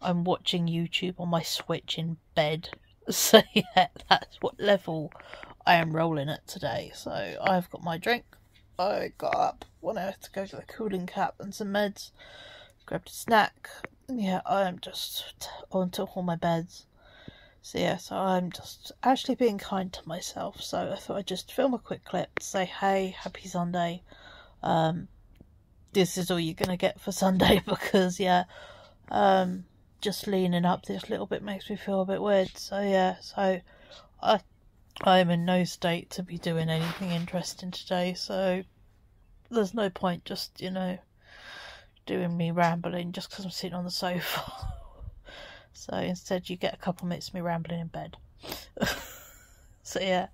I'm watching YouTube on my Switch in bed. So yeah, that's what level I am rolling at today. So I've got my drink. I got up when I had to go to the cooling cap and some meds. Grabbed a snack. Yeah, I am just on top of my beds. So yeah, so I'm just actually being kind to myself. So I thought I'd just film a quick clip to say, hey, happy Sunday. This is all you're going to get for Sunday because, yeah, just leaning up this little bit makes me feel a bit weird. So yeah, so I'm in no state to be doing anything interesting today. So there's no point just, you know, doing me rambling just because I'm sitting on the sofa. So instead you get a couple minutes of me rambling in bed. So yeah,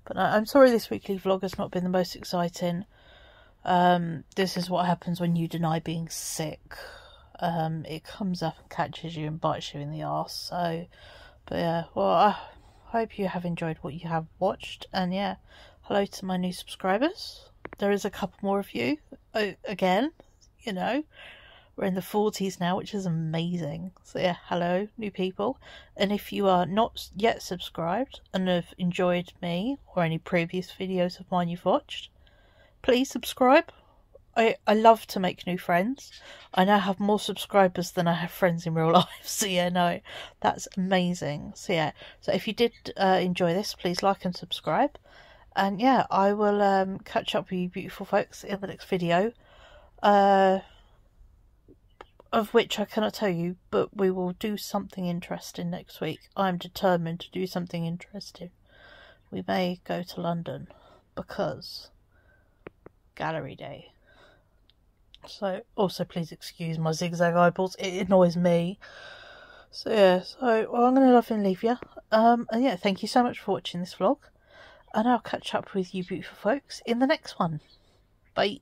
but no, I'm sorry this weekly vlog has not been the most exciting. This is what happens when you deny being sick. It comes up and catches you and bites you in the arse. So, but yeah, well, I hope you have enjoyed what you have watched. And yeah, hello to my new subscribers. There is a couple more of you. Again, you know. We're in the 40s now, which is amazing. So yeah, hello, new people. And if you are not yet subscribed and have enjoyed me or any previous videos of mine you've watched, please subscribe. I love to make new friends. I now have more subscribers than I have friends in real life. So yeah, no, that's amazing. So yeah, so if you did enjoy this, please like and subscribe. And yeah, I will catch up with you beautiful folks in the next video. Of which I cannot tell you, but we will do something interesting next week. I'm determined to do something interesting. We may go to London because gallery day. So also please excuse my zigzag eyeballs, it annoys me. So yeah, so well, I'm going to love and leave you. And yeah, thank you so much for watching this vlog. And I'll catch up with you beautiful folks in the next one. Bye.